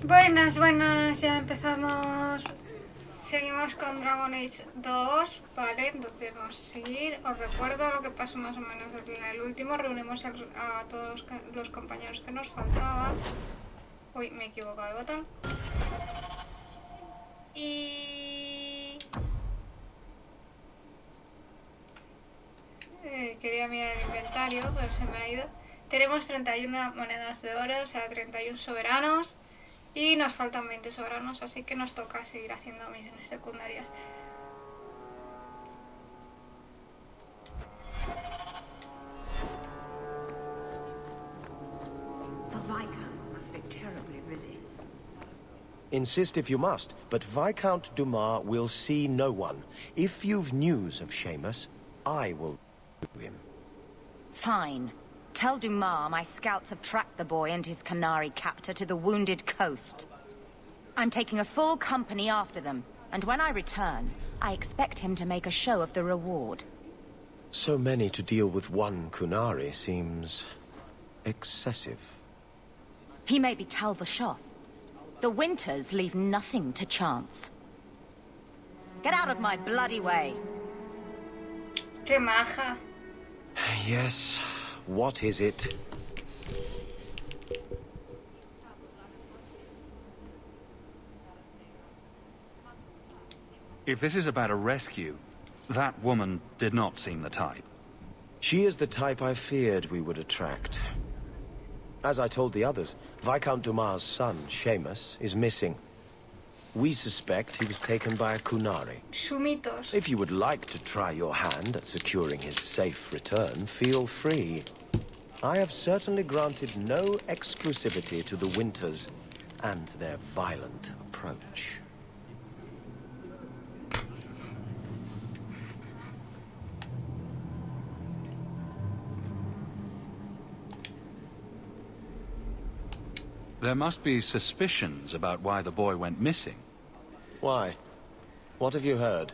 Buenas, buenas, ya empezamos. Seguimos con Dragon Age 2, ¿vale? Entonces vamos a seguir. Os recuerdo lo que pasó más o menos en el último. Reunimos a todos los compañeros que nos faltaban. Uy, me he equivocado de botón. Y... quería mirar el inventario, pero se me ha ido. Tenemos 31 monedas de oro, o sea, 31 soberanos. Y nos faltan 20 soberanos, así que nos toca seguir haciendo misiones secundarias. The Viscount must be terribly busy. Insist if you must, but Viscount Dumas will see no one. If you've news of Seamus, I will do him. Fine. Tell Dumas my scouts have tracked the boy and his Canary captor to the wounded coast. I'm taking a full company after them, and when I return, I expect him to make a show of the reward. So many to deal with one Kunari seems... excessive. He may be Tal Vashoth. The Winters leave nothing to chance. Get out of my bloody way! ¡Qué maja! Yes. What is it? If this is about a rescue, that woman did not seem the type. She is the type I feared we would attract. As I told the others, Viscount Dumas' son, Seamus, is missing. We suspect he was taken by a Kunari. Sumitos. If you would like to try your hand at securing his safe return, feel free. I have certainly granted no exclusivity to the Winters and their violent approach. There must be suspicions about why the boy went missing. Why? What have you heard?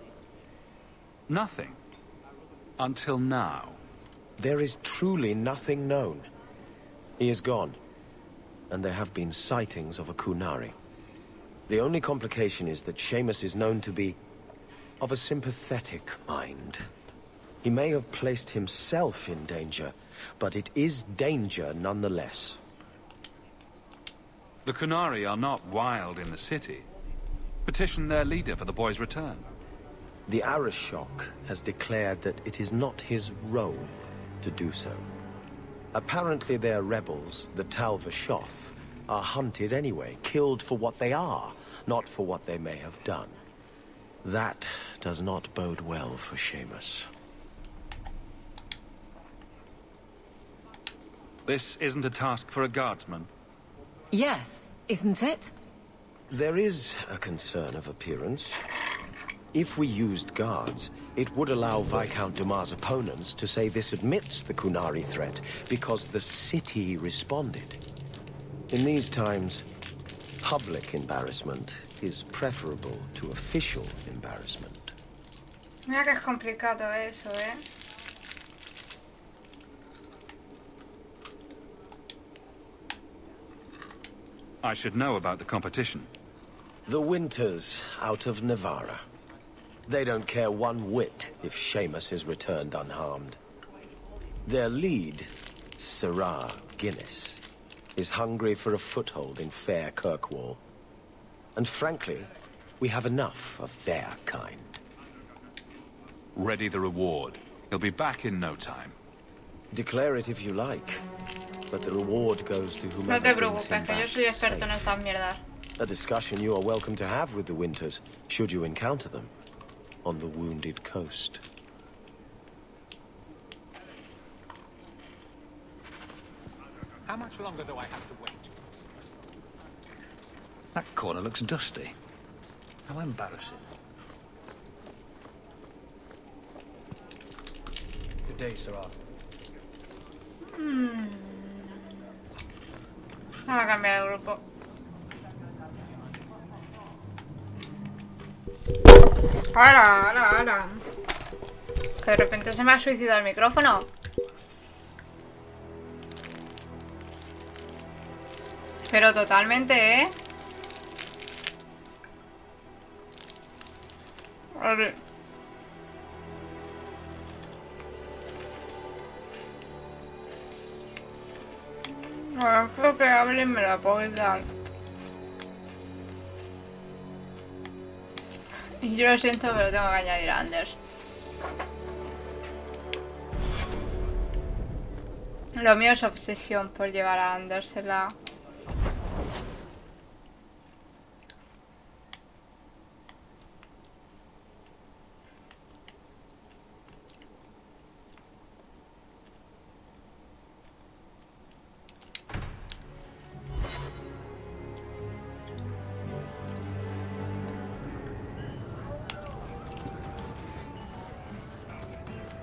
Nothing. Until now. There is truly nothing known. He is gone, and there have been sightings of a Kunari. The only complication is that Seamus is known to be of a sympathetic mind. He may have placed himself in danger, but it is danger nonetheless. The Kunari are not wild in the city. Petition their leader for the boy's return. The Arishok has declared that it is not his role to do so. Apparently their rebels, the Tal Vashoth, are hunted anyway, killed for what they are, not for what they may have done. That does not bode well for Seamus. This isn't a task for a guardsman. Yes, isn't it? There is a concern of appearance. If we used guards, it would allow Viscount Dumas' opponents to say this admits the Kunari threat because the city responded. In these times, public embarrassment is preferable to official embarrassment. Mira que es complicado eso, I should know about the competition. The Winters out of Navarra. They don't care one whit if Seamus is returned unharmed. Their lead, Sarah Guinness, is hungry for a foothold in fair Kirkwall. And frankly, we have enough of their kind. Ready the reward. He'll be back in no time. Declare it if you like, but the reward goes to whomever No te brings him preocupes, que yo back soy experto en safe. estas mierdas. A discussion you are welcome to have with the Winters, should you encounter them, on the Wounded Coast. How much longer do I have to wait? That corner looks dusty. How embarrassing. Good day, Sir Arthur. Vamos a cambiar de grupo. ¡Hala, hala, hala! Que de repente se me ha suicidado el micrófono. Pero totalmente, ¿eh? Vale. Bueno, creo que hablen me la puedo dar. Y yo lo siento, pero tengo que añadir a Anders. Lo mío es obsesión por llevar a Anders en la...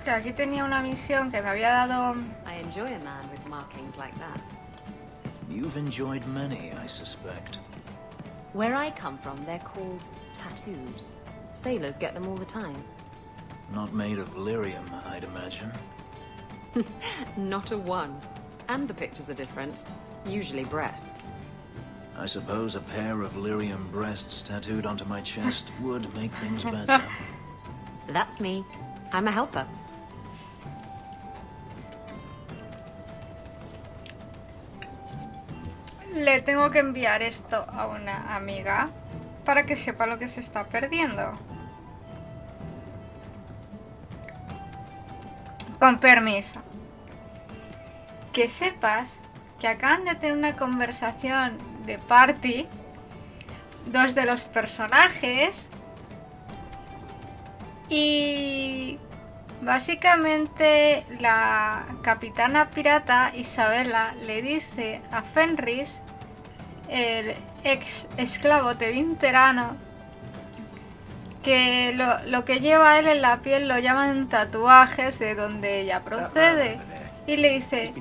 Que aquí tenía una misión que me había dado... I enjoy a man with markings like that. You've enjoyed many, I suspect. Where I come from, they're called tattoos. Sailors get them all the time. Not made of lyrium, I'd imagine. Not a one. And the pictures are different. Usually breasts. I suppose a pair of lyrium breasts tattooed onto my chest would make things better. That's me. I'm a helper. Le tengo que enviar esto a una amiga para que sepa lo que se está perdiendo. Con permiso. Que sepas que acaban de tener una conversación de party dos de los personajes y básicamente la capitana pirata Isabela le dice a Fenris, el ex esclavo tevinterano, que lo que lleva él en la piel lo llaman tatuajes de donde ella procede. Y le dice,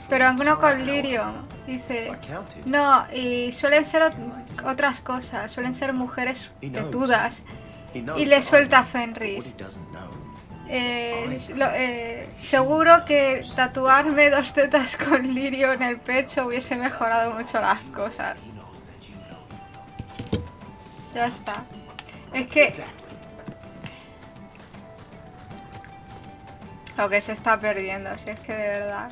pero no con lirio. Dice, no, y suelen ser otras cosas, suelen ser mujeres tetudas. Y le suelta a Fenris. Seguro que tatuarme 2 tetas con lirio en el pecho hubiese mejorado mucho las cosas. Ya está. Es que... lo que se está perdiendo, si es que de verdad...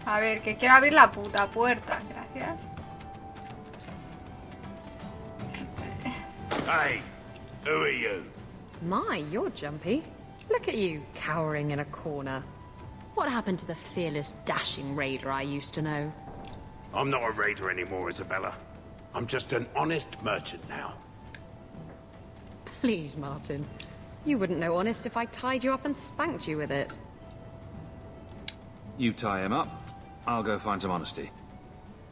A ver, que quiero abrir la puta puerta, gracias. Hey, who are you? My, you're jumpy. Look at you, cowering in a corner. What happened to the fearless, dashing raider I used to know? I'm not a raider anymore, Isabella. I'm just an honest merchant now. Please, Martin. You wouldn't know honest if I tied you up and spanked you with it. You tie him up. I'll go find some honesty.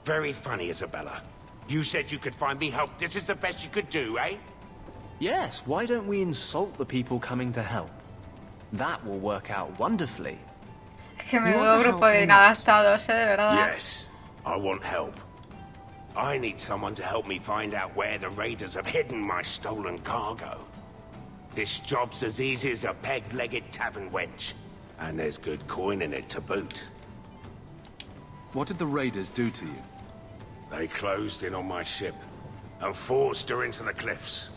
Very funny, Isabella. You said you could find me help. This is the best you could do, eh? Yes, why don't we insult the people coming to help? That will work out wonderfully. Es que menudo grupo de inadaptados, de verdad. Yes, I want help. I need someone to help me find out where the raiders have hidden my stolen cargo. This job's as easy as a peg-legged tavern wench. And there's good coin in it to boot. What did the raiders do to you? They closed in on my ship and forced her into the cliffs.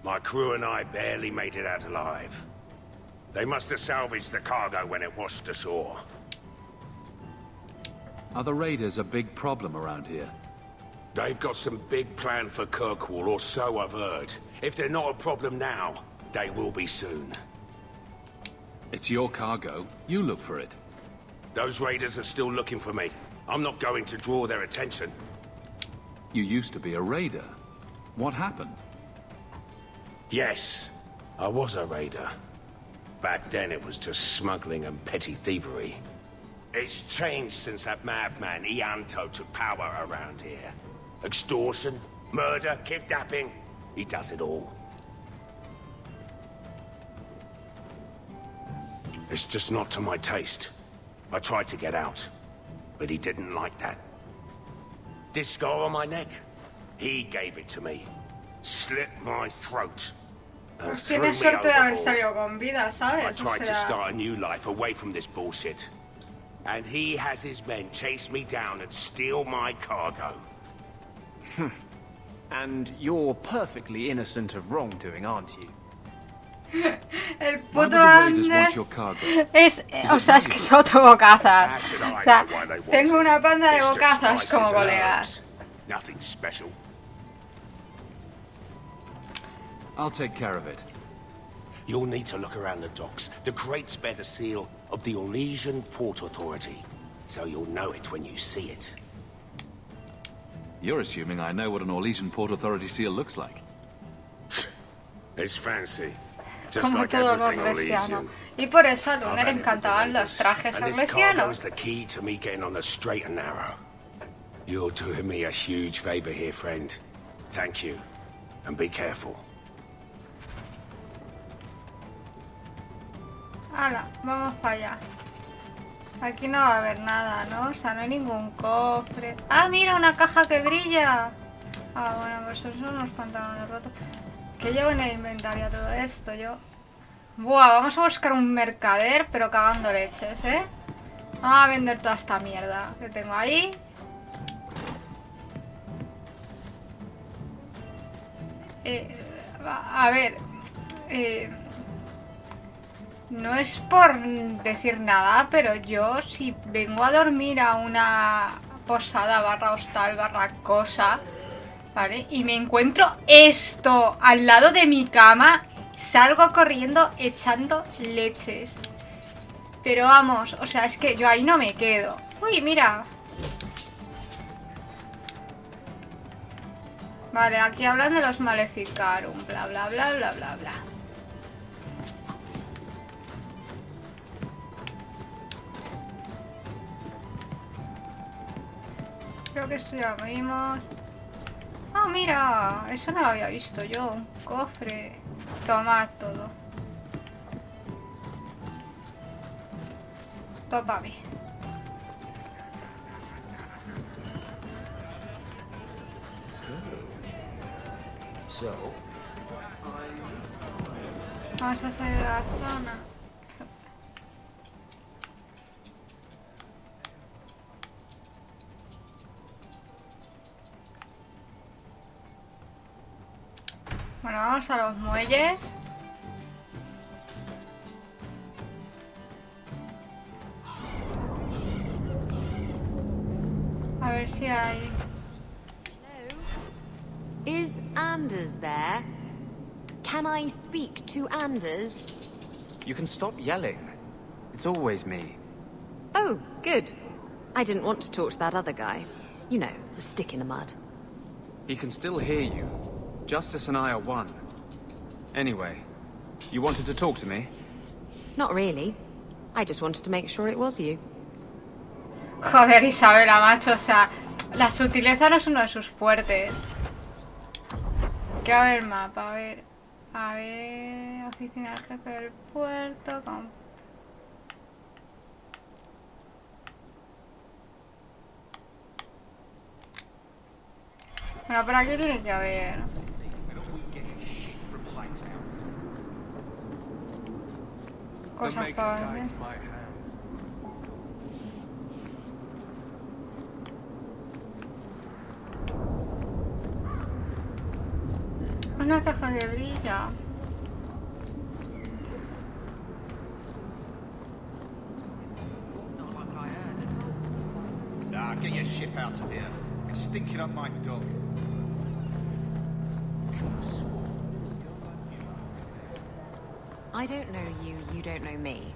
My crew and I barely made it out alive. They must have salvaged the cargo when it washed ashore. Are the raiders a big problem around here? They've got some big plan for Kirkwall, or so I've heard. If they're not a problem now, they will be soon. It's your cargo. You look for it. Those raiders are still looking for me. I'm not going to draw their attention. You used to be a raider. What happened? Yes, I was a raider. Back then it was just smuggling and petty thievery. It's changed since that madman Ianto took power around here. Extortion, murder, kidnapping. He does it all. It's just not to my taste. I tried to get out, but he didn't like that. This scar on my neck, he gave it to me. Slit my throat. And Pues threw tienes me suerte de haber overboard. salido con vida, I ¿sabes? O tried to sea, start a new life away from this bullshit. And he has his men chase me down and steal my cargo. And you're perfectly innocent of wrongdoing, aren't you? el Why would puto the raiders want Anders your cargo? es, o sea, es que es otro bocazas. How should I O sea, know why they want tengo it? una banda de It's just bocazas spices como and colegas. herbs. Nothing special. I'll take care of it. You'll need to look around the docks. The crates bear the seal of the Orlesian Port Authority, so you'll know it when you see it. You're assuming I know what an Orlesian Port Authority seal looks like. It's fancy. Just Como like todo lo everything orlesiano. Orlesian. Y por eso a I've Lunar had it with the encantaban los raiders, trajes and this cargo orlesianos. is the key to me getting on the straight and narrow. You're doing me a huge favor here, friend. Thank you, and be careful. Hala, vamos para allá. Aquí no va a haber nada, ¿no? O sea, no hay ningún cofre. ¡Ah, mira! Una caja que brilla. Ah, bueno, pues eso son unos pantalones rotos. ¿Qué llevo en el inventario todo esto? Yo... Buah, vamos a buscar un mercader, pero cagando leches, ¿eh? Vamos a vender toda esta mierda que tengo ahí. A ver... No es por decir nada, pero yo si vengo a dormir a una posada barra hostal barra cosa, ¿vale? Y me encuentro esto al lado de mi cama, salgo corriendo echando leches. Pero vamos, o sea, es que yo ahí no me quedo. Uy, mira. Vale, aquí hablan de los Maleficarum, bla bla bla bla bla bla. Creo que esto ya lo vimos. Ah, mira, eso no lo había visto yo. Un cofre. Toma todo. Todo para mí. Vamos a salir de la zona. Bueno, vamos a los muelles. A ver si hay... Is Anders there? Can I speak to Anders? You can stop yelling. It's always me. Oh, good. I didn't want to talk to that other guy. You know, the stick in the mud. He can still hear you. Justice and I are one. Anyway, you wanted to talk to me? Not really. I just wanted to make sure it was you. Joder, Isabela, macho, o sea, la sutileza no es uno de sus fuertes. Quiero ver el mapa, a ver, oficina del jefe del puerto, Bueno, por aquí tiene que haber... cosas para ver. Una caja que brilla. Nah, get your ship out of here. It's stinking up my dock. I don't know you, you don't know me.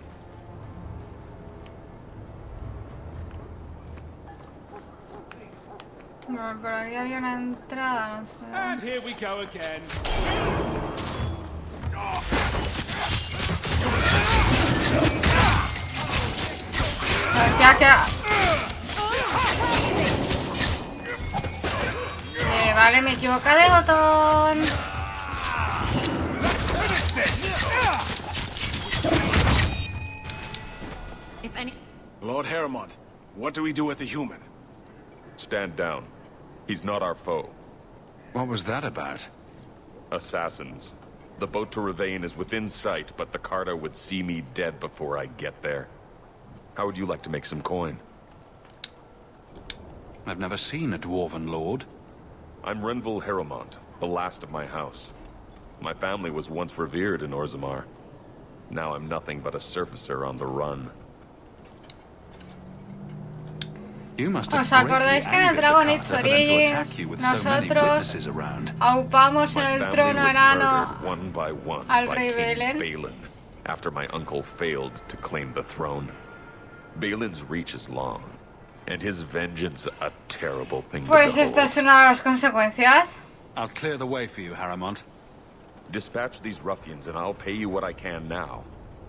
Bueno, por aquí había una entrada, no sé. And here we go again. Vale, me equivoco de botón. Lord Harrimont, what do we do with the human? Stand down. He's not our foe. What was that about? Assassins. The boat to Ravane is within sight, but the Carter would see me dead before I get there. How would you like to make some coin? I've never seen a dwarven lord. I'm Renville Harrimont, the last of my house. My family was once revered in Orzammar. Now I'm nothing but a surfacer on the run. ¿Os acordáis que en el Dragon Age SERIE nosotros aupamos en el trono enano al rey Belen? After my uncle failed to claim the throne. Balin's reach is long, and his vengeance a terrible thing to Pues behold. esta es una de las consecuencias. I'll clear the way for you, Harrimont. Dispatch these ruffians and I'll pay you what I can now.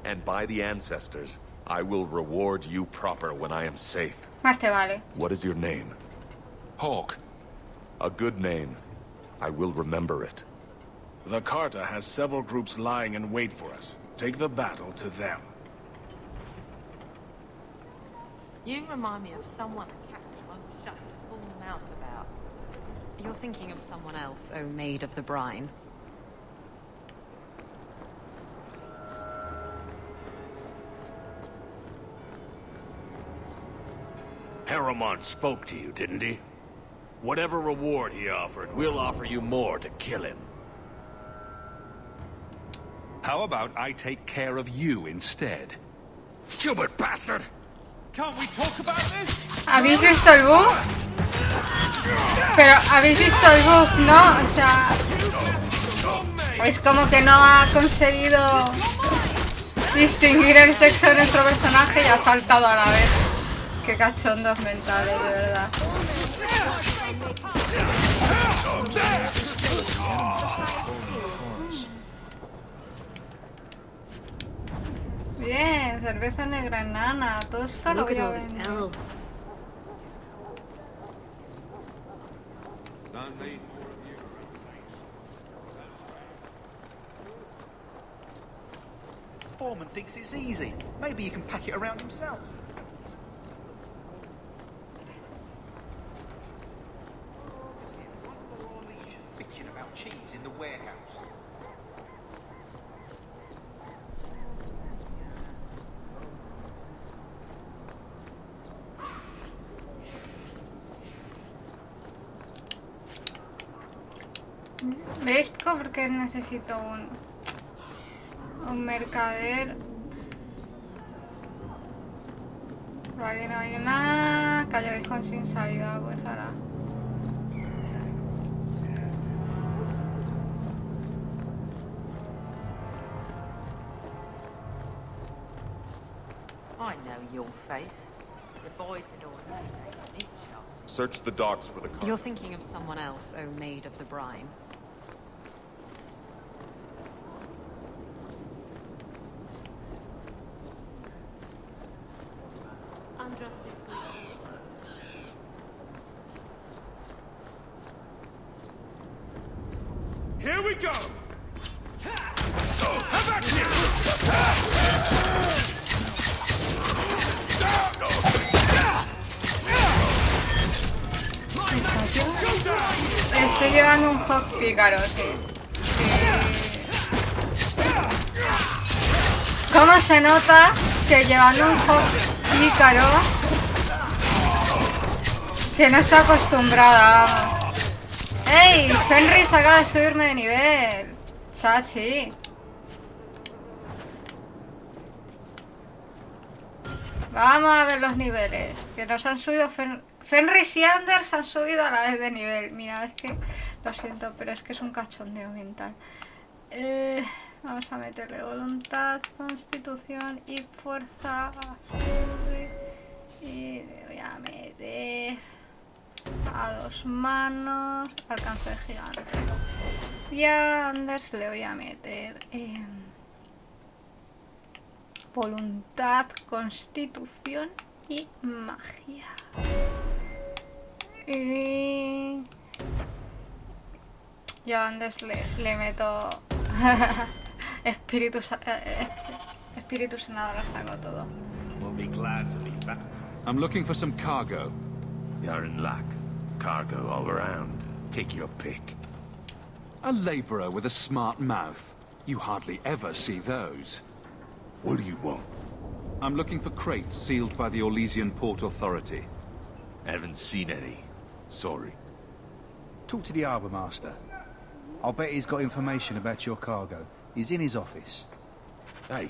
And by the ancestors, I will reward you proper when I am safe. Más te vale. What is your name? Hawk. A good name. I will remember it. The Carter has several groups lying in wait for us. Take the battle to them. You remind me of someone the captain won't shut his full mouth about. You're thinking of someone else, O Maid of the Brine. Harrimont spoke to you, didn't he? Whatever reward he offered, we'll offer you more to kill him. How about I take care of you instead? Stupid bastard! Can't we talk about this? ¿Habéis visto el bug? Pero habéis visto el bug, ¿no? O sea, es como que no ha conseguido distinguir el sexo de nuestro personaje y ha saltado a la vez. Qué cachondos mentales, de verdad. Bien, cerveza negra enana. Todo esto lo voy a vender. Foreman thinks it's easy. Maybe he can pack it around himself. Bitching about cheese in the warehouse. ¿Veis por qué necesito un mercader? Por aquí no hay nada. Callejón sin salida, pues ahora. I know your face. The boys in Orlando ain't shots. Search the docks for the car. You're thinking of someone else, O Maid of the Brine. Here we go! How back here! Estoy llevando un hog pícaro, sí. ¿Cómo se nota que llevando un hog pícaro que no está acostumbrada? Vamos. ¡Ey! Fenris acaba de subirme de nivel. Chachi. Vamos a ver los niveles. Que nos han subido... Fenris y Anders han subido a la vez de nivel. Mira, es que... Lo siento, pero es que es un cachondeo mental. Vamos a meterle voluntad, constitución y fuerza. Y le voy a meter... A 2 manos. Alcance de gigante. Y a Anders le voy a meter... Voluntad, constitución y magia. Y... Yo a Andes le meto... espíritu sanador, saco todo. I'm looking for some cargo. You're in luck. Cargo all around. Take your pick. A laborer with a smart mouth. You hardly ever see those. What do you want? I'm looking for crates sealed by the Orlesian Port Authority. Haven't seen any. Sorry. Talk to the harbour master. I'll bet he's got information about your cargo. He's in his office. Hey,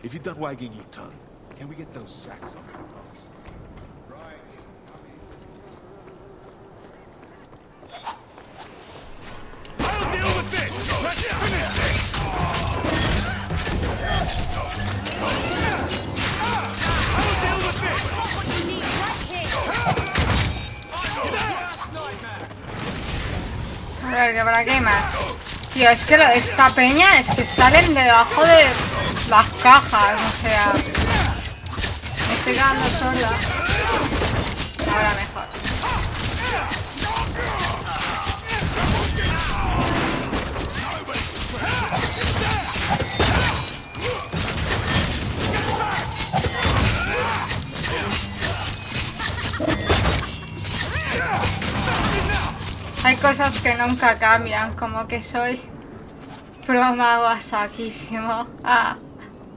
if you're done wagging your tongue, can we get those sacks off your docks? I'll deal with this! Let's finish this! I'll deal with this! A ver, que para qué más. Tío, es que esta peña es que salen de debajo de las cajas, o sea... Me estoy quedando sorda. Ahora mejor. Hay cosas que nunca cambian, como que soy pro mago a saquísimo. Ah.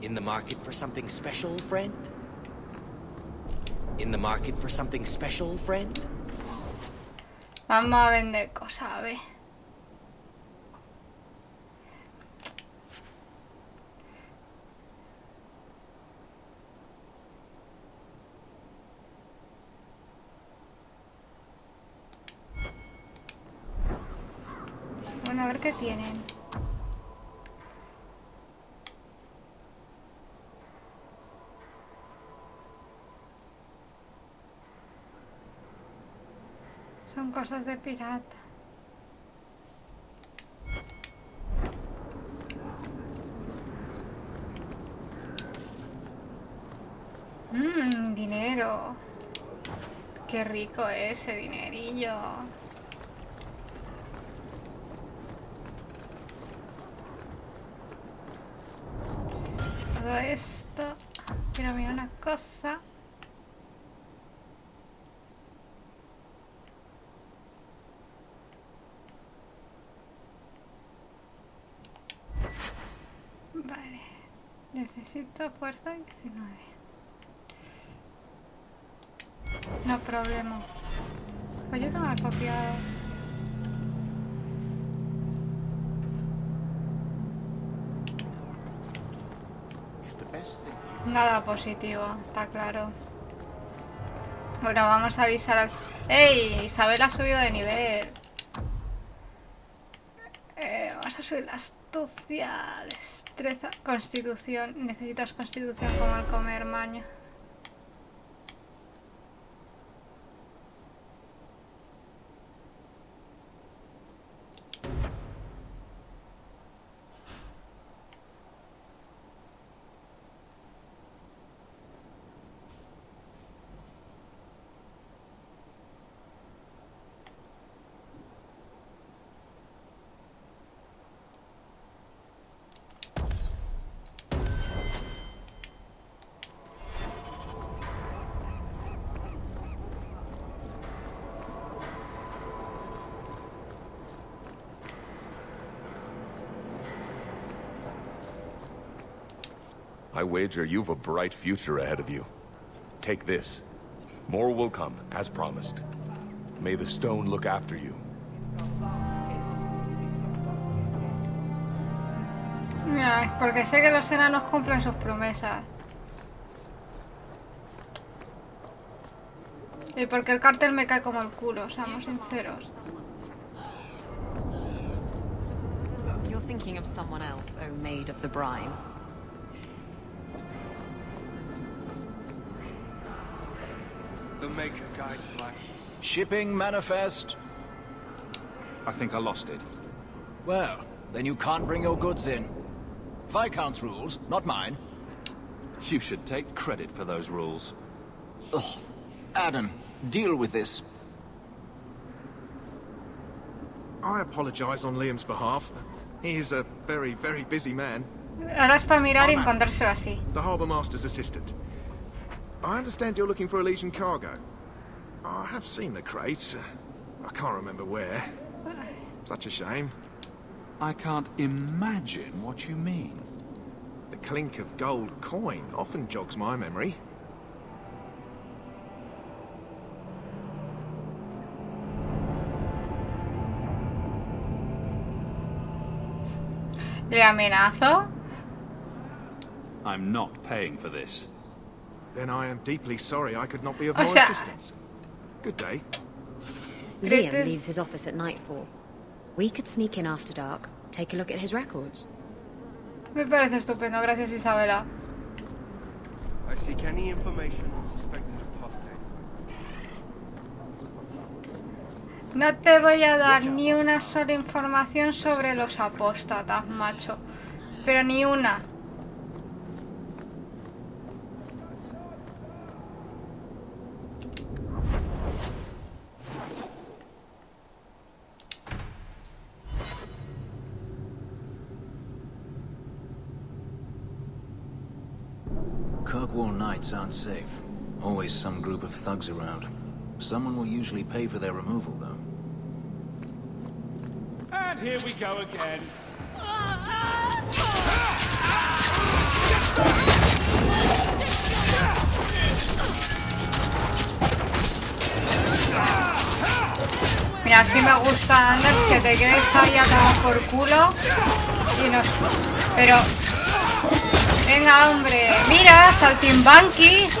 In the market for something special, friend? In the market for something special, friend? Vamos a vender cosas, a ver. Bueno, a ver qué tienen. Son cosas de pirata. Dinero. Qué rico ese dinerillo. Todo esto. Quiero mirar una cosa. Vale. Necesito fuerza 19. No problema. Pues yo tengo la copiado. Nada positivo, está claro. Bueno, vamos a avisar al... ¡Ey! Isabel ha subido de nivel. Vamos a subir la astucia, destreza, constitución. Necesitas constitución como al comer maña. I wager you've a bright future ahead of you. Take this. More will come, as promised. May the stone look after you. Mira, porque sé que los enanos cumplen sus promesas. Y porque el cártel me cae como el culo, seamos sinceros. You're thinking of someone else, oh maid of the brine. The Maker guides life. Shipping manifest. I think I lost it. Well, then you can't bring your goods in. Viscount's rules, not mine. You should take credit for those rules. Ugh. Adam, deal with this. I apologize on Liam's behalf. He is a very, very busy man. Ahora es para mirar y encontrárselo así. The Harbour Master's assistant. I understand you're looking for Elysian cargo. I have seen the crates. I can't remember where. Such a shame. I can't imagine what you mean. The clink of gold coin often jogs my memory. ¿Le amenazo? I'm not paying for this. Then I am deeply sorry I could not be of more sea... assistance. Good day. Liam leaves his office at nightfall. We could sneak in after dark, take a look at his records. Me parece estupendo, gracias Isabela. I seek any information on suspected apostates. No te voy a dar ni una sola información sobre los apóstatas, macho. Pero ni una. Kirkwall nights aren't safe. Always some group of thugs around. Someone will usually pay for their removal, though. And here we go again. Mira, así me gusta, Anders, que te quedes ahí a tomar por culo y nos... Pero... Venga, hombre, mira, saltimbanquis.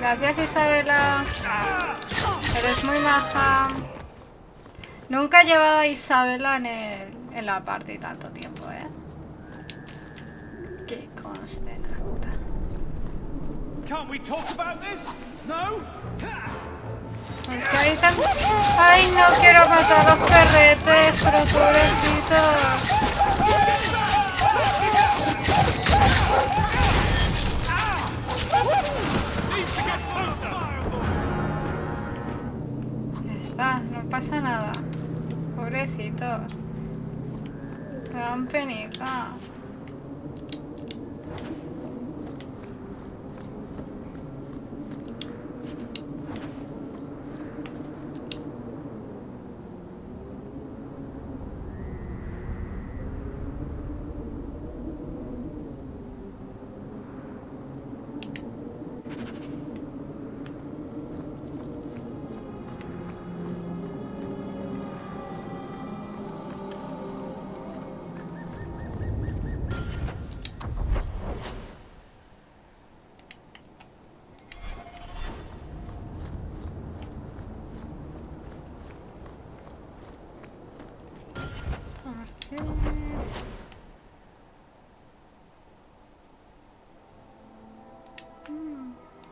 Gracias, Isabela. Eres muy maja. Nunca he llevado a Isabela en la parte tanto tiempo, ¿eh? Que conste en acta. Can't we talk about this? No? Porque ahí tan... Ay, no quiero matar a los perretes, pero pobrecitos. Ya está, no pasa nada. Pobrecitos. Me dan penica.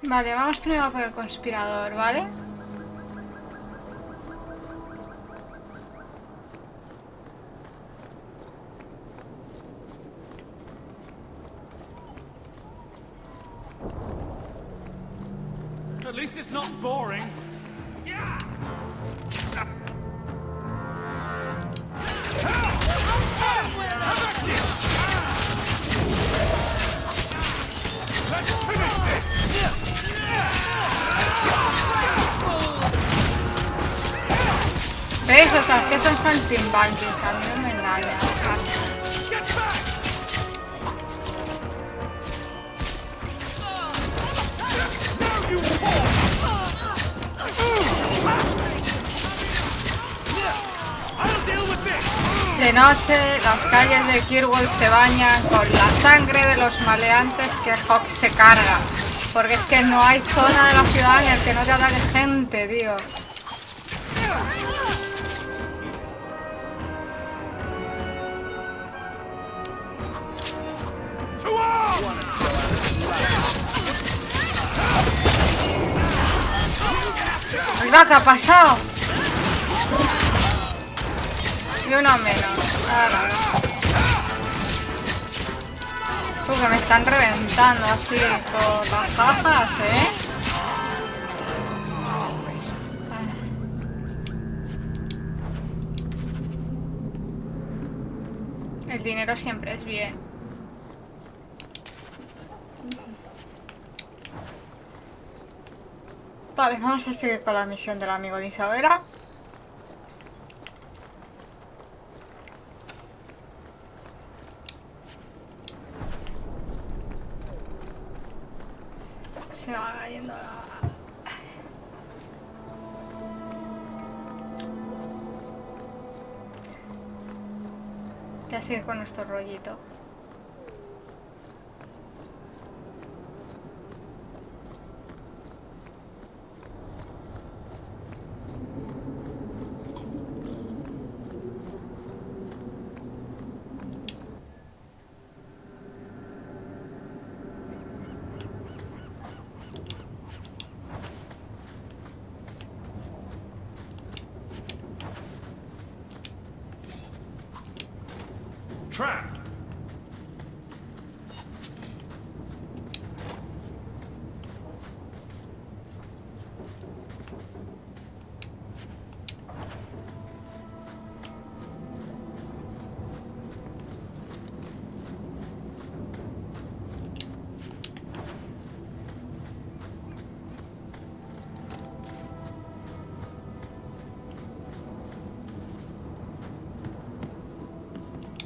Vale, vamos primero por el conspirador, ¿vale? At least it's not boring. ¿Ves? O sea, que son saltimbanquis, a mí no me engañan. De noche, las calles de Kirkwall se bañan con la sangre de los maleantes que Hawk se carga. Porque es que no hay zona de la ciudad en la que no te ataque gente, tío. Oiga, ¿qué ha pasado? Y uno menos. Ahora. Que me están reventando así por las cajas, ¿eh? El dinero siempre es bien. Vale, vamos a seguir con la misión del amigo de Isabela. Se va cayendo la... Ya sigue con nuestro rollito. Trap!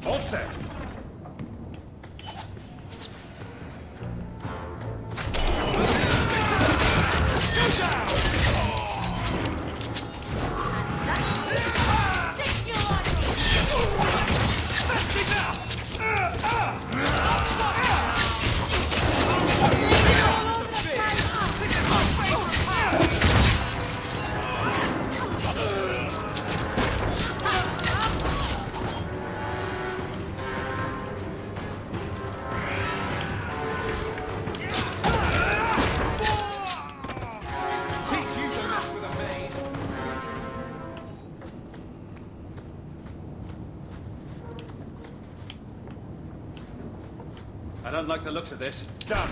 All set. I don't like the looks of this. Done.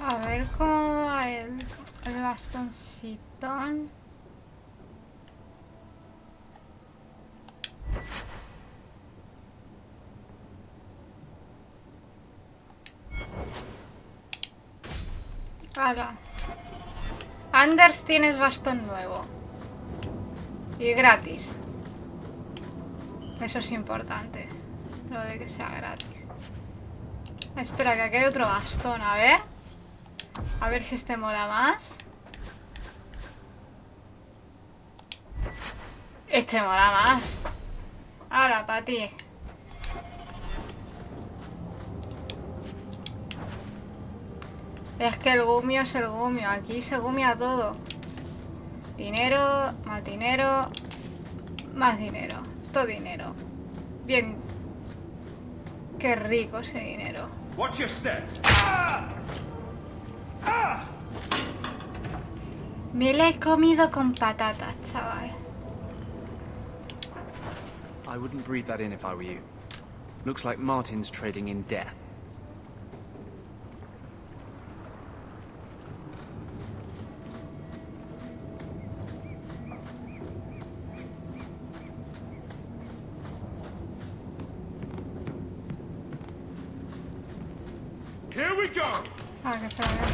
A ver cómo va el bastoncito. Hala. Anders, tienes bastón nuevo. Y gratis. Eso es importante. Lo de que sea gratis. Espera, que aquí hay otro bastón. A ver. A ver si este mola más. Este mola más. Ahora, para ti. Es que el gumio es el gumio. Aquí se gumia todo. Dinero, más dinero, más dinero. Todo dinero. Bien. Qué rico ese dinero. Watch your step. Me la he comido con patatas, chaval. I wouldn't breathe that in if I were you. Looks like Martin's trading in death. Here we go. Ah, que se vaya.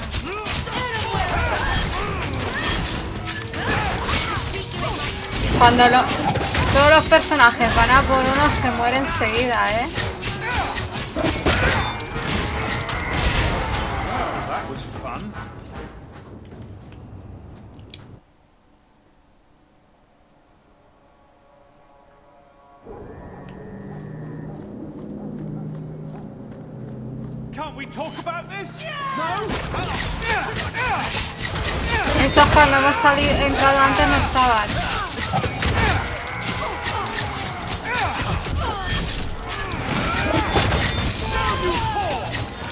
Cuando todos los personajes van a por uno se mueren enseguida, ¿eh? Oh, that was fun. Can't we talk about this? No? Estos cuando hemos entrado antes no estaban.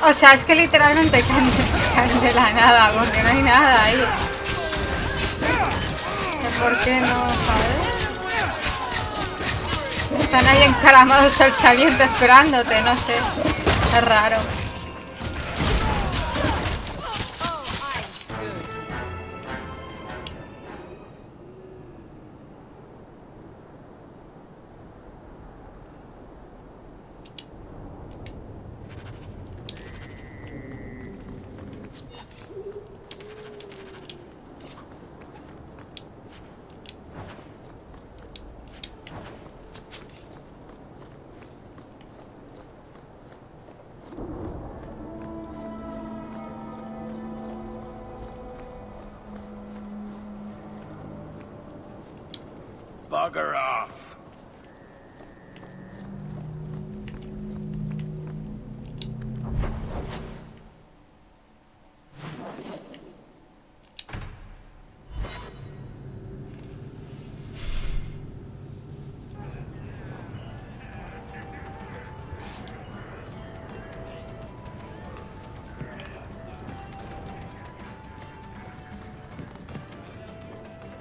O sea, es que literalmente caen de la nada, porque no hay nada ahí. ¿Por qué no, sabes? Están ahí encaramados al saliente esperándote, no sé. Es raro. Bugger off.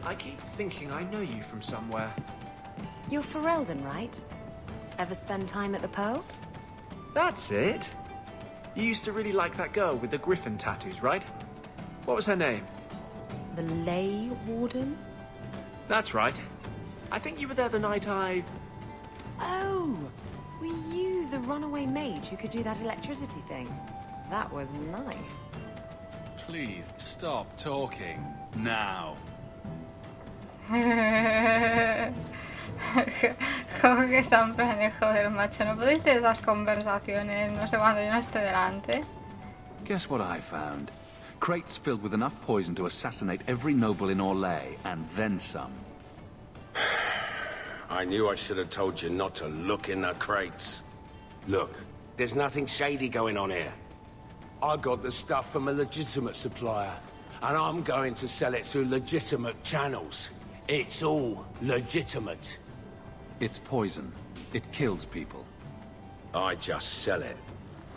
I keep thinking I know you from somewhere. You're Ferelden, right? Ever spend time at the Pearl? That's it. You used to really like that girl with the griffin tattoos, right? What was her name? The Ley Warden? That's right. I think you were there the night I... Oh! Were you the runaway mage who could do that electricity thing? That was nice. Please stop talking now. Como que está en plan de joder, macho, no podéis tener esas conversaciones, no sé cuando yo no esté delante. Guess what I found? Crates filled with enough poison to assassinate every noble in Orlais, and then some. I knew I should have told you not to look in the crates. Look, there's nothing shady going on here. I got the stuff from a legitimate supplier, and I'm going to sell it through legitimate channels. It's all legitimate. It's poison. It kills people. I just sell it.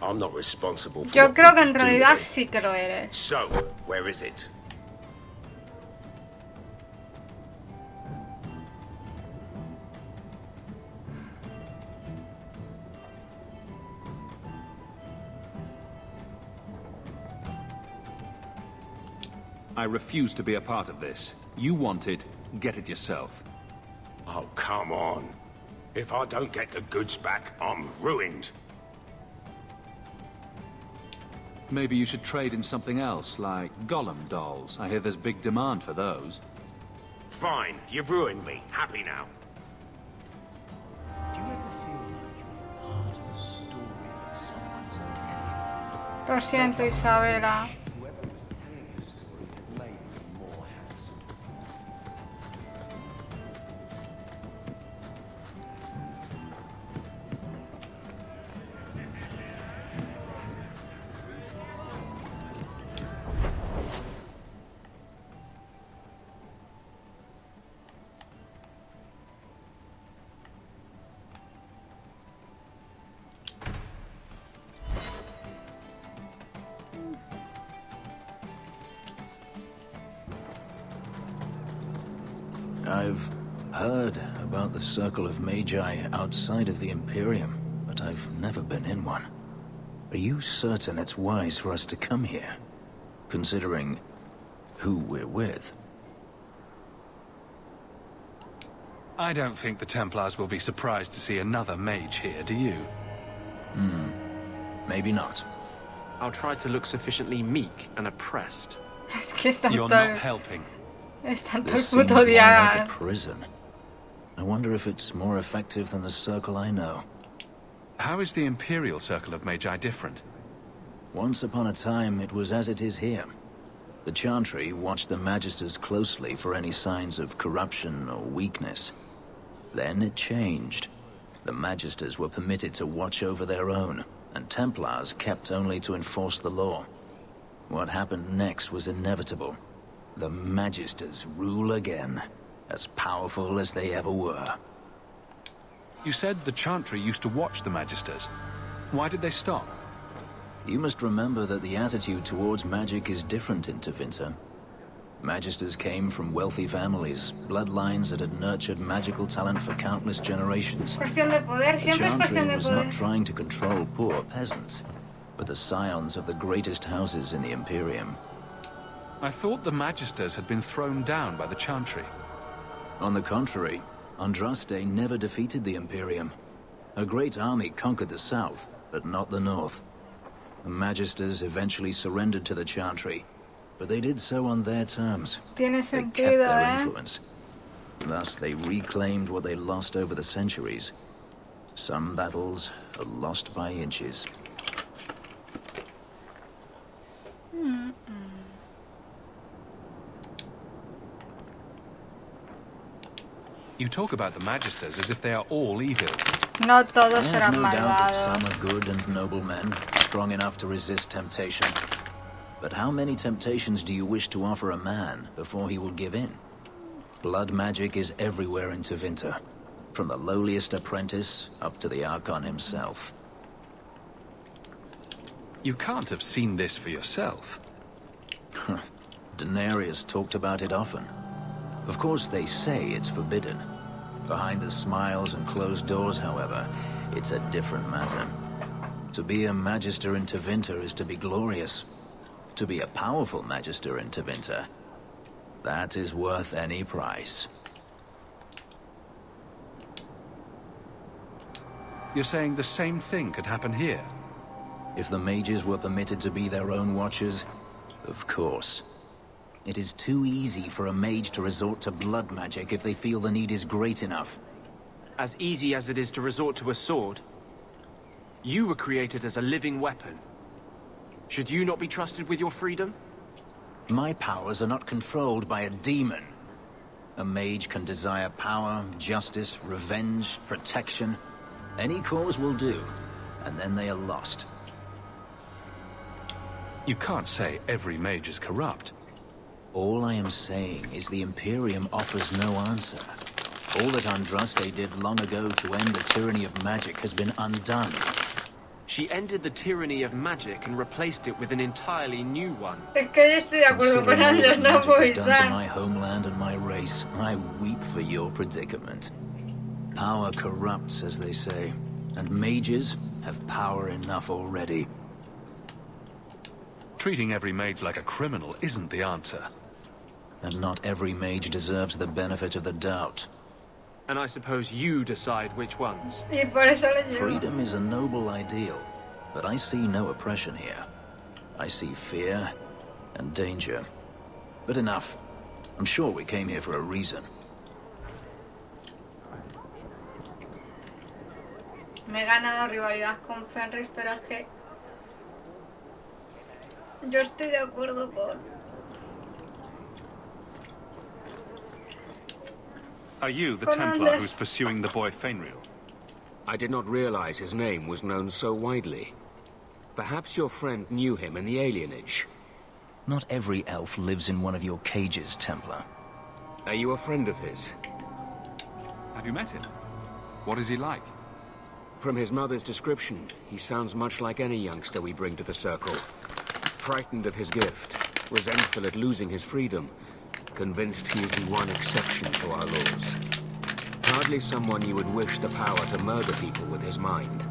I'm not responsible for Yo what creo que you en do realidad with it. sí que lo eres. So, where is it? I refuse to be a part of this. You want it, get it yourself. Oh, come on. If I don't get the goods back, I'm ruined. Maybe you should trade in something else, like golem dolls. I hear there's big demand for those. Fine, you've ruined me. Happy now. Do you ever feel like you're part of a story that someone's telling? Lo siento, Isabela. Whoever was telling the story had made me more handsome. I've heard about the Circle of Magi outside of the Imperium, but I've never been in one. Are you certain it's wise for us to come here, considering who we're with? I don't think the Templars will be surprised to see another mage here, do you? Maybe not. I'll try to look sufficiently meek and oppressed. Es que están You're todo- not helping. Están todo el This seems puto more día. like a prison. I wonder if it's more effective than the circle I know. How is the Imperial Circle of Magi different? Once upon a time, it was as it is here. The Chantry watched the Magisters closely for any signs of corruption or weakness. Then it changed. The Magisters were permitted to watch over their own, and Templars kept only to enforce the law. What happened next was inevitable. The Magisters rule again, as powerful as they ever were. You said the Chantry used to watch the Magisters. Why did they stop? You must remember that the attitude towards magic is different in Tevinter. Magisters came from wealthy families, bloodlines that had nurtured magical talent for countless generations. Cuestión de poder, The siempre es Chantry cuestión de was poder. not trying to control poor peasants, but the scions of the greatest houses in the Imperium. I thought the Magisters had been thrown down by the Chantry. On the contrary, Andraste never defeated the Imperium. A great army conquered the south, but not the north. The Magisters eventually surrendered to the Chantry, but they did so on their terms. Tiene They kept sentido, their ¿eh? influence. Thus, they reclaimed what they lost over the centuries. Some battles are lost by inches. You talk about the Magisters as if they are all evil. No todos I have serán no doubt that malvados. some are good and noble men, strong enough to resist temptation. But how many temptations do you wish to offer a man before he will give in? Blood magic is everywhere in Tevinter, from the lowliest apprentice up to the Archon himself. You can't have seen this for yourself. Daenerys talked about it often. Of course, they say it's forbidden. Behind the smiles and closed doors, however, it's a different matter. To be a Magister in Tevinter is to be glorious. To be a powerful Magister in Tevinter, that is worth any price. You're saying the same thing could happen here? If the mages were permitted to be their own watchers, of course. It is too easy for a mage to resort to blood magic if they feel the need is great enough. As easy as it is to resort to a sword. You were created as a living weapon. Should you not be trusted with your freedom? My powers are not controlled by a demon. A mage can desire power, justice, revenge, protection. Any cause will do, and then they are lost. You can't say every mage is corrupt. All I am saying is the Imperium offers no answer. All that Andraste did long ago to end the tyranny of magic has been undone. She ended the tyranny of magic and replaced it with an entirely new one. Es que yo estoy de acuerdo con Anders, no puedo Magic has done to evitar. my homeland and my race. I weep for your predicament. Power corrupts, as they say, and mages have power enough already. Treating every mage like a criminal isn't the answer. And not every mage deserves the benefit of the doubt. And I suppose you decide which ones. Y por eso lo llevo. Freedom is a noble ideal, but I see no oppression here. I see fear and danger. But enough. I'm sure we came here for a reason. Me he ganado rivalidad con Fenris, pero es que yo estoy de acuerdo con... Are you the Con Templar Anders. who's pursuing the boy Fenrir? I did not realize his name was known so widely. Perhaps your friend knew him in the alienage. Not every elf lives in one of your cages, Templar. Are you a friend of his? Have you met him? What is he like? From his mother's description, he sounds much like any youngster we bring to the Circle. Frightened of his gift, resentful at losing his freedom, convinced he is the one exception to our laws. Hardly someone you would wish the power to murder people with his mind.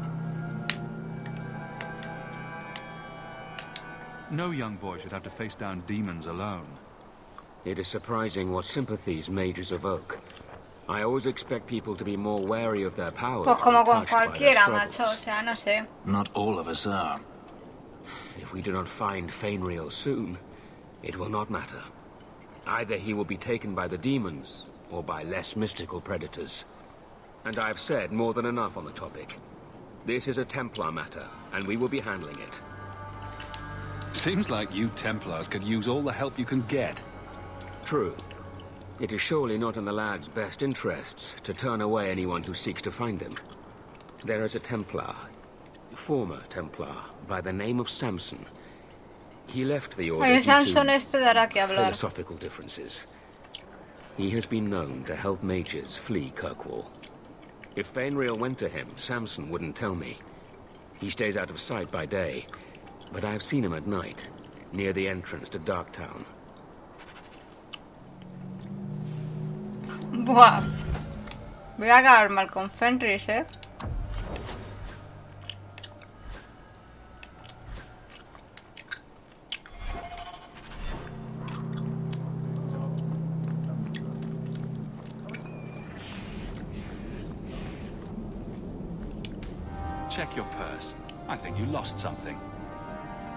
No young boy should have to face down demons alone. It is surprising what sympathies mages evoke. I always expect people to be more wary of their powers Pues como than con touched by their cualquiera, struggles. macho, o sea, no sé. Not all of us are. If If we do not find Fainriel soon, it will not matter. Either he will be taken by the demons, or by less mystical predators. And I have said more than enough on the topic. This is a Templar matter, and we will be handling it. Seems like you Templars could use all the help you can get. True. It is surely not in the lad's best interests to turn away anyone who seeks to find him. There is a Templar, former Templar, by the name of Samson. He left the order El due Samson to este dará que hablar. philosophical differences. He has been known to help mages flee Kirkwall. If Fainriel went to him, Samson wouldn't tell me. He stays out of sight by day, but I have seen him at night, near the entrance to Darktown. Buah. Voy a acabar mal con Fenris, ¿eh? Check your purse. I think you lost something.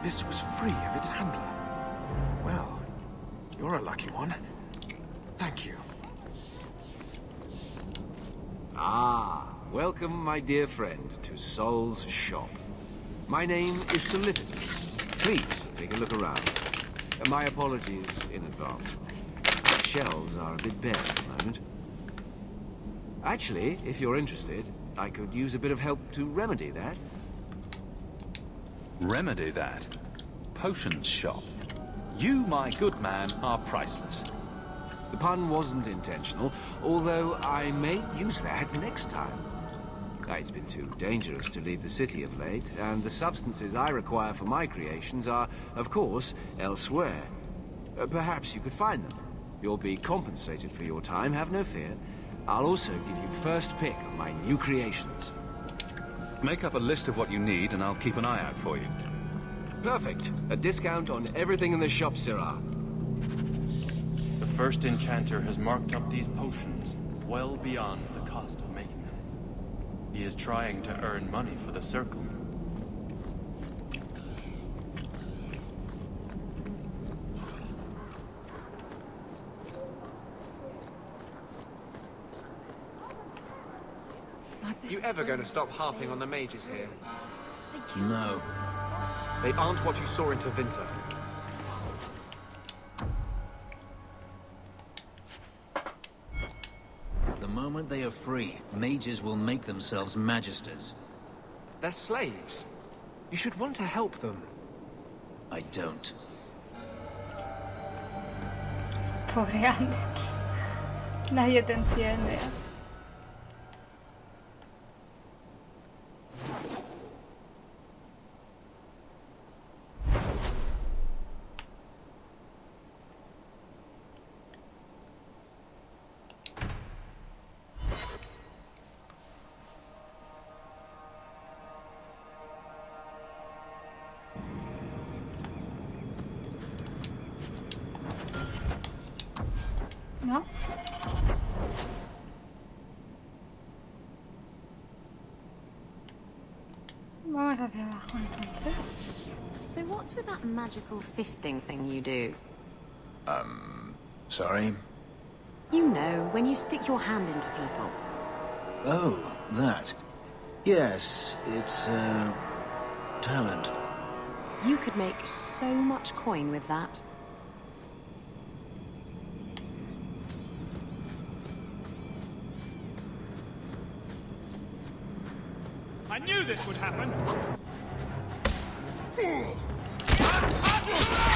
This was free of its handler. Well, you're a lucky one. Thank you. Ah, welcome, my dear friend, to Sol's shop. My name is Solidity. Please, take a look around. My apologies in advance. Our shelves are a bit bare at the moment. Actually, if you're interested, I could use a bit of help to remedy that. Remedy that? Potions shop. You, my good man, are priceless. The pun wasn't intentional, although I may use that next time. It's been too dangerous to leave the city of late, and the substances I require for my creations are, of course, elsewhere. Perhaps you could find them. You'll be compensated for your time, have no fear. I'll also give you first pick of my new creations. Make up a list of what you need, and I'll keep an eye out for you. Perfect. A discount on everything in the shop, Sirrah. The first enchanter has marked up these potions well beyond the cost of making them. He is trying to earn money for the circle. You ever going to stop harping on the mages here? No. They aren't what you saw in Tevinter. The moment they are free, mages will make themselves magisters. They're slaves. You should want to help them. I don't. Pobre Anders. Nadie te entiende. ¿No? Vamos hacia abajo entonces. So what's with that magical fisting thing you do? Sorry? You know, when you stick your hand into people. Oh, that. Yes, it's, talent. You could make so much coin with that. I knew this would happen!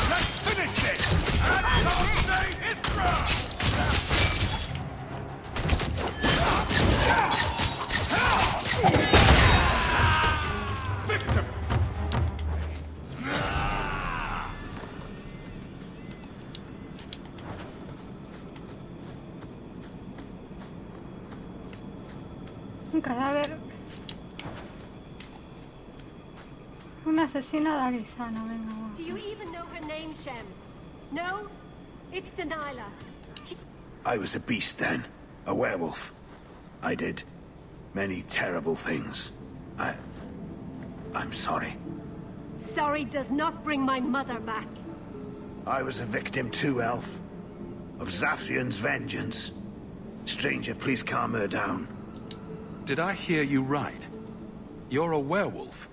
Let's finish this! And Someday Isra! Victim! Un cadáver. Una asesina de Arisana, venga, va. Do you even know her name, Shem? No? It's Delilah. I was a beast then. A werewolf. I did many terrible things. I'm sorry. Sorry does not bring my mother back. I was a victim too, Elf. Of Zathrian's vengeance. Stranger, please calm her down. Did I hear you right? You're a werewolf?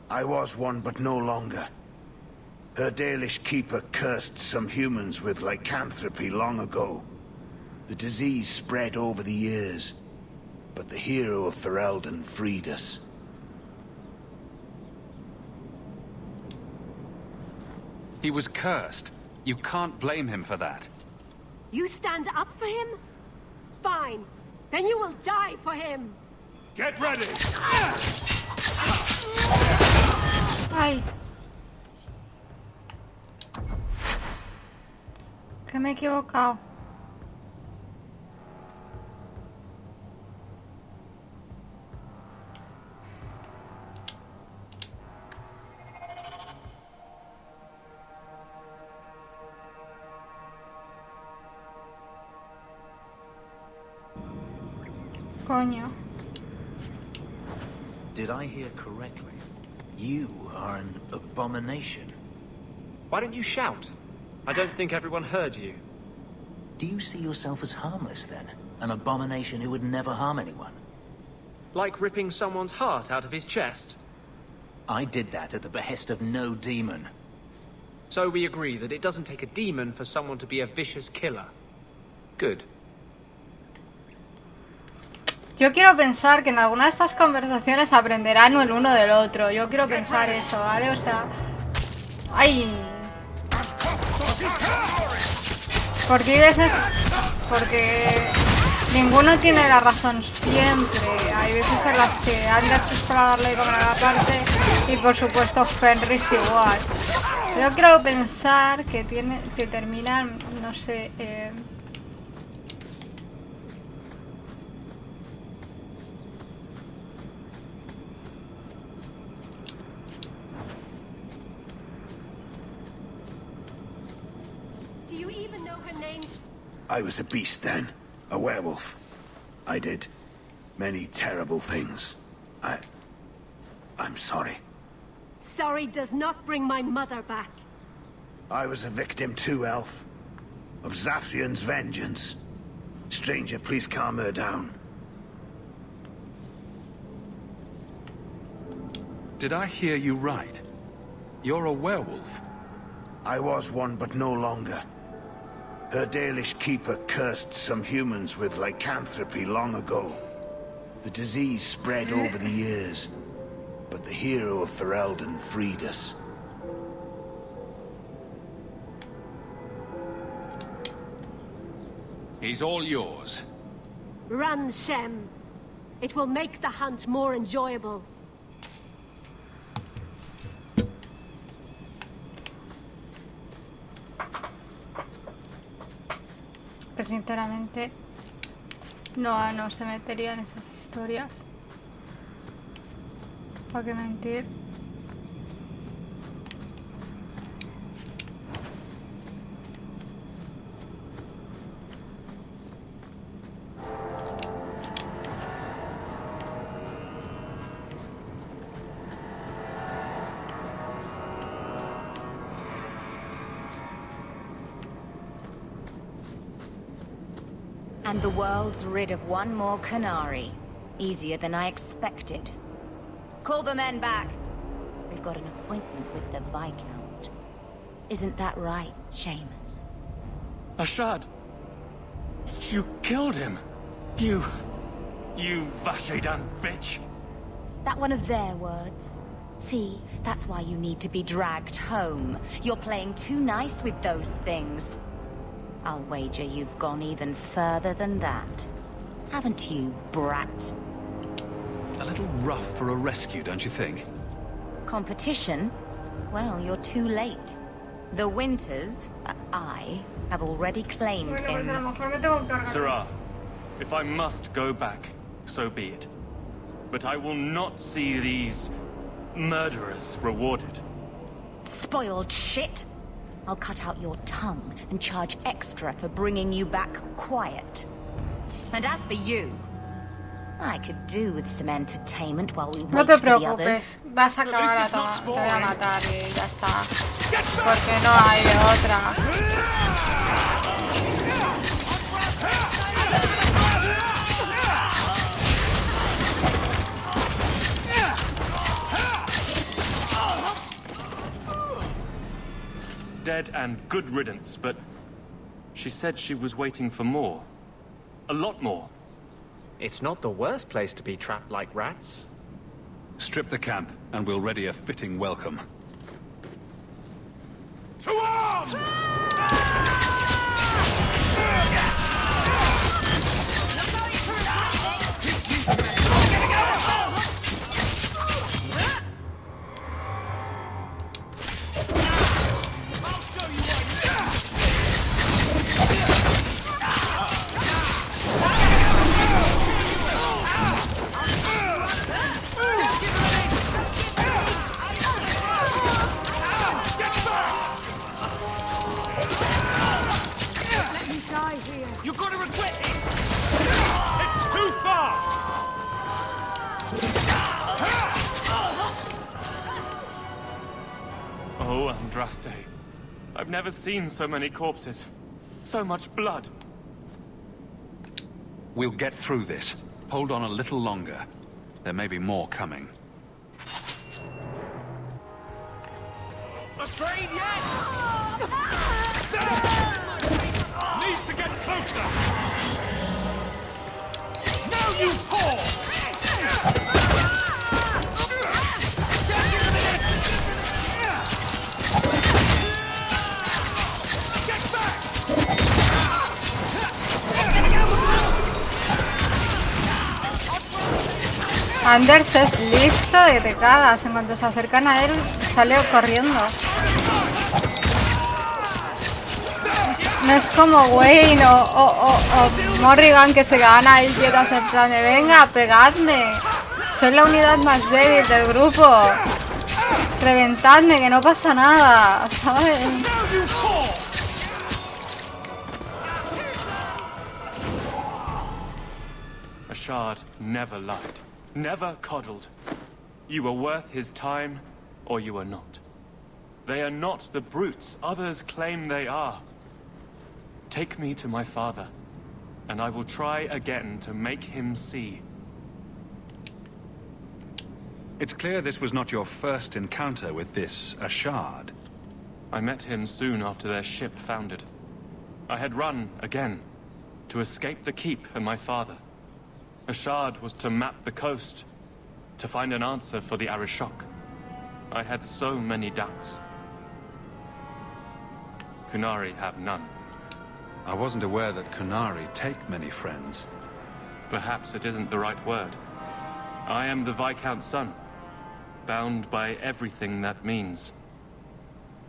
I was one, but no longer. Her Dalish keeper cursed some humans with lycanthropy long ago. The disease spread over the years, but the hero of Ferelden freed us. He was cursed. You can't blame him for that. You stand up for him? Fine. Then you will die for him. Get ready! Ay. Que me he equivocado. Coño. Did I hear correctly? You are an abomination. Why don't you shout? I don't think everyone heard you. Do you see yourself as harmless, then? An abomination who would never harm anyone? Like ripping someone's heart out of his chest? I did that at the behest of no demon. So we agree that it doesn't take a demon for someone to be a vicious killer. Good. Yo quiero pensar que en alguna de estas conversaciones aprenderán el uno del otro. Yo quiero pensar eso, ¿vale? O sea... ¡Ay! Porque hay veces... Porque... Ninguno tiene la razón siempre. Hay veces en las que Anders es para darle de comer a la parte y por supuesto Fenris igual. Yo quiero pensar que terminan, no sé... I was a beast then. A werewolf. I did many terrible things. I'm sorry. Sorry does not bring my mother back. I was a victim too, Elf. Of Zathrian's vengeance. Stranger, please calm her down. Did I hear you right? You're a werewolf? I was one, but no longer. Her Dalish keeper cursed some humans with lycanthropy long ago. The disease spread over the years, but the hero of Ferelden freed us. He's all yours. Run, Shem. It will make the hunt more enjoyable. Que sinceramente no se metería en esas historias. ¿Para qué mentir? And the world's rid of one more Canary. Easier than I expected. Call the men back. We've got an appointment with the Viscount. Isn't that right, Seamus? Ashad! You killed him! You Vashedan bitch! That one of their words. See, that's why you need to be dragged home. You're playing too nice with those things. I'll wager you've gone even further than that. Haven't you, brat? A little rough for a rescue, don't you think? Competition? Well, you're too late. The Winters, I, have already claimed him. Sarah, if I must go back, so be it. But I will not see these murderers rewarded. Spoiled shit! I'll cut out your tongue and charge extra for bringing you back quiet. And as for you, I could do with some entertainment while we No wait te for the others. preocupes, vas a acabar a tomar, te voy a matar y ya está. Porque no hay de otra. Dead and good riddance, but she said she was waiting for more. A lot more. It's not the worst place to be trapped like rats. Strip the camp, and we'll ready a fitting welcome. To arms! You're gonna regret this! It's too far! Oh, Andraste. I've never seen so many corpses. So much blood. We'll get through this. Hold on a little longer. There may be more coming. Afraid yet? Needs to get closer! Now you fall! Get back! Anders es listo de te cagas. En cuanto se acercan a él, sale corriendo. No es como Wayne o Morrigan que se quedan ahí quietas en plan de venga, pegadme. Soy la unidad más débil del grupo. Reventadme, que no pasa nada, ¿sabes? Ashard never lied. Never coddled. You were worth his time, or you are not. They are not the brutes others claim they are. Take me to my father, and I will try again to make him see. It's clear this was not your first encounter with this Ashard. I met him soon after their ship foundered. I had run again, to escape the keep and my father. Ashard was to map the coast, to find an answer for the Arishok. I had so many doubts. Kunari have none. I wasn't aware that Kunari take many friends. Perhaps it isn't the right word. I am the Viscount's son, bound by everything that means.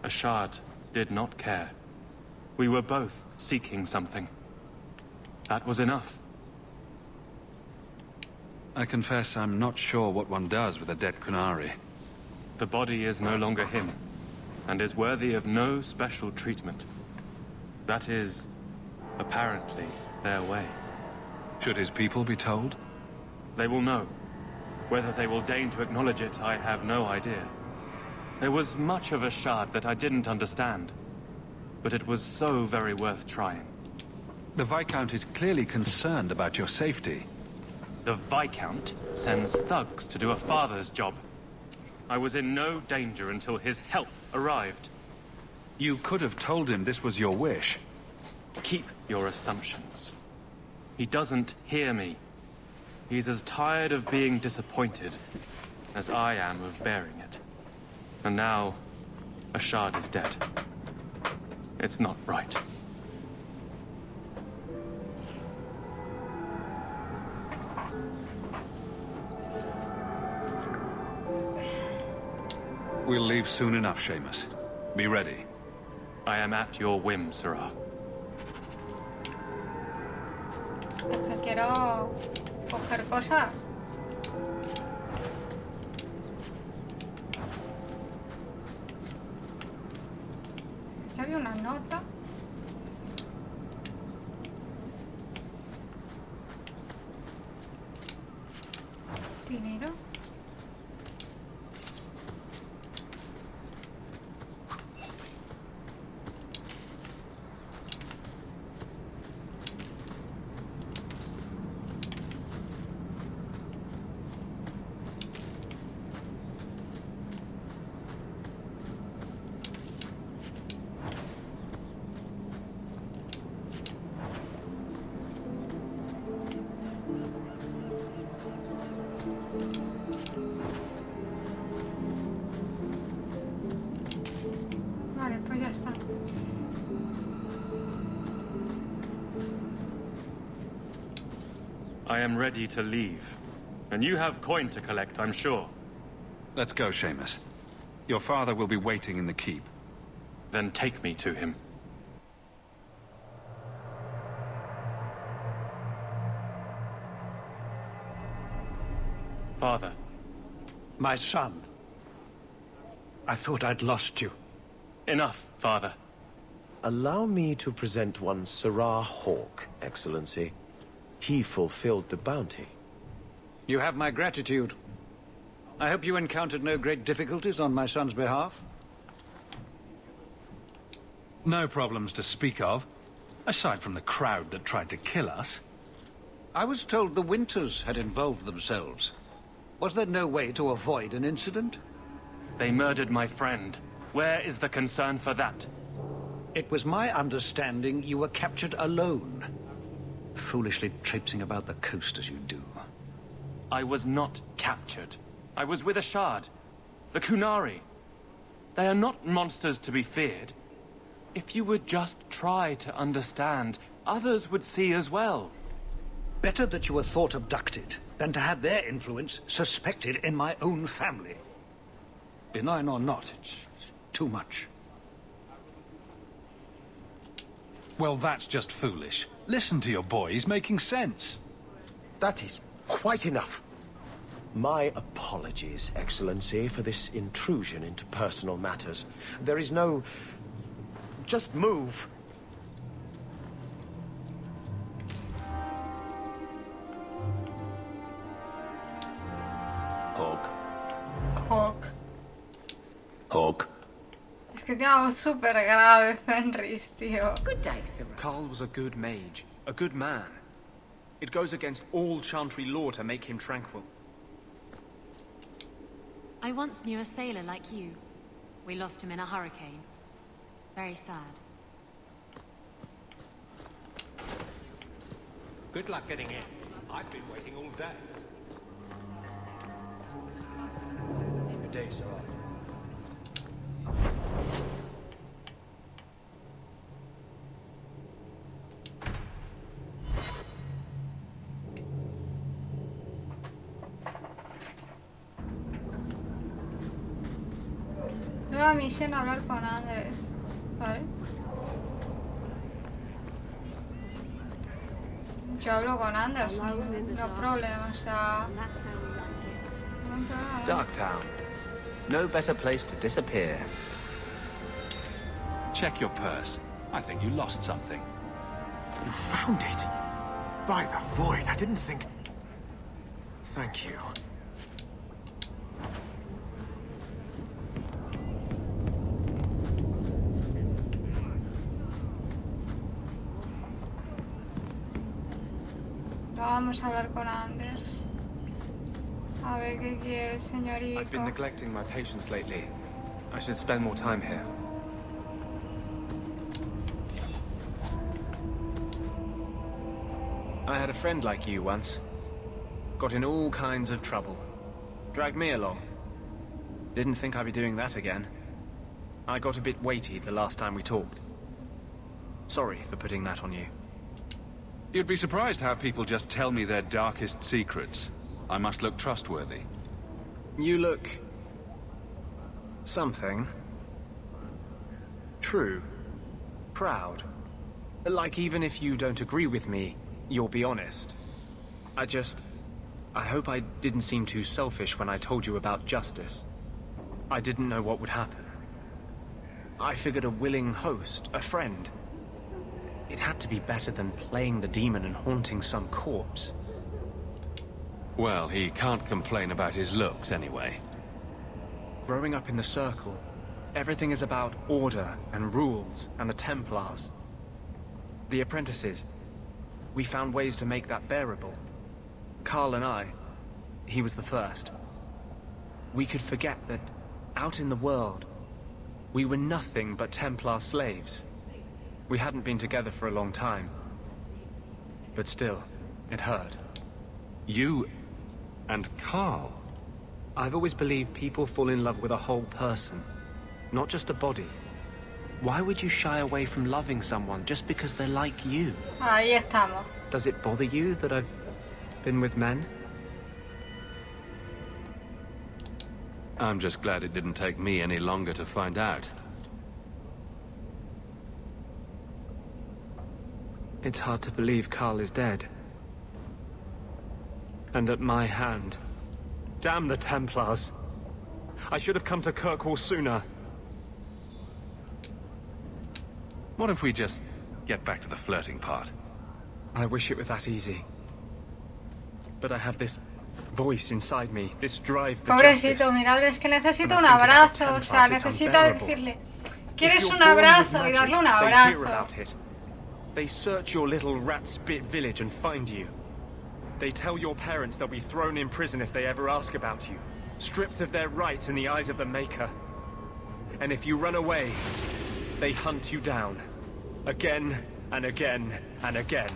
Ashard did not care. We were both seeking something. That was enough. I confess I'm not sure what one does with a dead Kunari. The body is no longer him, and is worthy of no special treatment. That is, apparently, their way. Should his people be told? They will know. Whether they will deign to acknowledge it, I have no idea. There was much of Ashard that I didn't understand, but it was so very worth trying. The Viscount is clearly concerned about your safety. The Viscount sends thugs to do a father's job. I was in no danger until his help arrived. You could have told him this was your wish. Keep your assumptions. He doesn't hear me. He's as tired of being disappointed as I am of bearing it. And now, Ashard is dead. It's not right. We'll leave soon enough, Seamus. Be ready. I am at your whim, Sirrah. Es que quiero coger cosas. Aquí había una nota. Ya está. I am ready to leave. And you have coin to collect, I'm sure. Let's go, Seamus. Your father will be waiting in the keep. Then take me to him. Father. My son. I thought I'd lost you. Enough, Father. Allow me to present one Sarah Hawke, Excellency. He fulfilled the bounty. You have my gratitude. I hope you encountered no great difficulties on my son's behalf? No problems to speak of, aside from the crowd that tried to kill us. I was told the Winters had involved themselves. Was there no way to avoid an incident? They murdered my friend. Where is the concern for that? It was my understanding you were captured alone. Foolishly traipsing about the coast as you do. I was not captured. I was with a shard. The Kunari. They are not monsters to be feared. If you would just try to understand, others would see as well. Better that you were thought abducted than to have their influence suspected in my own family. Benign or not, it's too much. Well, that's just foolish. Listen to your boy, he's making sense. That is quite enough. My apologies, Excellency, for this intrusion into personal matters. There is no... Just move. Hawke. Hawke. Hawke. Es que tiene una voz súper grave, Fenris, tío. Good day, sir. Carl was a good mage, a good man. It goes against all Chantry law to make him tranquil. I once knew a sailor like you. We lost him in a hurricane. Very sad. Good luck getting in. I've been waiting all day. Good day, sir. Nueva misión, hablar con Andrés. ¿Vale? Yo hablo con Anders, no problema, o sea... Darktown. No better place to disappear. Check your purse. I think you lost something. You found it? By the void, I didn't think... Thank you. Vamos a hablar con Anders. A ver qué quiere, señorito. I've been neglecting my patients lately. I should spend more time here. I had a friend like you once. Got in all kinds of trouble. Dragged me along. Didn't think I'd be doing that again. I got a bit weighty the last time we talked. Sorry for putting that on you. You'd be surprised how people just tell me their darkest secrets. I must look trustworthy. You look... something. True. Proud. Like even if you don't agree with me, you'll be honest. I hope I didn't seem too selfish when I told you about justice. I didn't know what would happen. I figured a willing host, a friend. It had to be better than playing the demon and haunting some corpse. Well, he can't complain about his looks anyway. Growing up in the Circle, everything is about order and rules and the Templars. The apprentices, we found ways to make that bearable. Carl and I, he was the first. We could forget that out in the world, we were nothing but Templar slaves. We hadn't been together for a long time. But still, it hurt. You and Carl? I've always believed people fall in love with a whole person, not just a body. Why would you shy away from loving someone just because they're like you? Ahí estamos. Does it bother you that I've been with men? I'm just glad it didn't take me any longer to find out. It's hard to believe Carl is dead. And at my hand. Damn the Templars. I should have come to Kirkwall sooner. What if we just get back to the flirting part? I wish it were that easy. But I have this voice inside me, this drive for justice. Pobrecito, mirad, es que necesita un abrazo, o sea, necesita decirle, ¿quieres un abrazo? Y darle un abrazo. They search your little rat-spit village and find you. They tell your parents they'll be thrown in prison if they ever ask about you, stripped of their rights in the eyes of the Maker. And if you run away, they hunt you down. Again, and again, and again.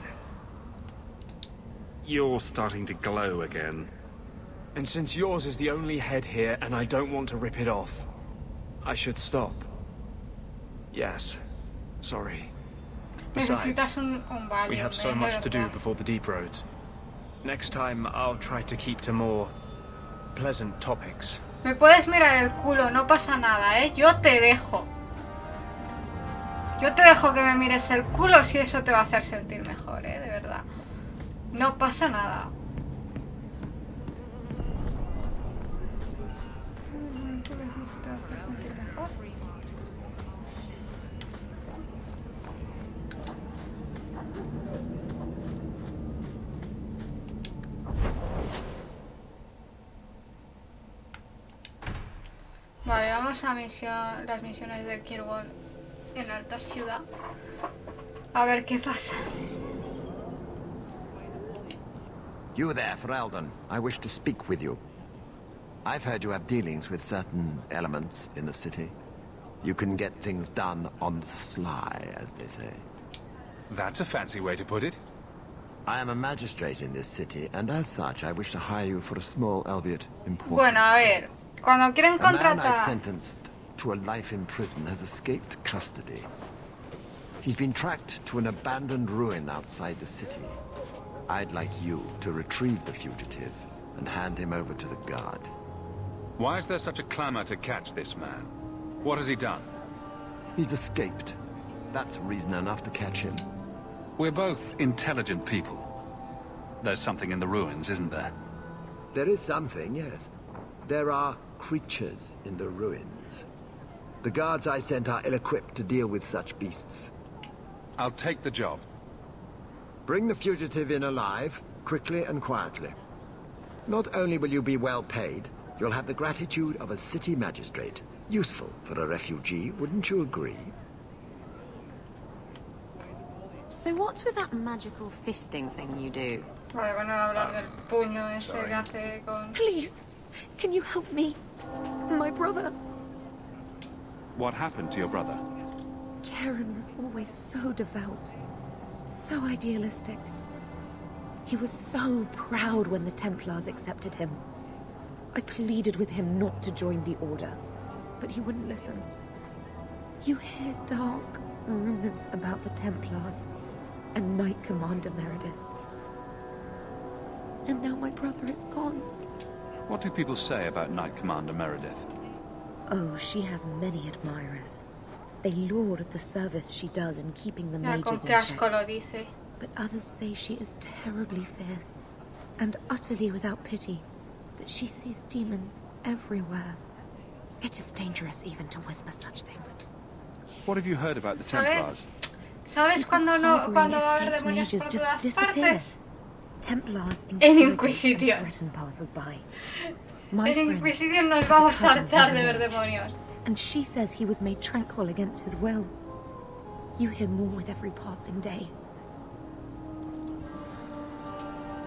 You're starting to glow again. And since yours is the only head here, and I don't want to rip it off, I should stop. Yes. Sorry. Besides, we have so much to do before the deep roads. Next time, I'll try to keep to more pleasant topics. Me puedes mirar el culo, no pasa nada, ¿eh? Yo te dejo. Yo te dejo que me mires el culo si eso te va a hacer sentir mejor, ¿eh? De verdad. No pasa nada. Vale, vamos a las misiones de Kirkwall en la alta ciudad. A ver qué pasa. You there, Ferelden. I wish to speak with you. I've heard you have dealings with certain elements in the city. You can get things done on the sly, as they say. That's a fancy way to put it. I am a magistrate in this city, and as such, I wish to hire you for a small, albeit important... Bueno, a ver. Cuando quieren contratar... A man I sentenced to a life in prison has escaped custody. He's been tracked to an abandoned ruin outside the city. I'd like you to retrieve the fugitive and hand him over to the guard. Why is there such a clamor to catch this man? What has he done? He's escaped. That's reason enough to catch him. We're both intelligent people. There's something in the ruins, isn't there? There is something, yes. There are creatures in the ruins. The guards I sent are ill-equipped to deal with such beasts. I'll take the job. Bring the fugitive in alive, quickly and quietly. Not only will you be well paid, you'll have the gratitude of a city magistrate. Useful for a refugee, wouldn't you agree? So what's with that magical fisting thing you do? Vale, van a hablar del puño ese que hace con... Please, can you help me? My brother. What happened to your brother? Karen was always so devout, so idealistic. He was so proud when the Templars accepted him. I pleaded with him not to join the Order, but he wouldn't listen. You hear dark rumors about the Templars and Knight Commander Meredith. And now my brother is gone. What do people say about Knight Commander Meredith? Oh, she has many admirers. They laud the service she does in keeping the mages in check. But others say she is terribly fierce and utterly without pity, that she sees demons everywhere. It is dangerous even to whisper such things. What have you heard about the Templars? ¿Sabes cuando va a haber demonios por todas partes? Templars En Inquisition. En Inquisition nos vamos a hartar de ver demonios. And she says he was made tranquil against his will. You hear more with every passing day.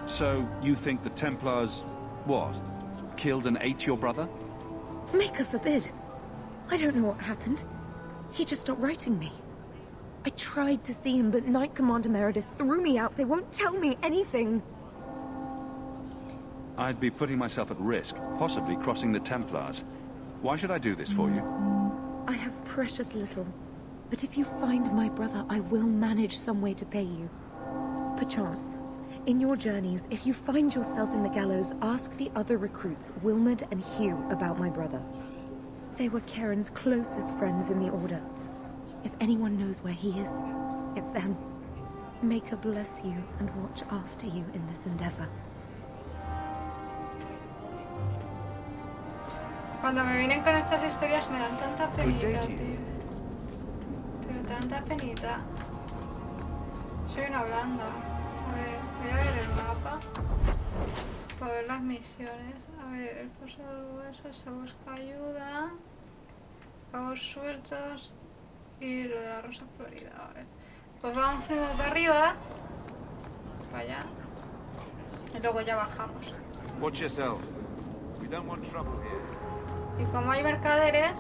So, you think the Templars, what? Killed and ate your brother? Maker forbid. I don't know what happened. He just stopped writing me. I tried to see him, but Knight Commander Meredith threw me out. They won't tell me anything. I'd be putting myself at risk, possibly crossing the Templars. Why should I do this for you? I have precious little, But if you find my brother, I will manage some way to pay you. Perchance, in your journeys, if you find yourself in the gallows, ask the other recruits, Wilmerd and Hugh, about my brother. They were Karen's closest friends in the Order. If anyone knows where he is, it's them. Maker bless you and watch after you in this endeavor. Cuando me vienen con estas historias me dan tanta penita, tío. Pero tanta penita. Soy una blanda. A ver, voy a ver el mapa. Para ver las misiones. A ver, el foso del hueso, se busca ayuda. Cabos sueltos. Y lo de la rosa florida, a ver. Pues vamos primero para arriba. Para allá. Y luego ya bajamos. Watch yourself. We don't want trouble here. Y como hay mercaderes,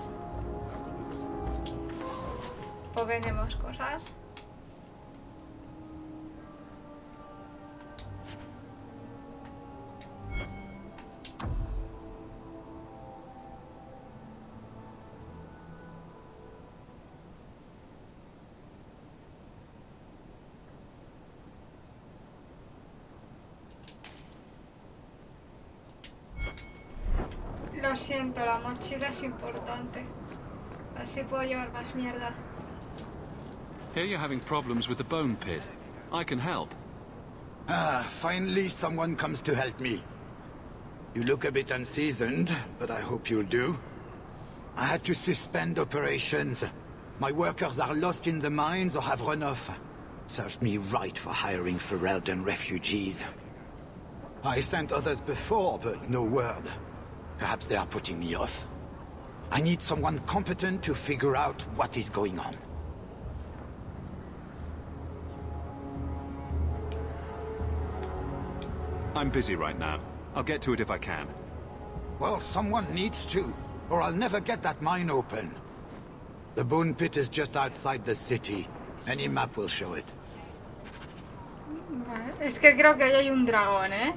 pues vendemos cosas. Lo siento, la mochila es importante. Así puedo llevar más mierda. Here you're having problems with the bone pit. I can help. Ah, finally someone comes to help me. You look a bit unseasoned, but I hope you'll do. I had to suspend operations. My workers are lost in the mines or have run off. Served me right for hiring Ferelden refugees. I sent others before, but no word. Perhaps they are putting me off. I need someone competent to figure out what is going on. I'm busy right now. I'll get to it if I can. Well, someone needs to, or I'll never get that mine open. The bone pit is just outside the city. Any map will show it. Vale. Es que creo que ahí hay un dragón, ¿eh?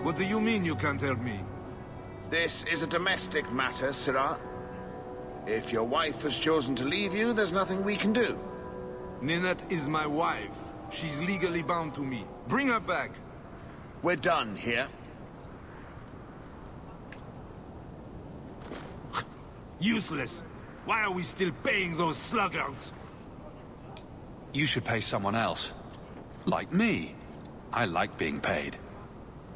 What do you mean you can't help me? This is a domestic matter, Sirrah. If your wife has chosen to leave you, there's nothing we can do. Ninette is my wife. She's legally bound to me. Bring her back. We're done here. Useless. Why are we still paying those sluggards? You should pay someone else. Like me. I like being paid.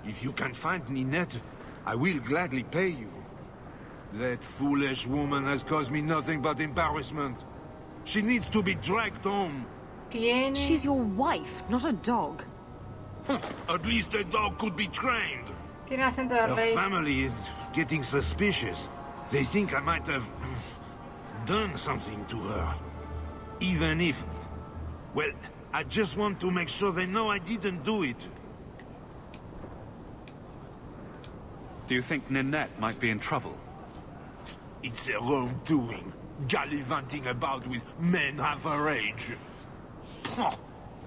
If you can find Ninette, I will gladly pay you. That foolish woman has caused me nothing but embarrassment. She needs to be dragged home. She's your wife, not a dog. At least a dog could be trained. Tiene acento de Her rey. family is getting suspicious. They think I might have done something to her. Even if... Well, I just want to make sure they know I didn't do it. Do you think Ninette might be in trouble? It's her own doing. Gallivanting about with men half her age.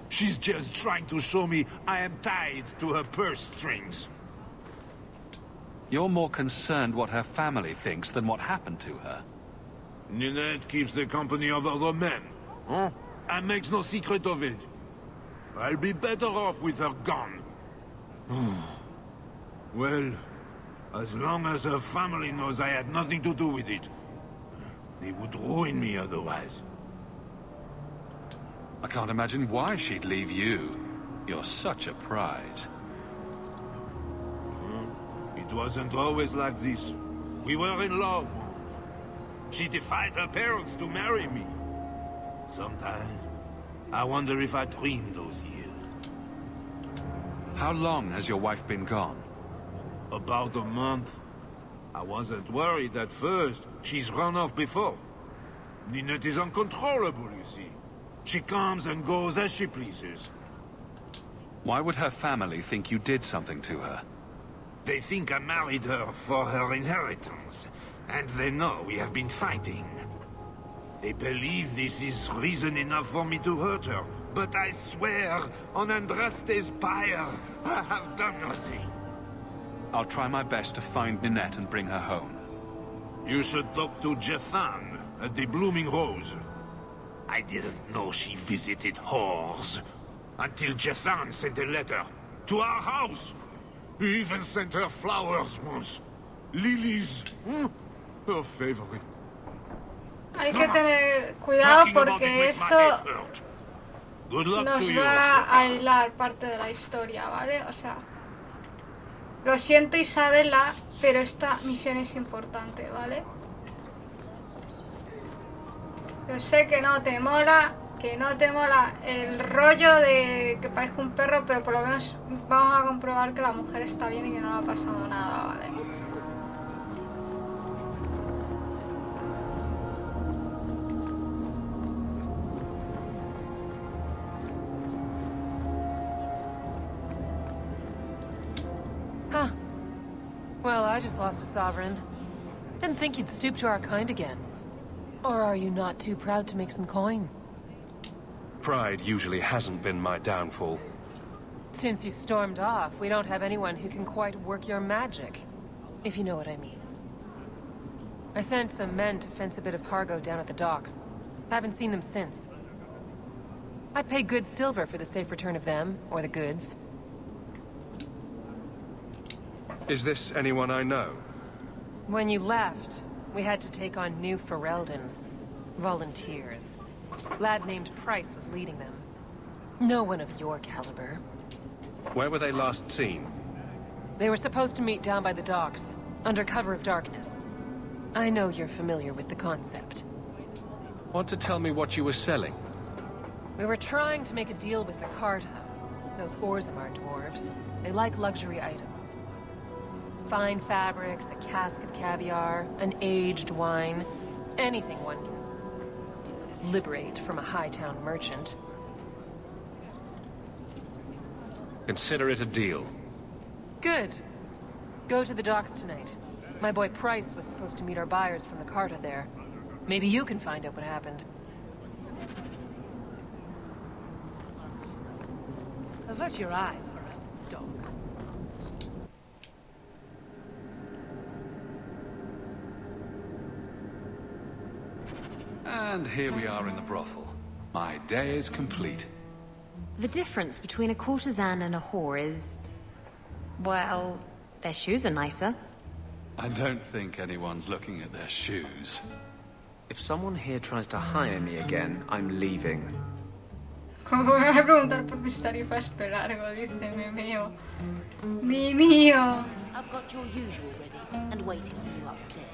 She's just trying to show me I am tied to her purse strings. You're more concerned what her family thinks than what happened to her. Ninette keeps the company of other men, huh? And makes no secret of it. I'll be better off with her gone. Well, as long as her family knows I had nothing to do with it. They would ruin me otherwise. I can't imagine why she'd leave you. You're such a prize. It wasn't always like this. We were in love. She defied her parents to marry me. Sometimes, I wonder if I dreamed those years. How long has your wife been gone? About a month. I wasn't worried at first. She's run off before. Ninette is uncontrollable, you see. She comes and goes as she pleases. Why would her family think you did something to her? They think I married her for her inheritance, and they know we have been fighting. They believe this is reason enough for me to hurt her, but I swear, on Andraste's pyre, I have done nothing. I'll try my best to find Ninette and bring her home. You should talk to Jethan at the Blooming Rose. I didn't know she visited whores until Jethan sent a letter to our house. He even sent her flowers once. Lilies. Her favorite. Hay que tener cuidado porque esto nos va a hilar parte de la historia, ¿vale? O sea, lo siento Isabela, pero esta misión es importante, ¿vale? Yo sé que no te mola el rollo de que parezca un perro, pero por lo menos vamos a comprobar que la mujer está bien y que no le ha pasado nada, ¿vale? Huh. Well, I just lost a sovereign. Didn't think you'd stoop to our kind again. Or are you not too proud to make some coin? Pride usually hasn't been my downfall. Since you stormed off, we don't have anyone who can quite work your magic. If you know what I mean. I sent some men to fence a bit of cargo down at the docks. Haven't seen them since. I'd pay good silver for the safe return of them, or the goods. Is this anyone I know? When you left, we had to take on New Ferelden. Volunteers. Lad named Price was leading them. No one of your caliber. Where were they last seen? They were supposed to meet down by the docks, under cover of darkness. I know you're familiar with the concept. Want to tell me what you were selling? We were trying to make a deal with the Carta. Those Orzammar dwarves. They like luxury items. Fine fabrics, a cask of caviar, an aged wine. Anything one can liberate from a Hightown merchant. Consider it a deal. Good. Go to the docks tonight. My boy Price was supposed to meet our buyers from the Carta there. Maybe you can find out what happened. Avert your eyes for a dog. And here we are in the brothel. My day is complete. The difference between a courtesan and a whore is... well, their shoes are nicer. I don't think anyone's looking at their shoes. If someone here tries to hire me again, I'm leaving. Como me voy a preguntar por mis tarifas pelargo, dice mi mío. Mi mío. I've got your usual ready and waiting for you upstairs.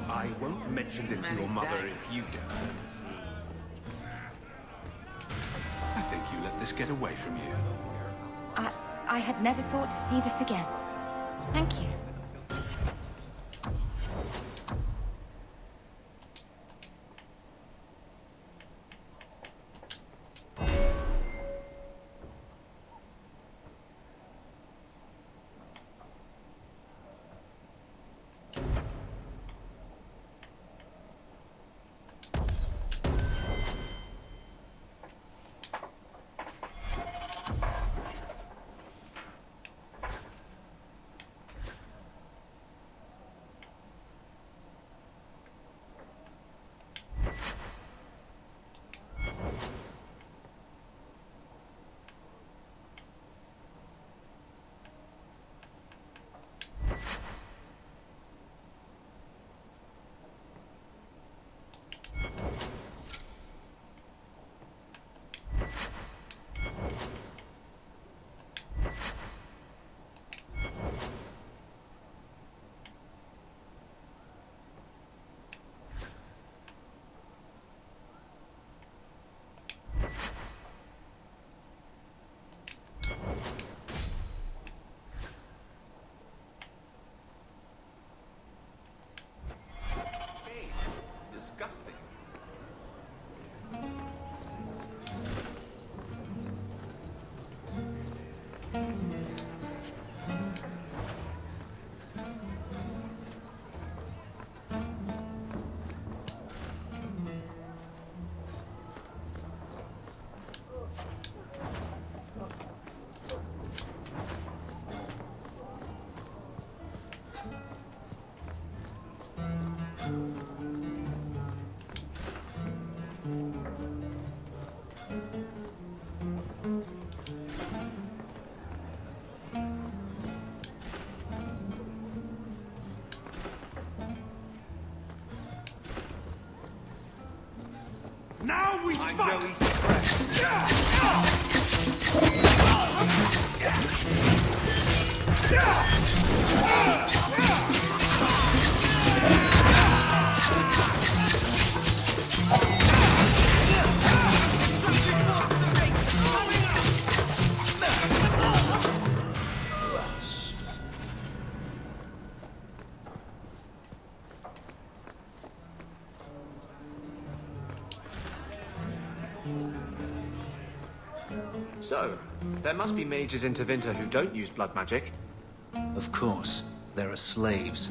I won't mention this to your mother if you don't. I think you let this get away from you. I had never thought to see this again. Thank you. we I'm fight! no easy prey. So, there must be mages in Tevinter who don't use blood magic. Of course. There are slaves.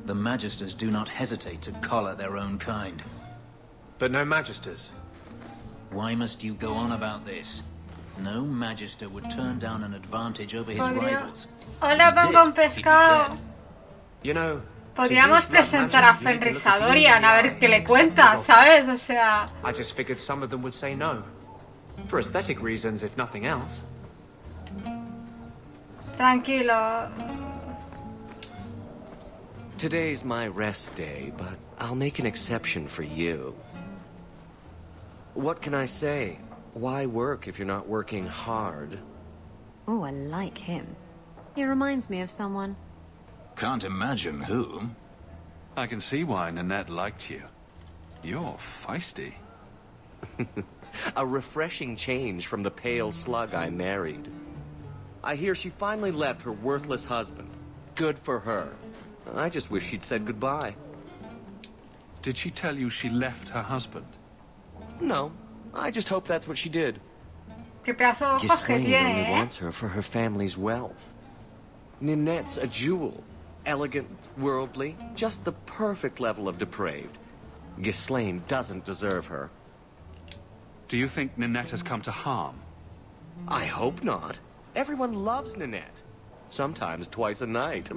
The Magisters do not hesitate to collar their own kind. But no Magisters. Why must you go on about this? No Magister would turn down an advantage over his Podría... rivals. Hola, pan con pescado. You know, Podríamos presentar a Fenris a Dorian a ver qué le cuenta, ¿sabes? O sea... I just figured some of them would say no. For aesthetic reasons, if nothing else. Tranquilo. Today's my rest day, but I'll make an exception for you. What can I say? Why work if you're not working hard? Oh, I like him. He reminds me of someone. Can't imagine whom. I can see why Nanette liked you. You're feisty. A refreshing change from the pale slug I married. I hear she finally left her worthless husband. Good for her. I just wish she'd said goodbye. Did she tell you she left her husband? No. I just hope that's what she did. Qué pedazo de ojos que Ghislaine tiene, only ¿eh? wants her for her family's wealth. Ninette's a jewel. Elegant, worldly, just the perfect level of depraved. Ghislaine doesn't deserve her. Do you think Ninette has come to harm? I hope not. Everyone loves Ninette. Sometimes twice a night.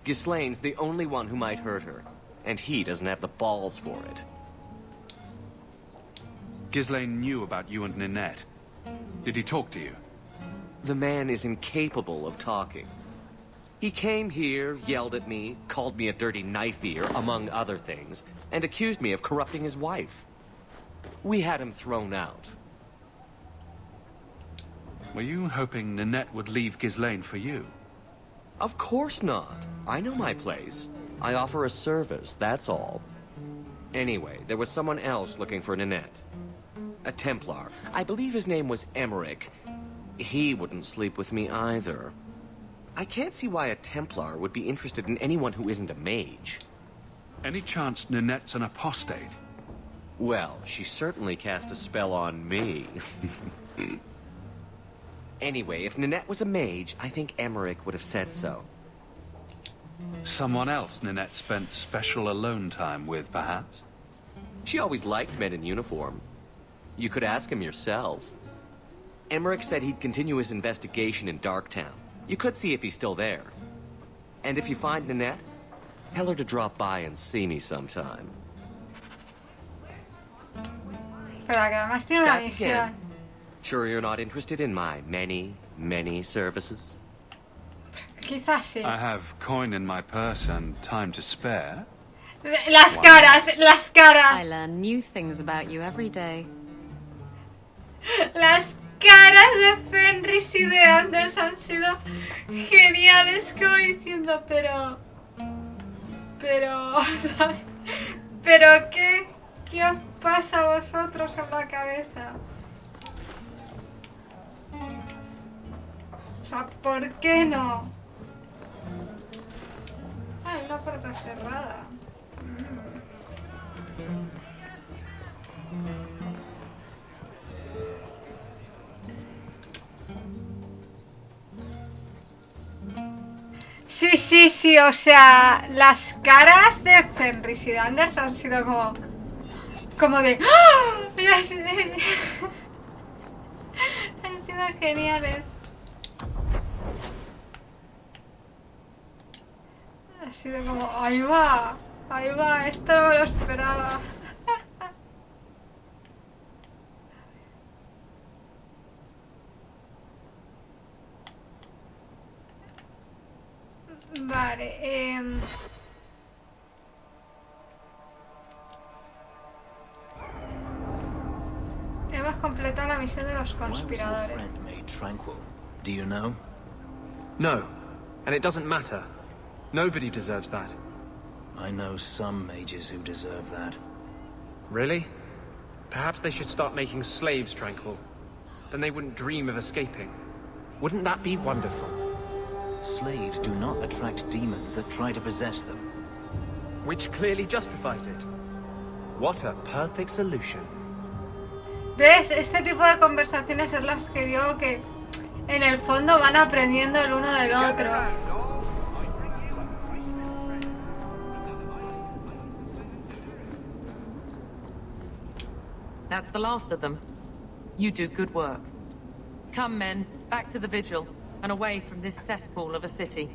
Ghislaine's the only one who might hurt her, and he doesn't have the balls for it. Ghislaine knew about you and Ninette. Did he talk to you? The man is incapable of talking. He came here, yelled at me, called me a dirty knife-ear, among other things, and accused me of corrupting his wife. We had him thrown out. Were you hoping Ninette would leave Ghislaine for you? Of course not. I know my place. I offer a service, that's all. Anyway, there was someone else looking for Ninette. A Templar. I believe his name was Emmerich. He wouldn't sleep with me either. I can't see why a Templar would be interested in anyone who isn't a mage. Any chance Ninette's an apostate? Well, she certainly cast a spell on me. Anyway, if Ninette was a mage, I think Emmerich would have said so. Someone else Ninette spent special alone time with, perhaps? She always liked men in uniform. You could ask him yourself. Emmerich said he'd continue his investigation in Darktown. You could see if he's still there. And if you find Ninette, tell her to drop by and see me sometime. Pero que además tiene una misión. Sure you're not interested in my many, many services? Quizás sí. I have coin in my purse and time to spare. Las caras, las caras. I learn new things about you every day. Las caras de Fenris y de Anders han sido geniales, como diciendo, pero, ¿sabes? ¿Pero qué? ¿Qué os pasa a vosotros en la cabeza? O sea, ¿por qué no? Ah, una puerta cerrada. Sí, o sea, las caras de Fenris y de Anders han sido como de ¡ah! Han sido geniales. Ha sido como, ahí va, esto no me lo esperaba. Vale, completado la misión de los Why was your conspiradores. friend made tranquil? Do you know? No, and it doesn't matter. Nobody deserves that. I know some mages who deserve that. Really? Perhaps they should start making slaves tranquil. Then they wouldn't dream of escaping. Wouldn't that be wonderful? Slaves do not attract demons that try to possess them. Which clearly justifies it. What a perfect solution. ¿Ves? Este tipo de conversaciones es las que digo que en el fondo van aprendiendo el uno del otro. That's the last of them. You do good work. Come, men, back to the vigil, and away from this cesspool of a city.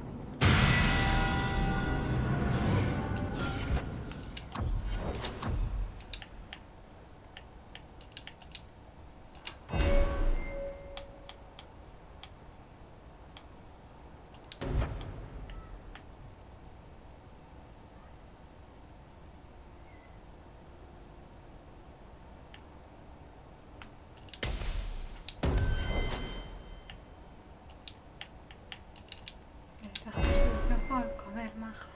Comer, maja.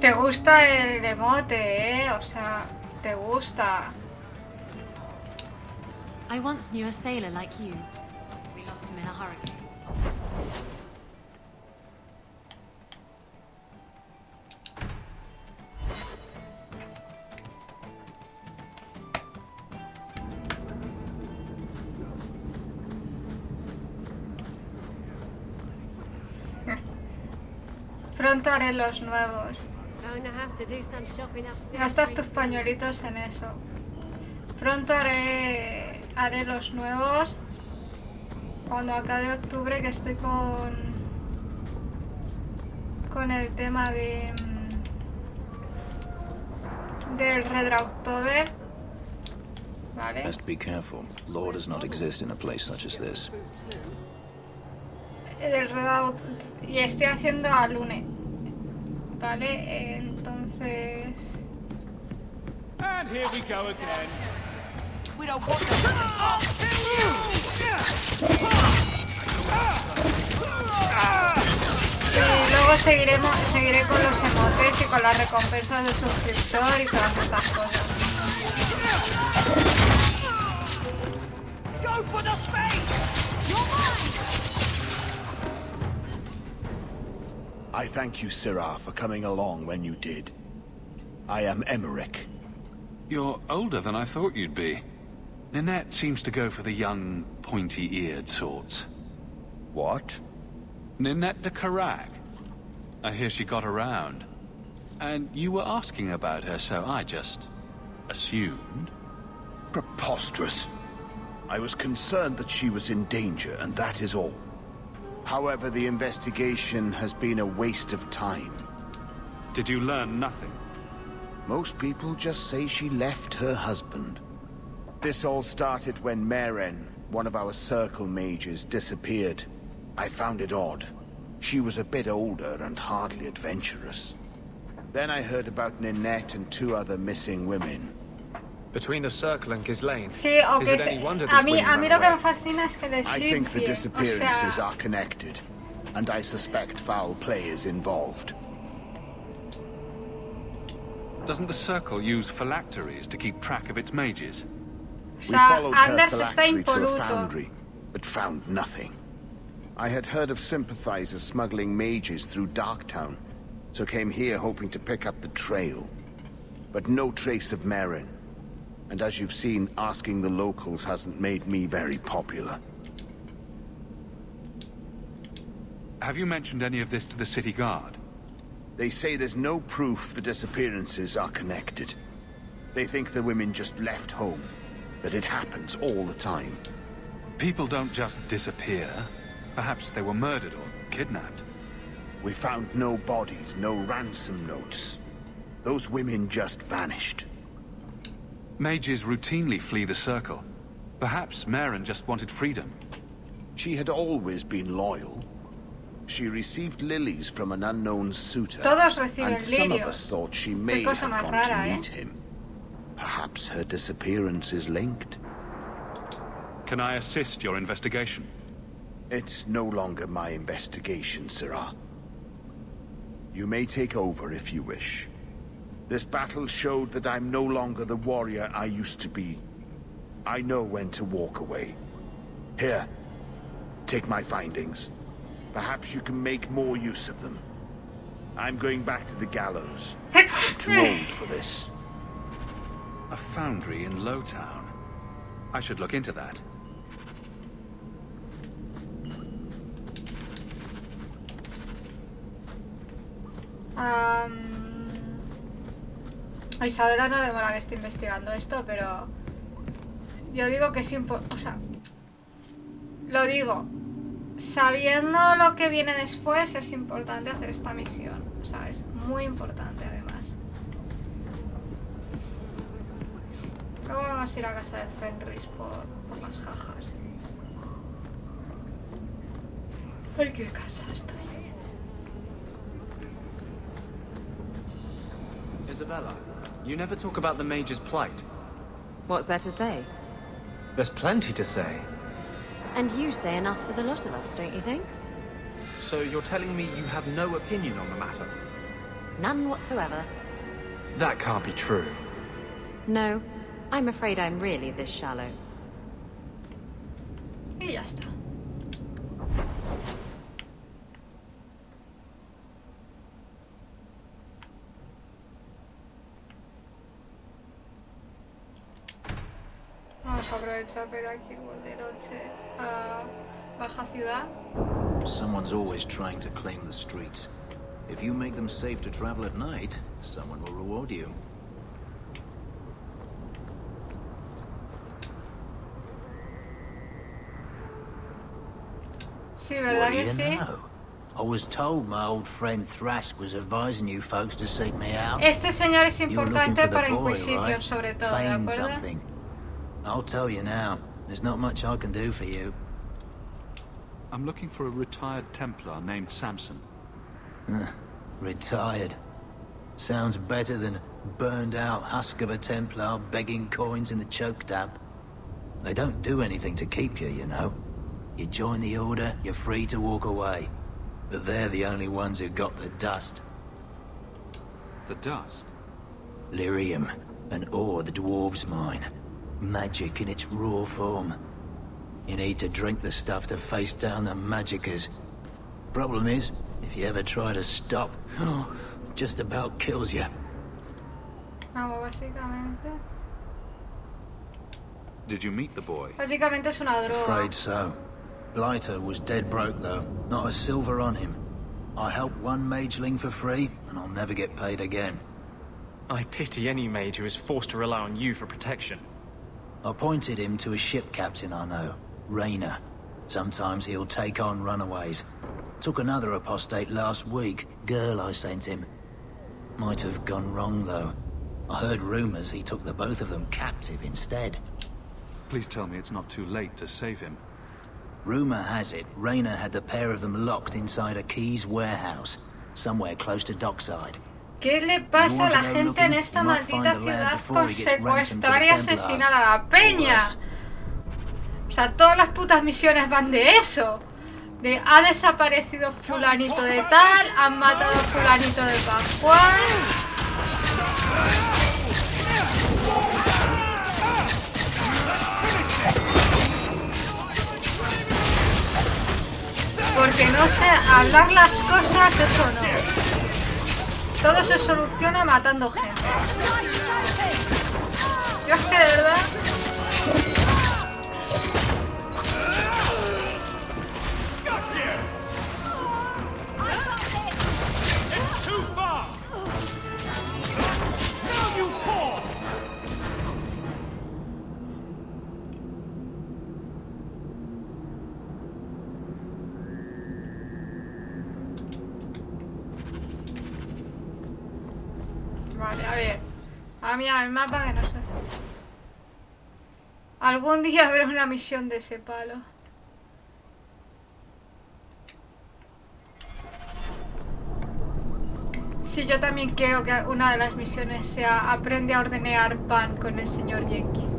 Te gusta el emote, O sea, te gusta. I once knew a sailor like you. We lost him in a hurricane. Pronto haré los nuevos. Gastas tus pañuelitos en eso. Pronto haré los nuevos. Cuando acabe octubre, que estoy con el tema del Red October. Vale. Best be careful. Law does not exist in a place such as this. Del Red y estoy haciendo a Lune. Vale, entonces. And here we go again. We don't want Y luego seguiré con los emotes y con las recompensas de suscriptor y todas estas cosas. Go for the face! You're mine! I thank you, Sirah, for coming along when you did. I am Emmerich. You're older than I thought you'd be. Ninette seems to go for the young, pointy-eared sorts. What? Ninette de Carac. I hear she got around. And you were asking about her, so I just assumed. Preposterous. I was concerned that she was in danger, and that is all. However, the investigation has been a waste of time. Did you learn nothing? Most people just say she left her husband. This all started when Meren, one of our circle mages, disappeared. I found it odd. She was a bit older and hardly adventurous. Then I heard about Ninette and 2 other missing women. Between the Circle and Ghislaine. Sí, o Is que it any wonder a these mí women lo que ran me fascina es que les I think the limpie. O disappearances sea, are connected, and I suspect foul play is involved. Doesn't the Circle use phylacteries to keep track of its mages? We followed her Anders está phylactery to a impoluto. foundry, but found nothing. I had heard of sympathizers smuggling mages through Darktown, so came here hoping to pick up the trail. But no trace of Meren. And as you've seen, asking the locals hasn't made me very popular. Have you mentioned any of this to the city guard? They say there's no proof the disappearances are connected. They think the women just left home, that it happens all the time. People don't just disappear. Perhaps they were murdered or kidnapped. We found no bodies, no ransom notes. Those women just vanished. Mages routinely flee the Circle. Perhaps Maren just wanted freedom. She had always been loyal. She received lilies from an unknown suitor. Todos reciben and some of lirios. us thought she may Qué have cosa más gone rara, to meet him. Perhaps her disappearance is linked. Can I assist your investigation? It's no longer my investigation, Sirrah. You may take over if you wish. This battle showed that I'm no longer the warrior I used to be. I know when to walk away. Here, take my findings. Perhaps you can make more use of them. I'm going back to the gallows. I'm too old for this. A foundry in Lowtown. I should look into that. A Isabela no le mola que esté investigando esto, pero yo digo que es importante, o sea, lo digo, sabiendo lo que viene después es importante hacer esta misión, o sea, es muy importante además. Luego vamos a ir a casa de Fenris por las cajas. Ay, qué casa estoy. Isabella, you never talk about the Mage's plight. What's there to say? There's plenty to say. And you say enough for the lot of us, don't you think? So you're telling me you have no opinion on the matter? None whatsoever. That can't be true. No, I'm afraid I'm really this shallow. Y ya está. Vamos a aprovechar para ir a Kirkwall de noche a Baja Ciudad. Someone's always trying to claim the streets. If you make them safe to travel at night, someone will reward you. Sí, ¿verdad que sí? I was told my old friend Thrask was advising you folks to seek me out. Este señor es You were looking importante for the para boy, Inquisition, right? sobre todo, ¿de Feign acuerdo? something. I'll tell you now, there's not much I can do for you. I'm looking for a retired Templar named Samson. Retired. Sounds better than burned out husk of a Templar begging coins in the choke damp. They don't do anything to keep you, you know. You join the Order, you're free to walk away. But they're the only ones who've got the dust. The dust? Lyrium, an ore the dwarves mine. Magic in its raw form. You need to drink the stuff to face down the magicers. Problem is, if you ever try to stop, just about kills you. Vamos, básicamente. Did you meet the boy? Básicamente es una droga. Afraid so. Blighter was dead broke though, not a silver on him. I helped one mageling for free, and I'll never get paid again. I pity any mage who is forced to rely on you for protection. I pointed him to a ship captain I know, Rayner. Sometimes he'll take on runaways. Took another apostate last week, girl I sent him. Might have gone wrong though. I heard rumors he took the both of them captive instead. Please tell me it's not too late to save him. Rumor has it, Rayner had the pair of them locked inside a Keys warehouse, somewhere close to dockside. ¿Qué le pasa a la gente en esta maldita ciudad por secuestrar y asesinar a la peña? O sea, todas las putas misiones van de eso. De ha desaparecido fulanito de tal, han matado a fulanito de Pascual. Porque no sé, hablar las cosas, eso no. Todo se soluciona matando gente. Yo es que de verdad... It's too far! Vale, a ver. A mira, el mapa que no sé. Algún día habrá una misión de ese palo. Sí, yo también quiero que una de las misiones sea aprende a hornear pan con el señor Jenkins.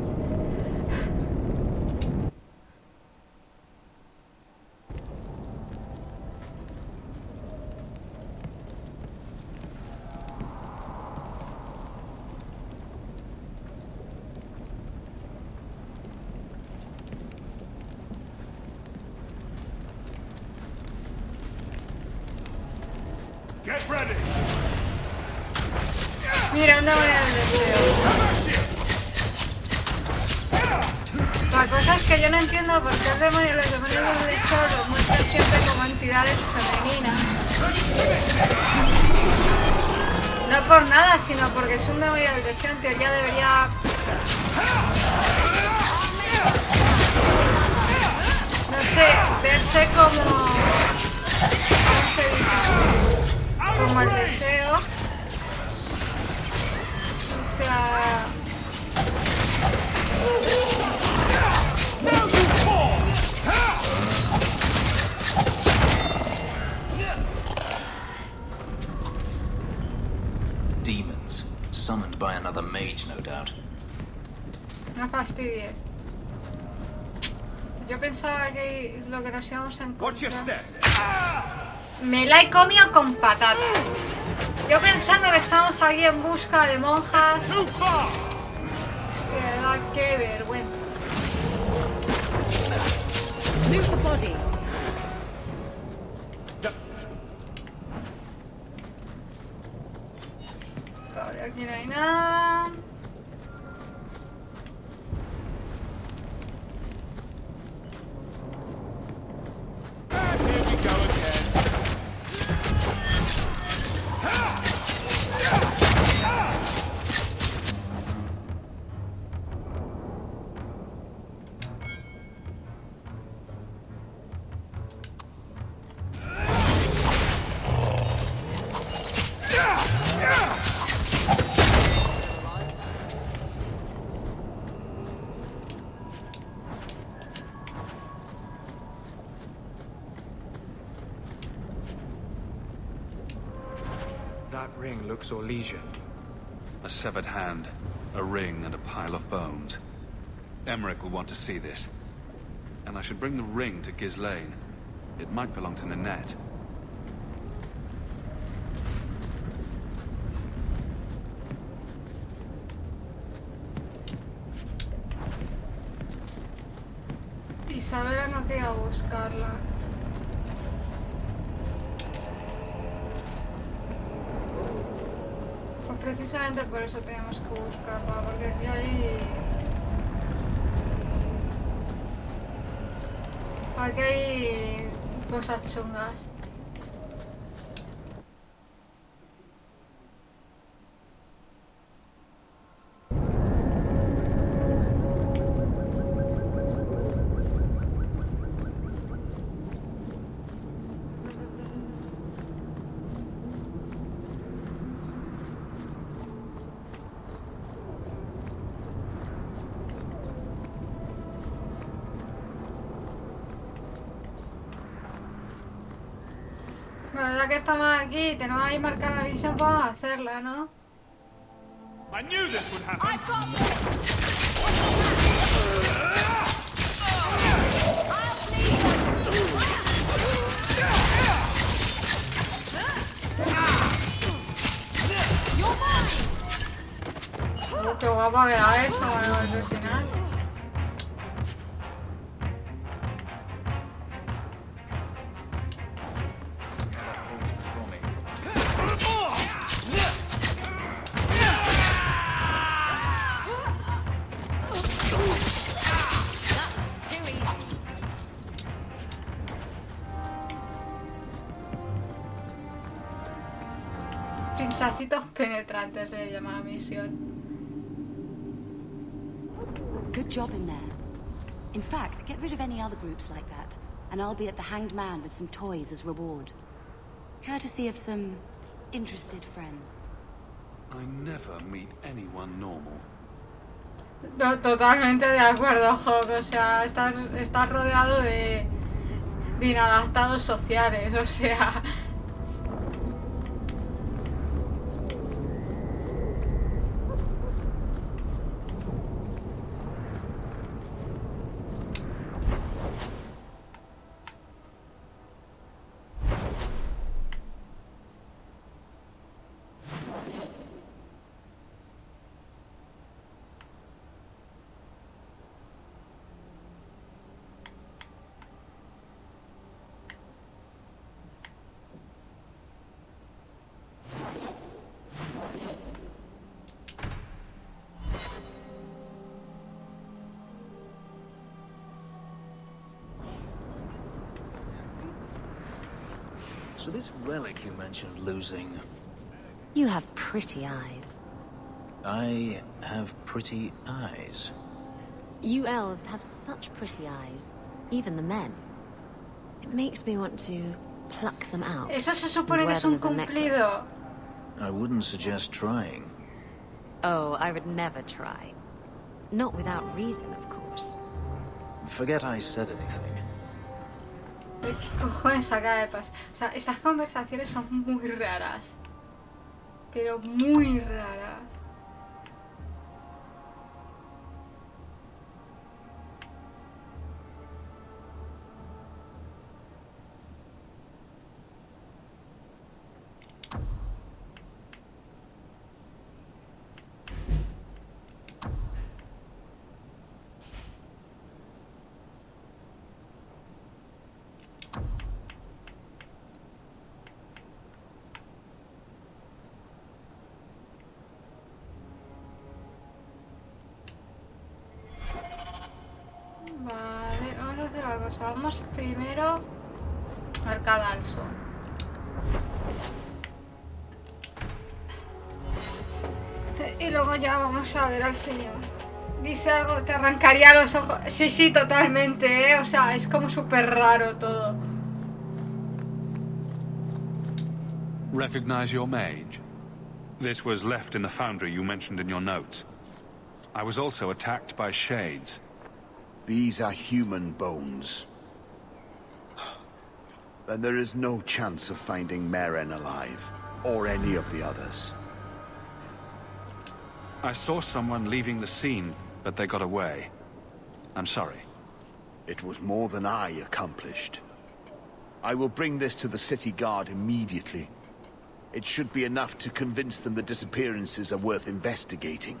Mira, anda con el deseo. La cosa es que yo no entiendo por qué los demonios del deseo los muestran siempre como entidades femeninas. No por nada, sino porque es un demonio del deseo, en teoría debería... No sé, verse como... ¿Cómo se dice? Como el deseo. O sea... Demons, summoned by another mage, no doubt. No fastidies. Yo pensaba que lo que nos íbamos a encontrar... Me la he comido con patatas. Yo pensando que estamos aquí en busca de monjas. Qué vergüenza. Move the bodies. Vale, aquí no hay nada. That ring looks Orlesian. A severed hand, a ring, and a pile of bones. Emmerich will want to see this. And I should bring the ring to Ghislaine. It might belong to Nanette. Isabela no quería buscarla. Pues precisamente por eso tenemos que buscarla, porque aquí hay... Aquí hay cosas chungas. Bueno, ya que estamos aquí, tenemos ahí marcada la misión, vamos a hacerla, ¿no? I knew this would happen. Qué guapa queda eso, bueno, al final. Pinchacitos penetrantes se llama la misión. Good job in there. In fact, get rid of any other groups like that, and I'll be at the Hanged Man with some toys as reward. Courtesy of some interested friends. I never meet anyone normal. No, totalmente de acuerdo, Hawk. O sea, estás rodeado de inadaptados sociales, o sea... So this relic you mentioned losing... You have pretty eyes. I have pretty eyes. You elves have such pretty eyes. Even the men. It makes me want to pluck them out. Eso se supone que es un cumplido. I wouldn't suggest trying. Oh, I would never try. Not without reason, of course. Forget I said anything. ¿Qué cojones acaba de pasar? O sea, estas conversaciones son muy raras. Pero muy raras. Vale, vamos a hacer una cosa. Vamos primero al cadalso. Y luego ya vamos a ver al señor. Dice algo, te arrancaría los ojos. Sí, sí, totalmente, ¿eh? O sea, es como súper raro todo. Recognize your mage? This was left in the foundry you mentioned in your notes. I was also attacked by shades. These are human bones. Then there is no chance of finding Meren alive, or any of the others. I saw someone leaving the scene, but they got away. I'm sorry. It was more than I accomplished. I will bring this to the city guard immediately. It should be enough to convince them the disappearances are worth investigating.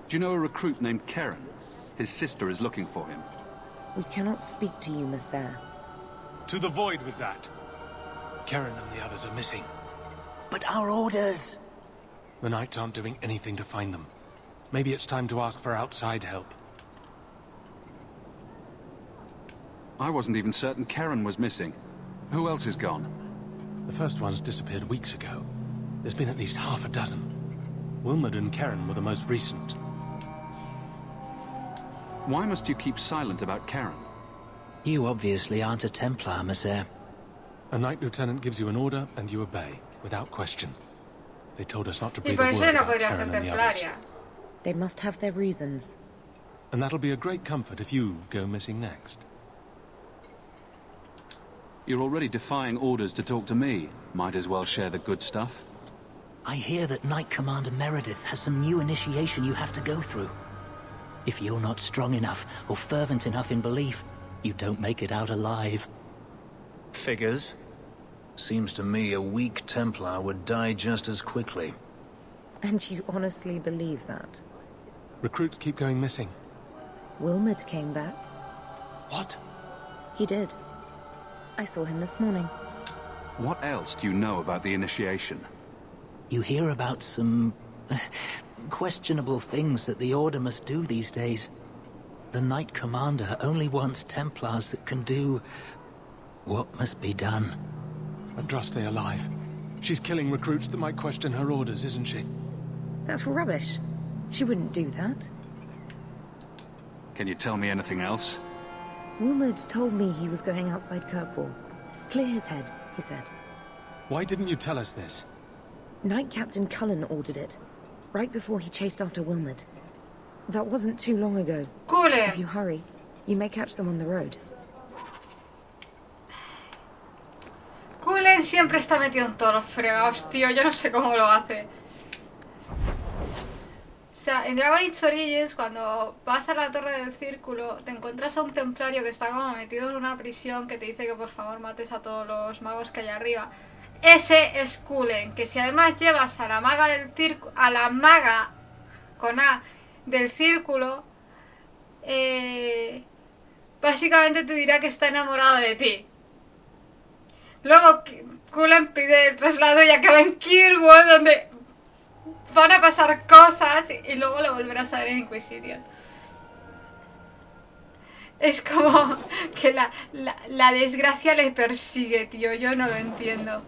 Do you know a recruit named Karen? His sister is looking for him. We cannot speak to you, Messer. To the void with that. Karen and the others are missing. But our orders... The Knights aren't doing anything to find them. Maybe it's time to ask for outside help. I wasn't even certain Karen was missing. Who else is gone? The first ones disappeared weeks ago. There's been at least half a dozen. Wilmot and Karen were the most recent. Why must you keep silent about Karen? You obviously aren't a Templar, Messer. A Knight Lieutenant gives you an order, and you obey, without question. They told us not to Y breathe por a eso word no about podría ser Karen and the others. templaria. They must have their reasons. And that'll be a great comfort if you go missing next. You're already defying orders to talk to me. Might as well share the good stuff. I hear that Knight Commander Meredith has some new initiation you have to go through. If you're not strong enough or fervent enough in belief, you don't make it out alive. Figures? Seems to me a weak Templar would die just as quickly. And you honestly believe that? Recruits keep going missing. Wilmot came back. What? He did. I saw him this morning. What else do you know about the initiation? You hear about some... questionable things that the Order must do these days. The Knight Commander only wants Templars that can do... what must be done. Andraste alive. She's killing recruits that might question her orders, isn't she? That's rubbish. She wouldn't do that. Can you tell me anything else? Wilmard told me he was going outside Kirkwall. Clear his head, he said. Why didn't you tell us this? Knight Captain Cullen ordered it, right before he chased after Wilmard. That wasn't too long ago. Cullen. If you hurry, you may catch them on the road. Cullen siempre está metido en todos los fregados, tío. Yo no sé cómo lo hace. O sea, en Dragon Age Origins, cuando vas a la Torre del Círculo, te encuentras a un templario que está como metido en una prisión que te dice que por favor mates a todos los magos que hay arriba. Ese es Cullen, que si además llevas a la maga del círculo, a la maga con A del círculo, básicamente te dirá que está enamorado de ti. Luego Cullen pide el traslado y acaba en Kirkwall, donde van a pasar cosas y luego lo volverás a ver en Inquisition. Es como que la desgracia le persigue, tío. Yo no lo entiendo.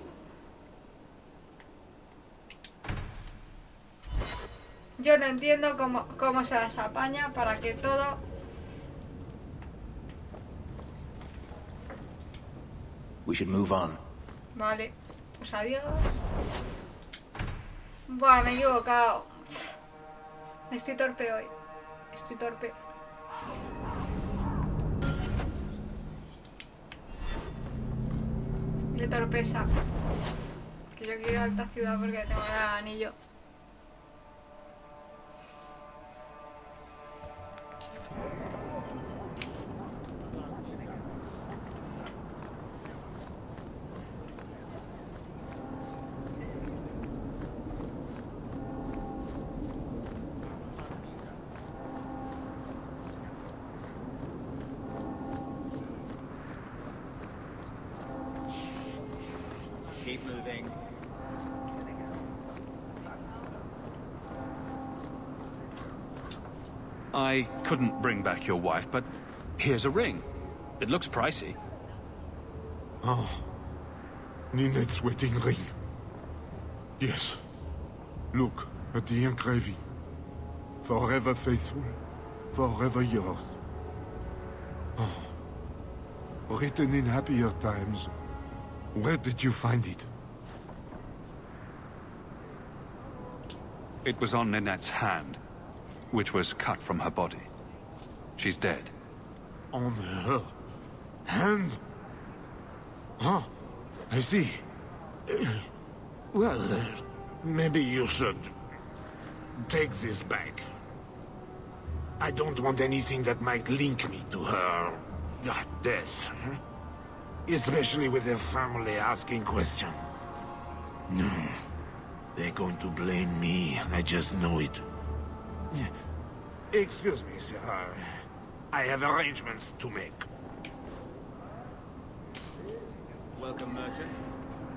Yo no entiendo cómo se las apaña para que todo... We should move on. Vale, pues adiós. Buah, me he equivocado. Estoy torpe hoy. Estoy torpe. Qué torpeza. Que yo quiero ir a alta ciudad porque tengo el anillo. Keep moving. I couldn't bring back your wife, but here's a ring. It looks pricey. Oh. Ninette's wedding ring. Yes. Look at the engraving. Forever faithful, forever yours. Oh. Written in happier times. Where did you find it? It was on Ninette's hand, which was cut from her body. She's dead. On her hand? Huh. I see. Well, maybe you should take this back. I don't want anything that might link me to her death. Especially with their family asking questions. No. They're going to blame me. I just know it. Excuse me, sir. I have arrangements to make. Welcome, merchant.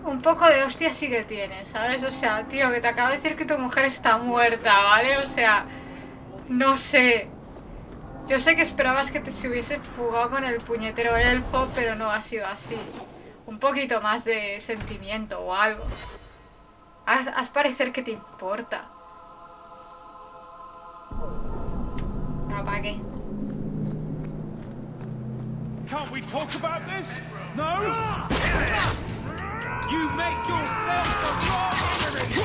Un poco de hostia sí que tienes, ¿sabes? O sea, tío, que te acabo de decir que tu mujer está muerta, ¿vale? O sea, no sé. Yo sé que esperabas que se hubiese fugado con el puñetero elfo, pero no ha sido así. Un poquito más de sentimiento o algo. Haz parecer que te importa. No, ¿para qué? Can't we talk about this? No? You make yourself the wrong enemy!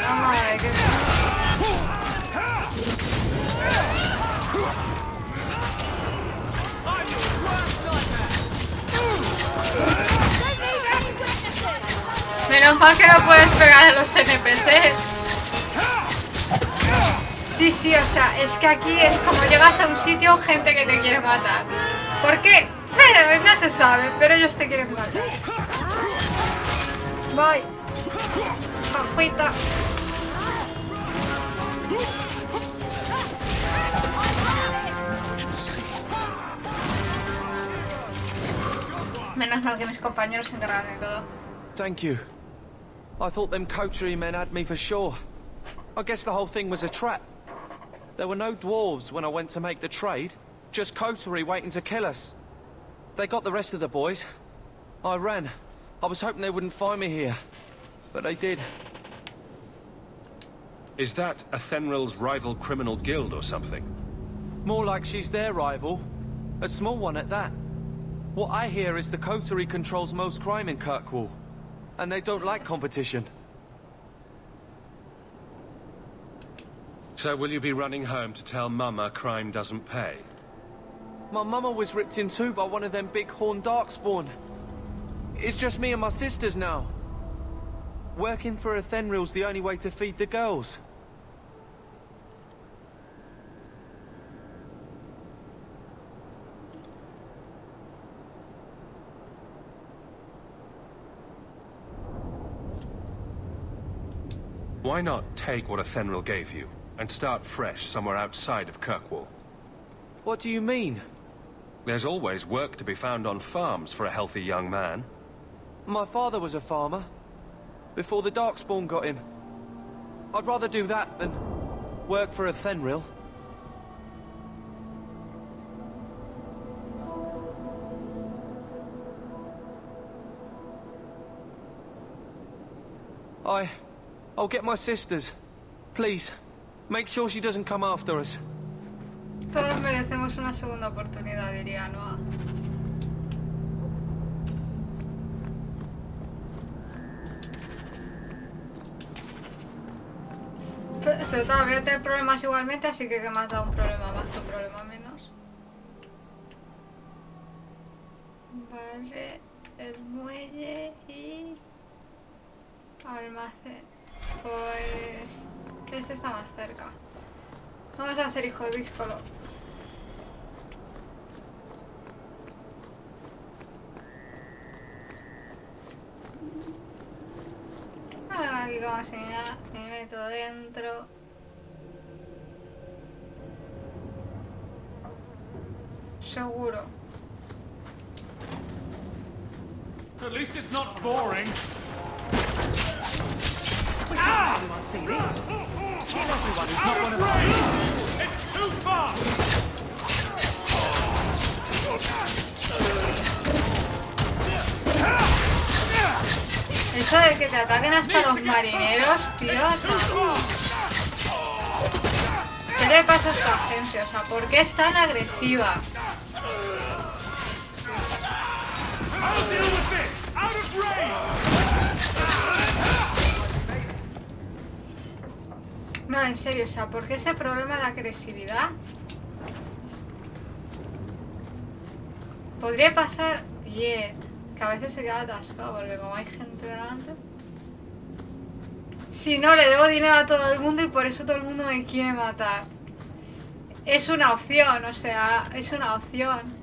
Oh my goodness. Menos mal que no puedes pegar a los NPCs. Sí, sí, o sea, es que aquí es como llegas a un sitio, gente que te quiere matar. ¿Por qué? No se sabe, pero ellos te quieren matar. Voy. Pajuita. Menos mal que mis compañeros se encargan de todo. Thank you. I thought them coterie men had me for sure. I guess the whole thing was a trap. There were no dwarves when I went to make the trade. Just coterie waiting to kill us. They got the rest of the boys. I ran. I was hoping they wouldn't find me here. But they did. Is that Athenril's rival criminal guild or something? More like she's their rival. A small one at that. What I hear is the coterie controls most crime in Kirkwall. And they don't like competition. So will you be running home to tell Mama crime doesn't pay? My mama was ripped in two by one of them big horned darkspawn. It's just me and my sisters now. Working for a Thenril's the only way to feed the girls. Why not take what a Thenril gave you, and start fresh somewhere outside of Kirkwall? What do you mean? There's always work to be found on farms for a healthy young man. My father was a farmer. Before the Darkspawn got him. I'd rather do that than work for a Thenril. I'll get my sisters. Please, make sure she doesn't come after us. Todos merecemos una segunda oportunidad, diría Noah. Total, voy a tener problemas igualmente, así que me has dado un problema más que un problema menos. Vale, el muelle y... almacén. Pues... este está más cerca. Vamos a hacer hijo díscolo. Aquí como si nada, me meto dentro. Seguro. At least it's not boring. Anyone see this? Kill everyone who's not one of us. It's too far! Eso de que te ataquen hasta los marineros, tío, ¿qué le pasa a esta gente? O sea, ¿por qué es tan agresiva? No, en serio, o sea, ¿por qué ese problema de agresividad? Podría pasar bien, que a veces se queda atascado, porque como hay gente delante... Si no, le debo dinero a todo el mundo y por eso todo el mundo me quiere matar. Es una opción, o sea, es una opción.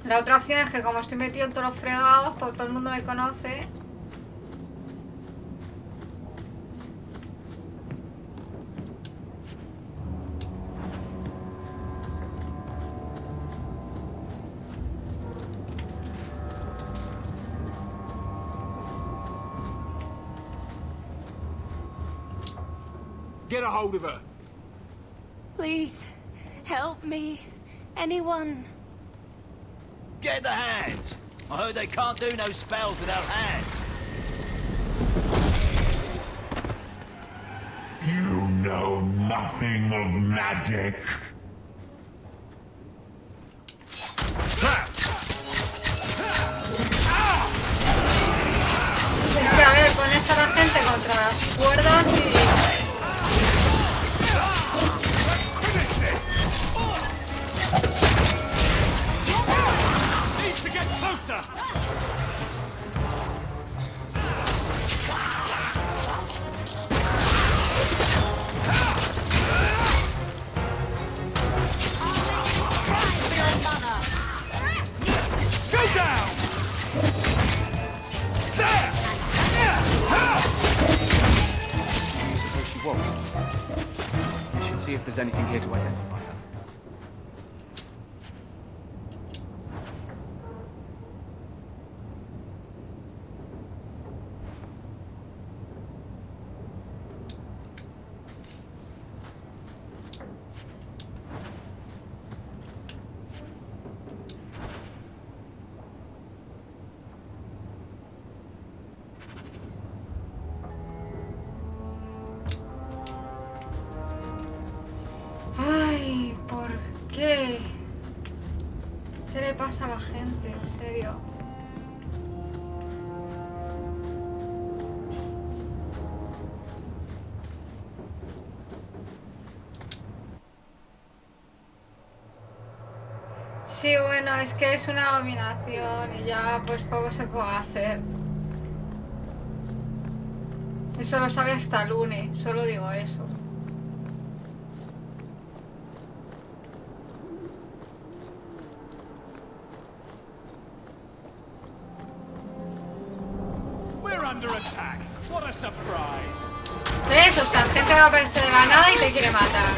La otra opción es que como estoy metido en todos los fregados, pues todo el mundo me conoce. Get a hold of her. Please, help me. Anyone. Get the hands. I heard they can't do no spells without hands. You know nothing of magic. Es que a ver, pones a la gente contra las cuerdas y... We should see if there's anything here to identify her. ¿Qué? ¿Qué le pasa a la gente? En serio. Sí, bueno, es que es una abominación y ya pues poco se puede hacer. Eso lo sabe hasta Lune, solo digo eso. ¿Ves? O sea, gente que va a aparecer de la nada y te quiere matar.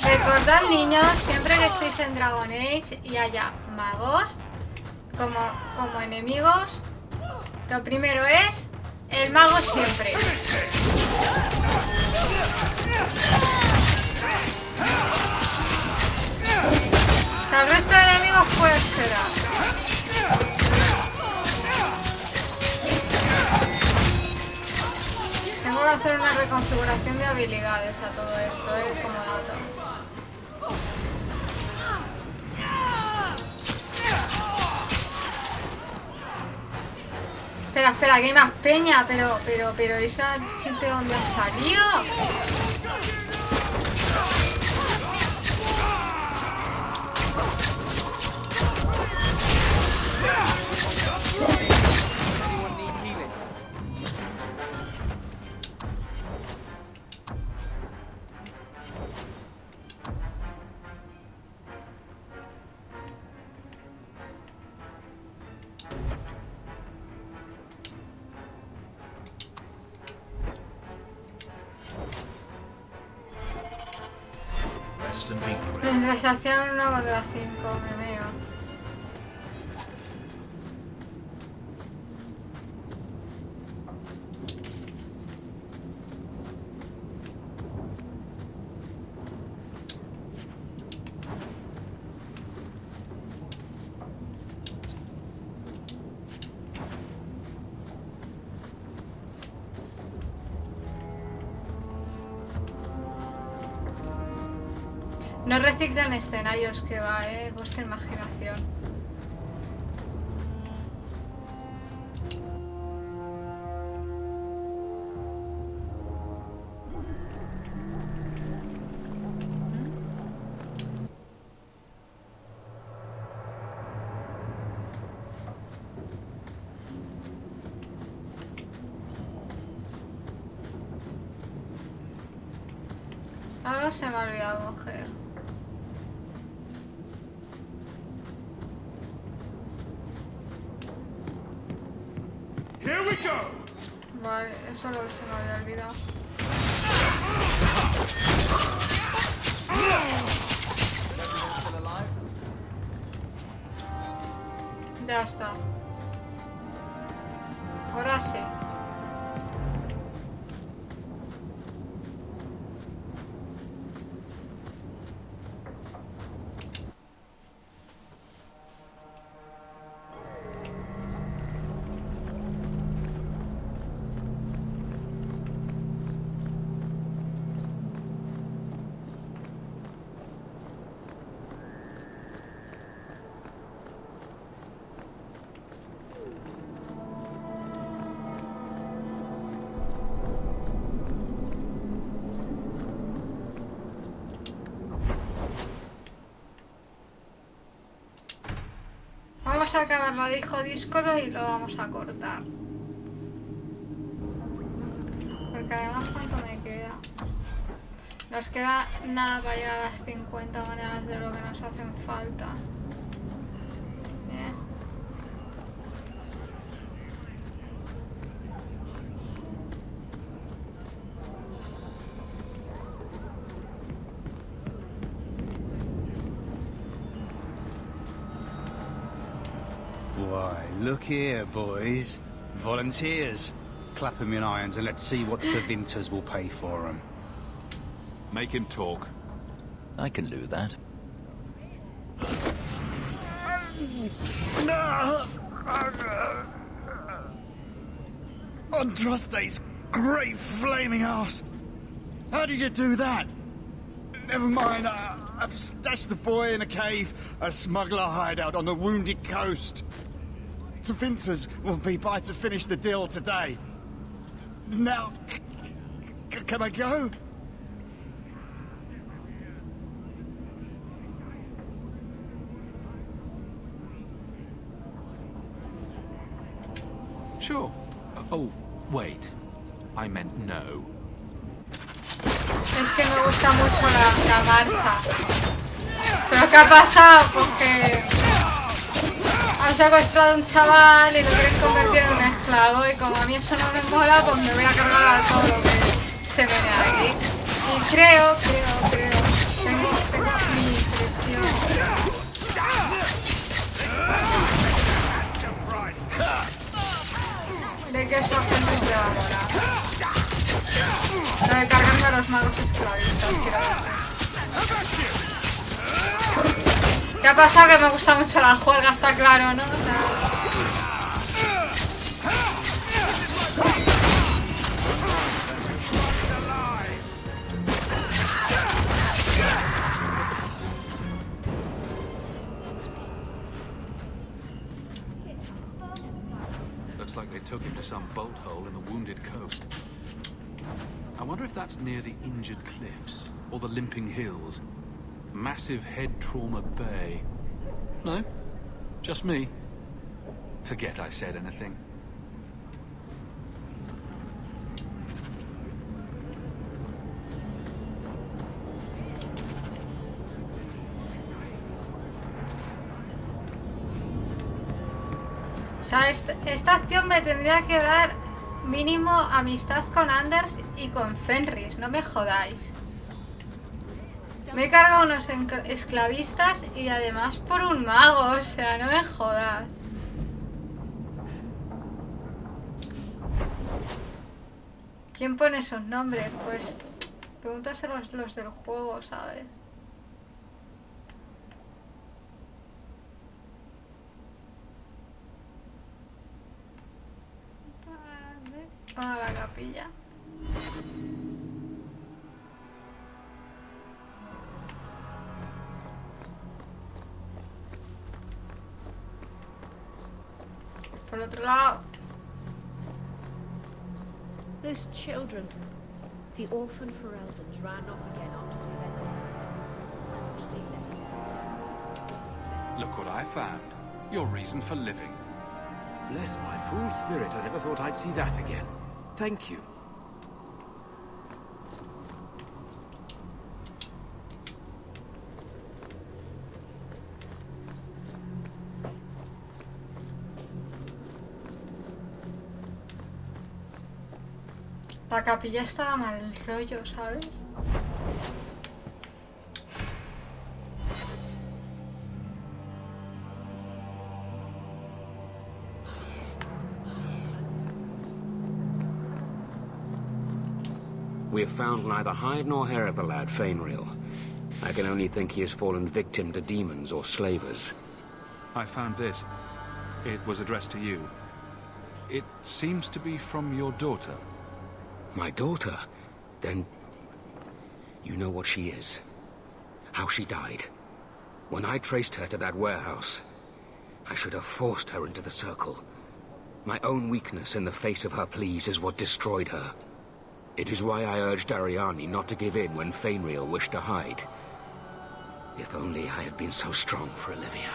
Recordad, niños, siempre que estéis en Dragon Age y haya magos como enemigos, lo primero es el mago siempre. El resto de enemigos puede esperar. Tengo que hacer una reconfiguración de habilidades a todo esto, como dato. Espera, que hay más peña, pero esa gente ¿dónde ha salido? Mientras hacían una contra 5, me meo. No reciclan escenarios, que va, vuestra imaginación. Ahora se me ha olvidado coger. Vale, eso es lo que se me había olvidado. Ya está. Ahora sí. vamos a acabar la dijo díscolo y lo vamos a cortar. Porque además, ¿cuánto me queda? Nos queda nada para llegar a las 50 monedas de lo que nos hacen falta. Bien. Why, look here, boys. Volunteers. Clap them in irons and let's see what the Winters will pay for them. Make him talk. I can do that. Andraste's great flaming ass! How did you do that? Never mind, I've stashed the boy in a cave, a smuggler hideout on the Wounded Coast. The Winters will be by to finish the deal today. Now, can I go? Sure. Oh, wait. I meant no. Es que me gusta mucho la marcha. ¿Pero qué ha pasado? Porque han secuestrado a un chaval y lo quieren convertir en un esclavo. Y como a mí eso no me mola, pues me voy a cargar a todo lo que se viene aquí. Y creo. Tengo mi impresión. De que eso a gente se va a morar. Lo de cargarme a los magos esclavistas, quiero decir. ¿Qué ha pasado? Que me gusta mucho la juerga, está claro, ¿no? Looks like they took him to some bolt hole in the Wounded Coast. I wonder if that's near the Injured Cliffs, or the Limping Hills. Massive Head Trauma Bay. No? Just me? Forget I said anything. O sea, esta acción me tendría que dar mínimo amistad con Anders y con Fenris, no me jodáis. Me he cargado unos esclavistas y además por un mago, o sea, no me jodas. ¿Quién pone esos nombres? Pues pregúntaselo los del juego, ¿sabes? A la capilla. Por otro lado. Those children. The orphan Fereldans ran off again after defending. Look what I found. Your reason for living. Bless my fool spirit, I never thought I'd see that again. Thank you. La capilla estaba mal rollo, ¿sabes? We have found neither hide nor hair of the lad, Fainreal. I can only think he has fallen victim to demons or slavers. I found this. It was addressed to you. It seems to be from your daughter. My daughter? Then you know what she is. How she died. When I traced her to that warehouse, I should have forced her into the circle. My own weakness in the face of her pleas is what destroyed her. It is why I urged Ariani not to give in when Fainreal wished to hide. If only I had been so strong for Olivia.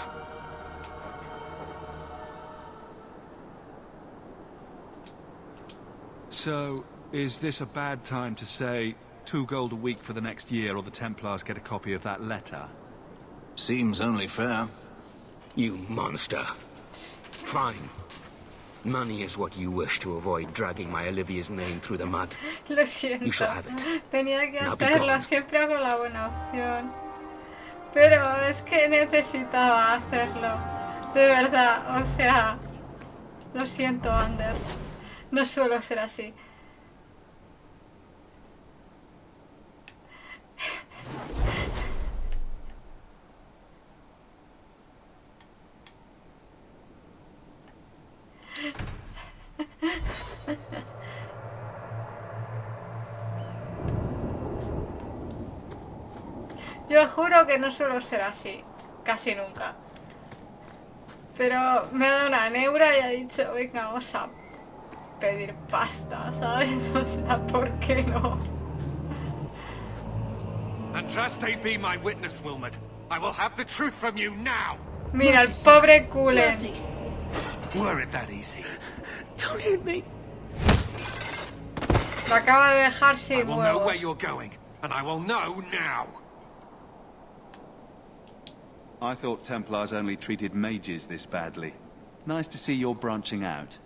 So, is this a bad time to say 2 gold a week for the next year, or the Templars get a copy of that letter? Seems only fair. You monster. Fine. Money is what you wish to avoid dragging my Olivia's name through the mud. Lo siento. You shall have it. Tenía que Now be hacerlo, gone. siempre hago la buena opción. Pero es que necesitaba hacerlo. De verdad, o sea... Lo siento, Anders. No suelo ser así. Yo juro que no suelo ser así, casi nunca. Pero me ha dado una neura y ha dicho, venga, vamos a pedir pasta, ¿sabes? O sea, ¿por qué no? And trust they be my witness, Wilmot. I will have the truth from you now. Mira, el pobre Cullen. Were it that easy? Don't hit me. Lo acaba de dejar I sin will know where huevos. you're going, and I will know now. I thought Templars only treated mages this badly. Nice to see you're branching out.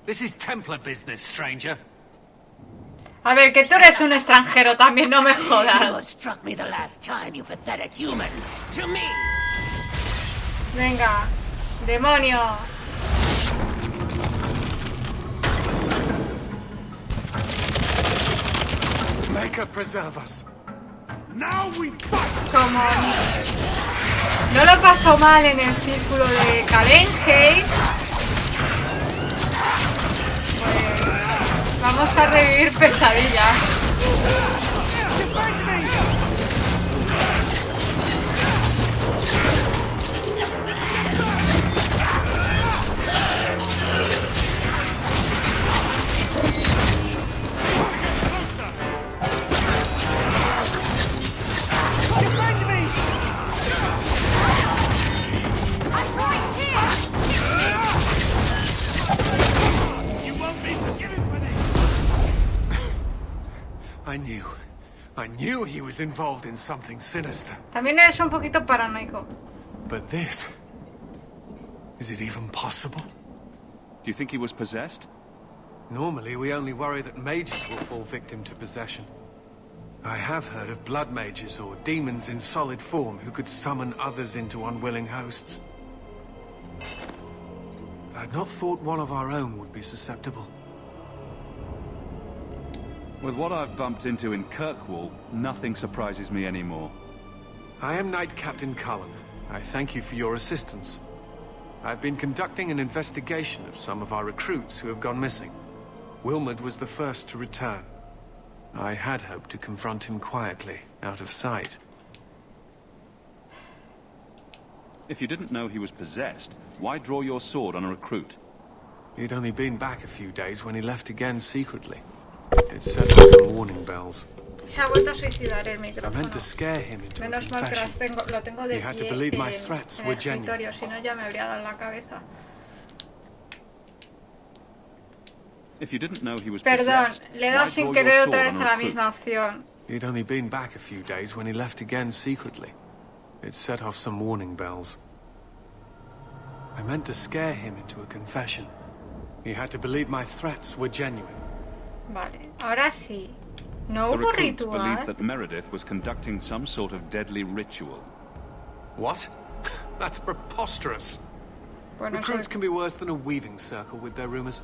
This is Templar business, stranger. A ver, que tú eres un extranjero también, no me You jodas. what struck me the last time, you pathetic human. To me! Venga, demonio. Make her preserve us. Now we fight! Como... No lo paso mal en el círculo de Kalenheim. Pues... Vamos a revivir pesadillas. I knew he was involved in something sinister. También eres un poquito paranoico. But this... Is it even possible? Do you think he was possessed? Normally, we only worry that mages will fall victim to possession. I have heard of blood mages or demons in solid form who could summon others into unwilling hosts. I'd not thought one of our own would be susceptible. With what I've bumped into in Kirkwall, nothing surprises me anymore. I am Knight Captain Cullen. I thank you for your assistance. I've been conducting an investigation of some of our recruits who have gone missing. Wilmot was the first to return. I had hoped to confront him quietly, out of sight. If you didn't know he was possessed, why draw your sword on a recruit? He'd only been back a few days when he left again secretly. It set off some warning bells. Se ha vuelto a suicidar el I micrófono. meant to scare him into a Menos mal que las confession. tengo, lo tengo de He had to pie believe my en threats el were genuine. escritorio, si no ya me habría dado en la cabeza. If you didn't know he was Perdón, possessed, le he why dado sin draw querer your otra sword vez on a a la recruit? misma opción. He'd only been back a few days when he left again secretly. It set off some warning bells. I meant to scare him into a confession. He had to believe my threats were genuine. Vale, ahora sí. No The hubo recruits ritual. believed that Meredith was conducting some sort of deadly ritual. What? That's preposterous. Bueno, Recruits can be worse than a weaving circle with their rumors.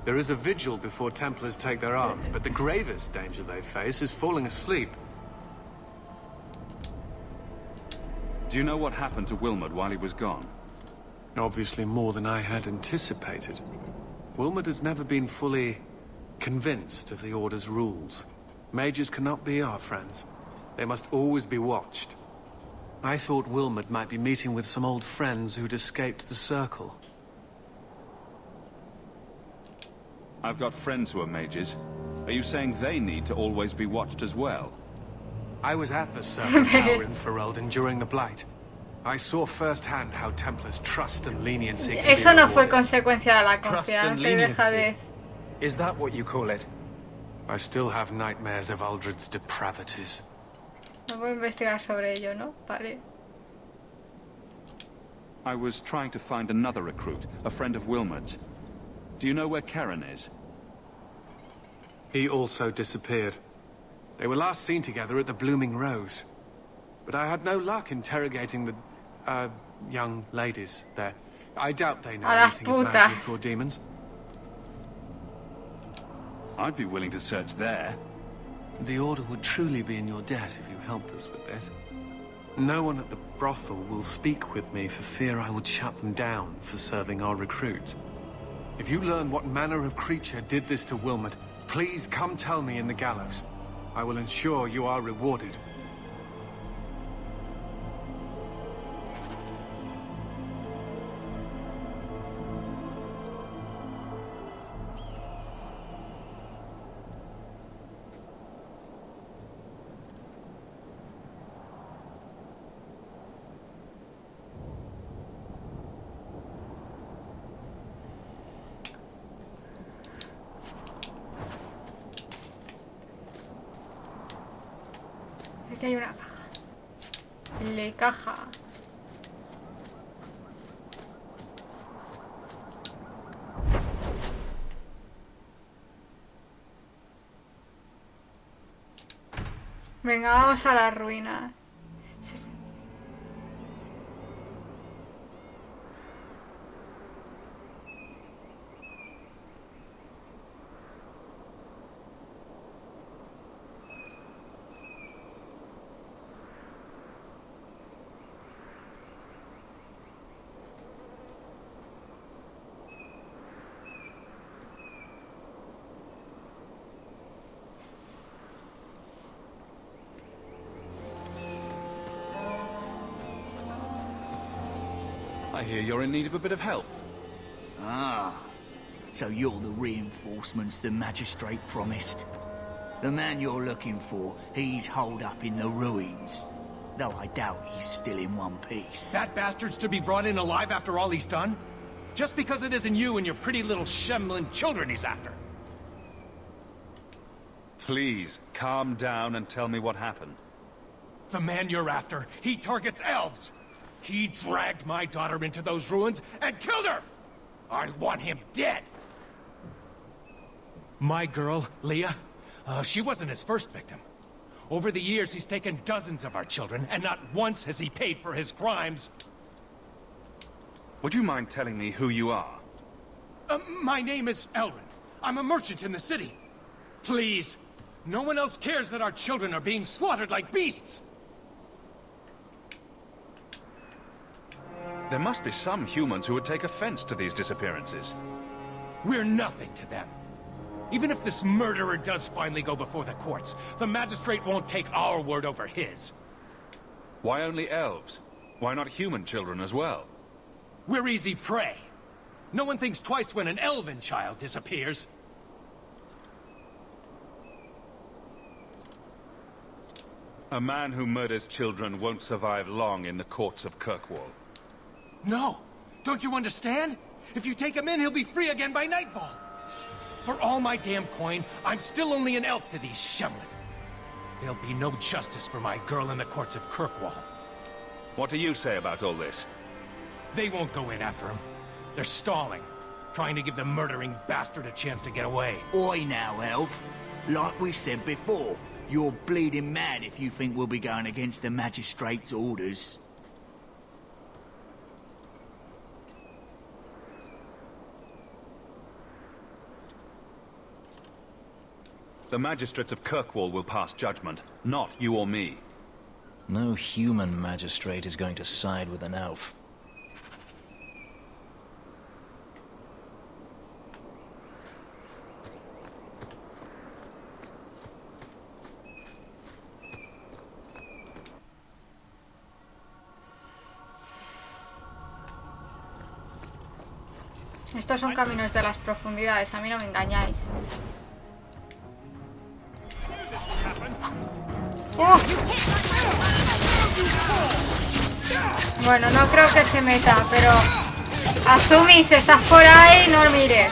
There is a vigil before Templars take their arms, but the gravest danger they face is falling asleep. Do you know what happened to Wilmot while he was gone? Obviously more than I had anticipated. Wilmot has never been fully convinced of the Order's rules. Mages cannot be our friends. They must always be watched. I thought Wilmot might be meeting with some old friends who'd escaped the Circle. I've got friends who are mages. Are you saying they need to always be watched as well? I was at the Circle Tower in Ferelden during the Blight. I saw firsthand how Templars' trust and leniency can Eso be no fue rewarded. consecuencia de la Trust confianza and y deja de... Is that what you call it? I still have nightmares of Aldred's depravities. No voy a investigar sobre ello, ¿no? Vale. I was trying to find another recruit, a friend of Wilmot's. Do you know where Karen is? He also disappeared. They were last seen together at the Blooming Rose. But I had no luck interrogating the, young ladies there. I doubt they know anything of magic or demons. I'd be willing to search there. The Order would truly be in your debt if you helped us with this. No one at the brothel will speak with me for fear I would shut them down for serving our recruits. If you learn what manner of creature did this to Wilmot, please come tell me in the gallows. I will ensure you are rewarded. Aquí hay una caja. Le caja. Venga, vamos a la ruina. I hear you're in need of a bit of help. Ah, so you're the reinforcements the magistrate promised. The man you're looking for, he's holed up in the ruins. Though I doubt he's still in one piece. That bastard's to be brought in alive after all he's done? Just because it isn't you and your pretty little shemlin children he's after. Please, calm down and tell me what happened. The man you're after, he targets elves. He dragged my daughter into those ruins and killed her! I want him dead! My girl, Leah, she wasn't his first victim. Over the years, he's taken dozens of our children, and not once has he paid for his crimes. Would you mind telling me who you are? My name is Elrin. I'm a merchant in the city. Please, no one else cares that our children are being slaughtered like beasts! There must be some humans who would take offense to these disappearances. We're nothing to them. Even if this murderer does finally go before the courts, the magistrate won't take our word over his. Why only elves? Why not human children as well? We're easy prey. No one thinks twice when an elven child disappears. A man who murders children won't survive long in the courts of Kirkwall. No! Don't you understand? If you take him in, he'll be free again by nightfall. For all my damn coin, I'm still only an elf to these shemlin. There'll be no justice for my girl in the courts of Kirkwall. What do you say about all this? They won't go in after him. They're stalling, trying to give the murdering bastard a chance to get away. Oi now, elf. Like we said before, you're bleeding mad if you think we'll be going against the magistrate's orders. The magistrates of Kirkwall will pass judgment, not you or me. No human magistrate is going to side with an elf. Estos son caminos de las profundidades, a mí no me engañáis. Bueno, no creo que se meta, pero... Azumi, si estás por ahí, no mires.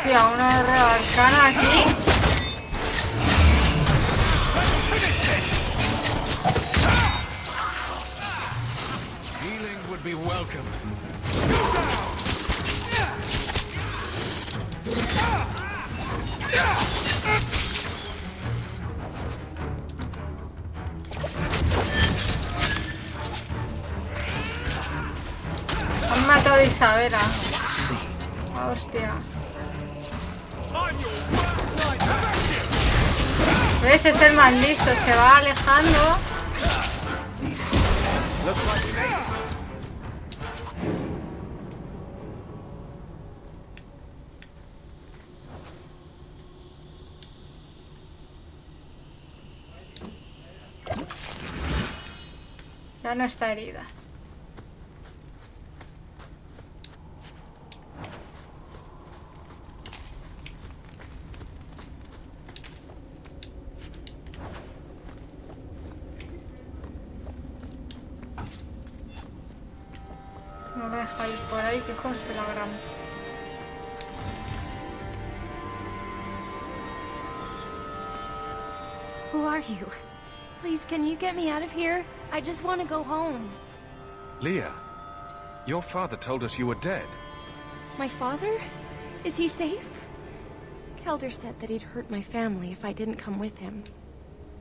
Hostia, una arcana aquí. Healing would be welcome. Han matado a Isabela. Hostia. ¿Ves? Es el más listo. Se va alejando. Ya no está herida. No me dejáis por ahí, que hijos de la gran. Who are you? Please, can you get me out of here? I just want to go home. Leah, your father told us you were dead. My father? Is he safe? Kelder said that he'd hurt my family if I didn't come with him.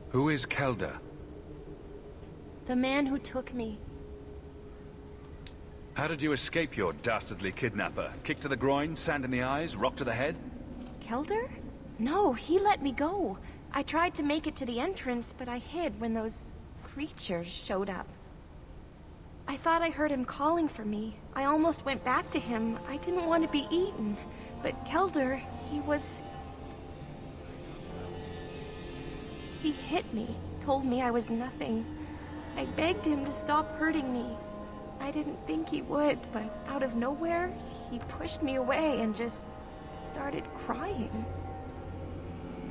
Who is Kelder? The man who took me. How did you escape your dastardly kidnapper? Kick to the groin, sand in the eyes, rock to the head? Kelder? No, he let me go. I tried to make it to the entrance, but I hid when those creatures showed up. I thought I heard him calling for me. I almost went back to him. I didn't want to be eaten. But Kelder, he hit me, told me I was nothing. I begged him to stop hurting me. I didn't think he would, but out of nowhere, he pushed me away and just started crying.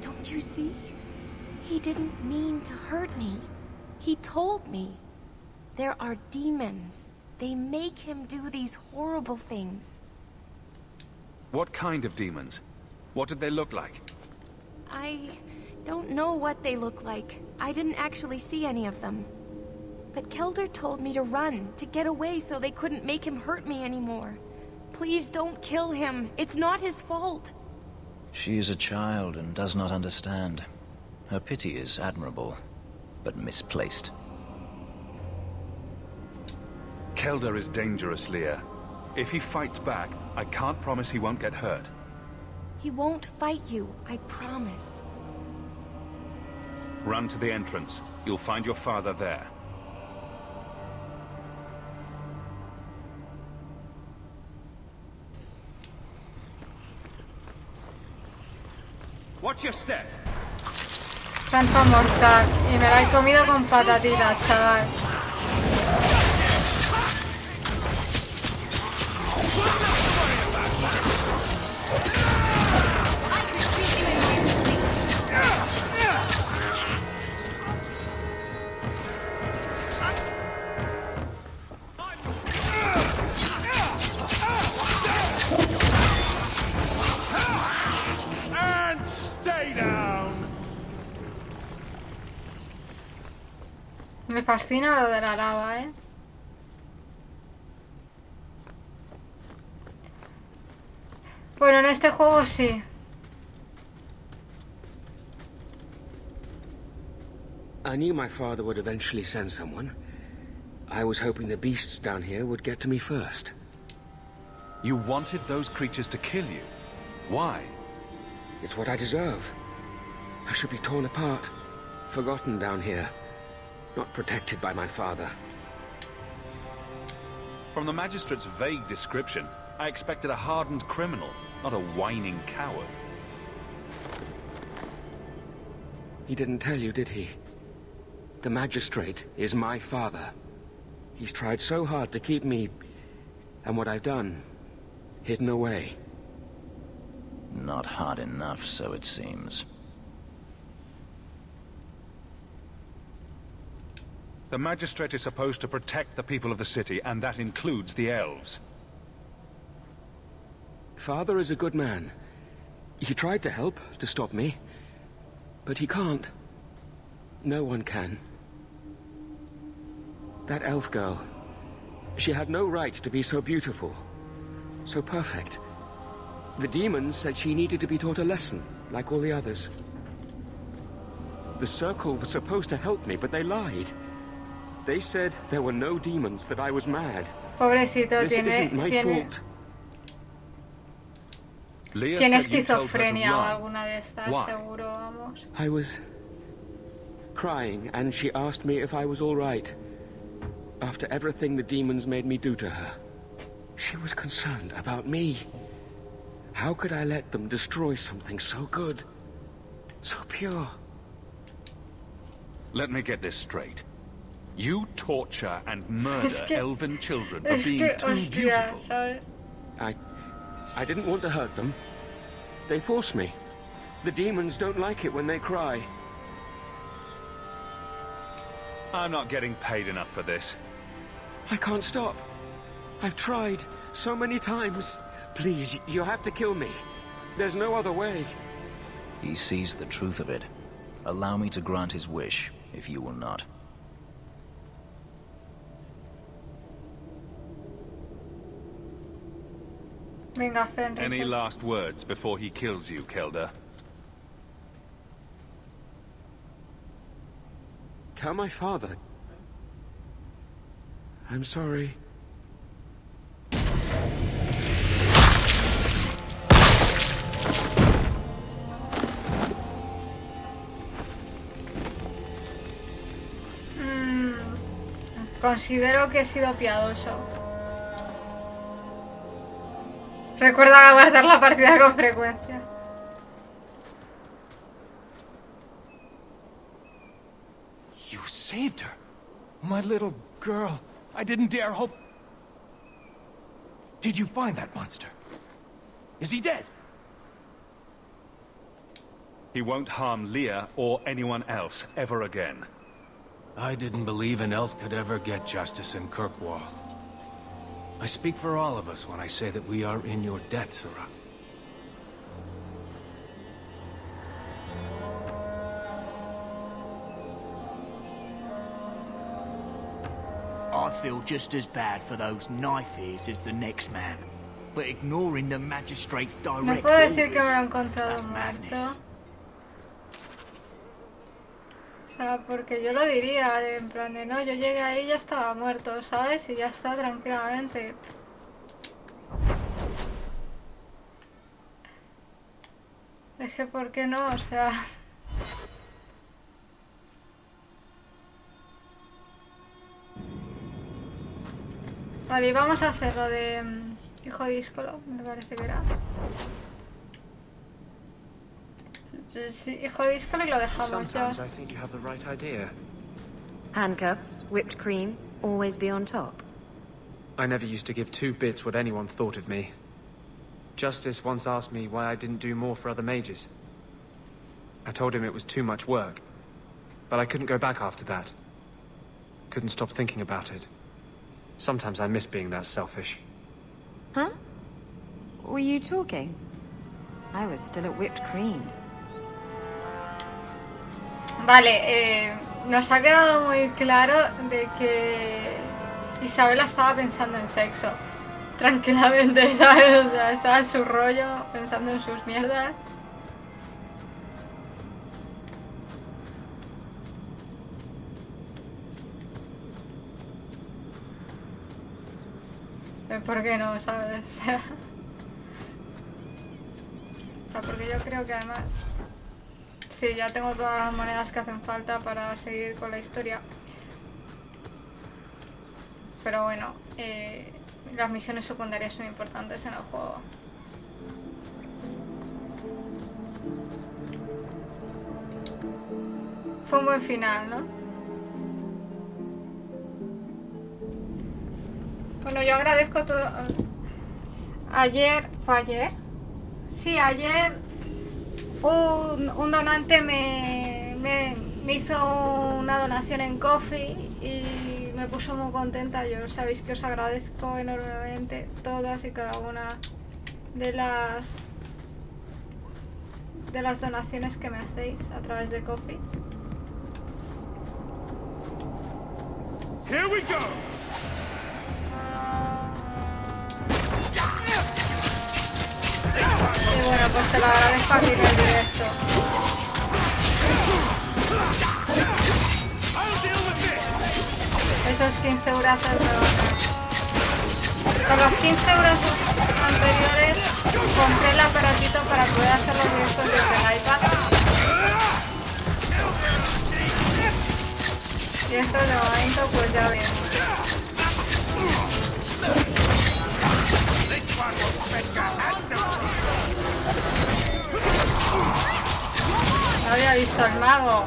Don't you see? He didn't mean to hurt me. He told me. There are demons. They make him do these horrible things. What kind of demons? What did they look like? I don't know what they look like. I didn't actually see any of them. But Kelder told me to run, to get away so they couldn't make him hurt me anymore. Please don't kill him. It's not his fault. She is a child and does not understand. Her pity is admirable, but misplaced. Kelder is dangerous, Leah. If he fights back, I can't promise he won't get hurt. He won't fight you, I promise. Run to the entrance. You'll find your father there. Watch your step. Defensa mortal. Y me la he comido con patatitas, chaval. And stay down. Me fascina lo de la lava, ¿eh? Bueno, en este juego sí. I knew my father would eventually send someone. I was hoping the beasts down here would get to me first. You wanted those creatures to kill you? Why? It's what I deserve. I should be torn apart, forgotten down here, not protected by my father. From the Magistrate's vague description, I expected a hardened criminal, not a whining coward. He didn't tell you, did he? The Magistrate is my father. He's tried so hard to keep me, and what I've done, hidden away. Not hard enough, so it seems. The Magistrate is supposed to protect the people of the city, and that includes the elves. Father is a good man. He tried to help, to stop me. But he can't. No one can. That elf girl, she had no right to be so beautiful, so perfect. The demons said she needed to be taught a lesson, like all the others. The Circle was supposed to help me, but they lied. They said there were no demons, that I was mad. Pobrecito, This isn't my fault. Tiene esquizofrenia o alguna de estas, seguro, vamos. I was crying, and she asked me if I was all right. After everything the demons made me do to her. She was concerned about me. How could I let them destroy something so good, so pure? Let me get this straight. You torture and murder elven children for being too beautiful. I didn't want to hurt them. They forced me. The demons don't like it when they cry. I'm not getting paid enough for this. I can't stop. I've tried so many times. Please, you have to kill me. There's no other way. He sees the truth of it. Allow me to grant his wish, if you will not. Venga, Fenris. Any last words before he kills you, Kelda? Tell my father. I'm sorry. Considero que he sido piadoso. Recuerda guardar la partida con frecuencia. You saved her. My little girl. I didn't dare hope... Did you find that monster? Is he dead? He won't harm Leah or anyone else ever again. I didn't believe an elf could ever get justice in Kirkwall. I speak for all of us when I say that we are in your debt, Sura. I feel just as bad for those knife ears as the next man. But ignoring the magistrate's direct No puedo decir que me lo he orders, encontrado that's muerto. madness. O sea, porque yo lo diría, en plan de no, yo llegué ahí y ya estaba muerto, ¿sabes? Y ya está tranquilamente. Es que, ¿por qué no? O sea... Vale, y vamos a hacer lo de hijo díscolo, me parece que era. Sí, hijo de Discord, y lo dejamos ya. Sometimes I think you have the right idea. Handcuffs, whipped cream, always be on top. I never used to give 2 bits what anyone thought of me. Justice once asked me why I didn't do more for other mages. I told him it was too much work. But I couldn't go back after that. Couldn't stop thinking about it. Sometimes I miss being that selfish. Huh? Were you talking? I was still at whipped cream. Vale, nos ha quedado muy claro de que Isabela estaba pensando en sexo. Tranquilamente, ¿sabes? O sea, estaba en su rollo, pensando en sus mierdas. ¿Por qué no, sabes? O sea, porque yo creo que además... Sí, ya tengo todas las monedas que hacen falta para seguir con la historia. Pero bueno, las misiones secundarias son importantes en el juego. Fue un buen final, ¿no? Bueno, yo agradezco todo. Ayer, ¿fue ayer? Sí, ayer un donante me hizo una donación en Coffee y me puso muy contenta. Yo sabéis que os agradezco enormemente todas y cada una de las donaciones que me hacéis a través de Coffee. Here we go. Y bueno, pues te lo agradezco aquí en el directo. Esos 15 eurazos me van a... Con los 15 eurazos anteriores compré el aparatito para poder hacer los directos desde el iPad. Y esto de momento pues ya bien. No había visto al mago.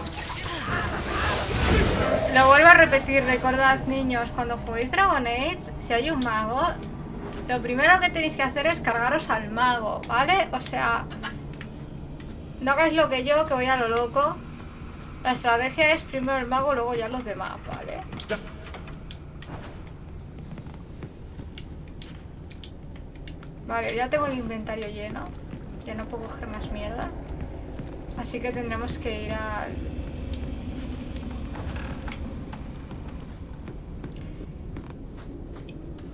Lo vuelvo a repetir, recordad niños, cuando juguéis Dragon Age, si hay un mago, lo primero que tenéis que hacer es cargaros al mago, ¿vale? O sea, no hagáis lo que yo, que voy a lo loco. La estrategia es primero el mago, luego ya los demás, ¿vale? Vale, ya tengo el inventario lleno. Ya no puedo coger más mierda. Así que tendremos que ir al...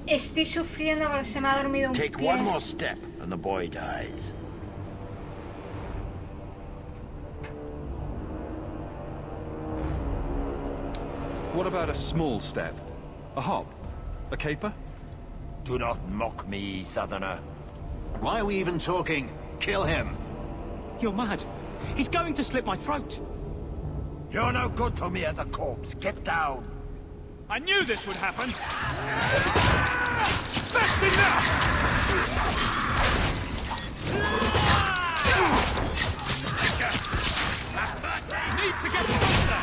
Estoy sufriendo porque se me ha dormido un Take pie. one more step and the boy dies. What about a small step? A hop? A caper? Do not mock me, Southerner. Why are we even talking? Kill him. You're mad. He's going to slit my throat. You're no good to me as a corpse. Get down. I knew this would happen. That's enough! Need to get closer.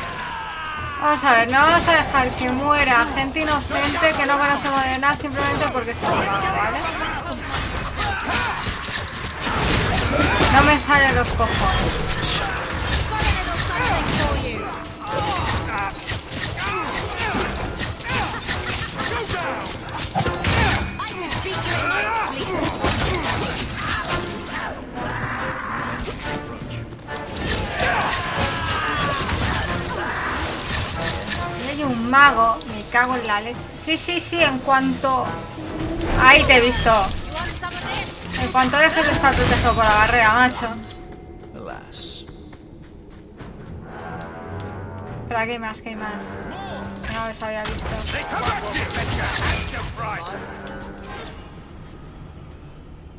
Vamos a ver, no vamos a dejar que muera gente inocente que no conocemos de nada simplemente porque se ha matado, ¿vale? No me salen los cojones. Hay un mago, me cago en la leche. Sí, sí, sí, en cuanto... Ahí te he visto. En cuanto dejes de estar protegido por la barrera, macho. Pero aquí hay más, que hay más. No los había visto.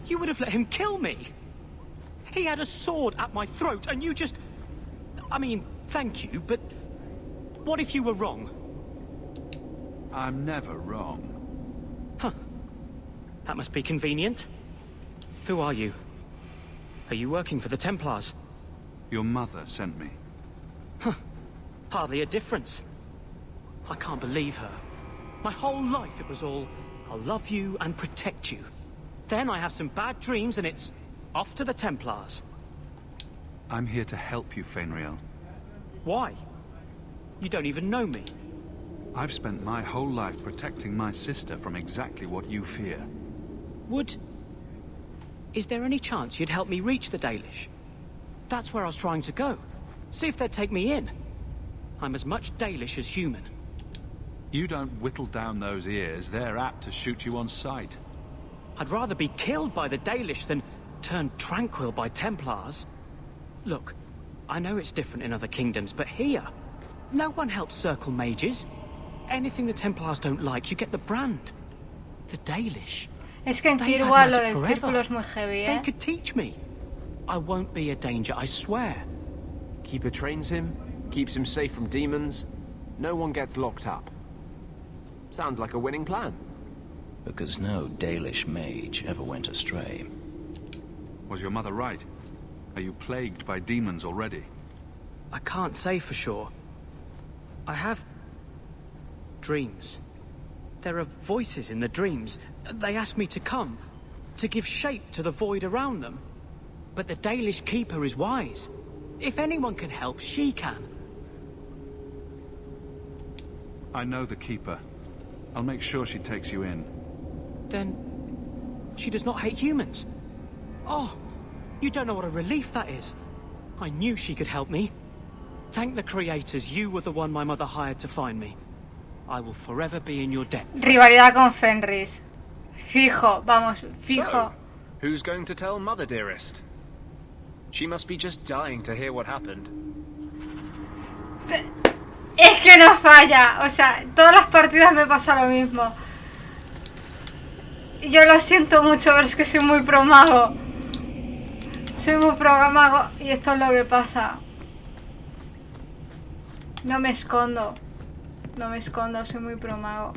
You would have let him kill me. He had a sword at my throat and you just... I mean, thank you, but... What if you were wrong? I'm never wrong. Huh. That must be convenient. Who are you? Are you working for the Templars? Your mother sent me. Hardly a difference. I can't believe her. My whole life it was all, I'll love you and protect you. Then I have some bad dreams and it's off to the Templars. I'm here to help you, Fenriel. Why? You don't even know me. I've spent my whole life protecting my sister from exactly what you fear. Is there any chance you'd help me reach the Dalish? That's where I was trying to go. See if they'd take me in. I'm as much Dalish as human. You don't whittle down those ears, they're apt to shoot you on sight. I'd rather be killed by the Dalish than turned tranquil by Templars. Look, I know it's different in other kingdoms, but here, no one helps circle mages. Anything the Templars don't like, you get the brand. The Dalish. Es que en They've had Kirkwall lo magic del forever. círculo es muy heavy, They could teach me. I won't be a danger, I swear. Keeper trains him, keeps him safe from demons. No one gets locked up. Sounds like a winning plan. Because no Dalish mage ever went astray. Was your mother right? Are you plagued by demons already? I can't say for sure. I have dreams. There are voices in the dreams. They ask me to come, to give shape to the void around them. But the Dalish keeper is wise. If anyone can help, she can. I know the keeper. I'll make sure she takes you in. Then she does not hate humans. Oh, you don't know what a relief that is. I knew she could help me. Thank the creators, you were the one my mother hired to find me. I will forever be in your debt. Rivalidad con Fenris. Fijo, vamos, fijo. So, who's going to tell Mother, dearest? She must be just dying to hear what happened. Es que no falla. O sea, todas las partidas me pasa lo mismo. Yo lo siento mucho, pero es que soy muy pro mago. Soy muy pro mago y esto es lo que pasa. No me escondo. No me escondo, soy muy pro mago.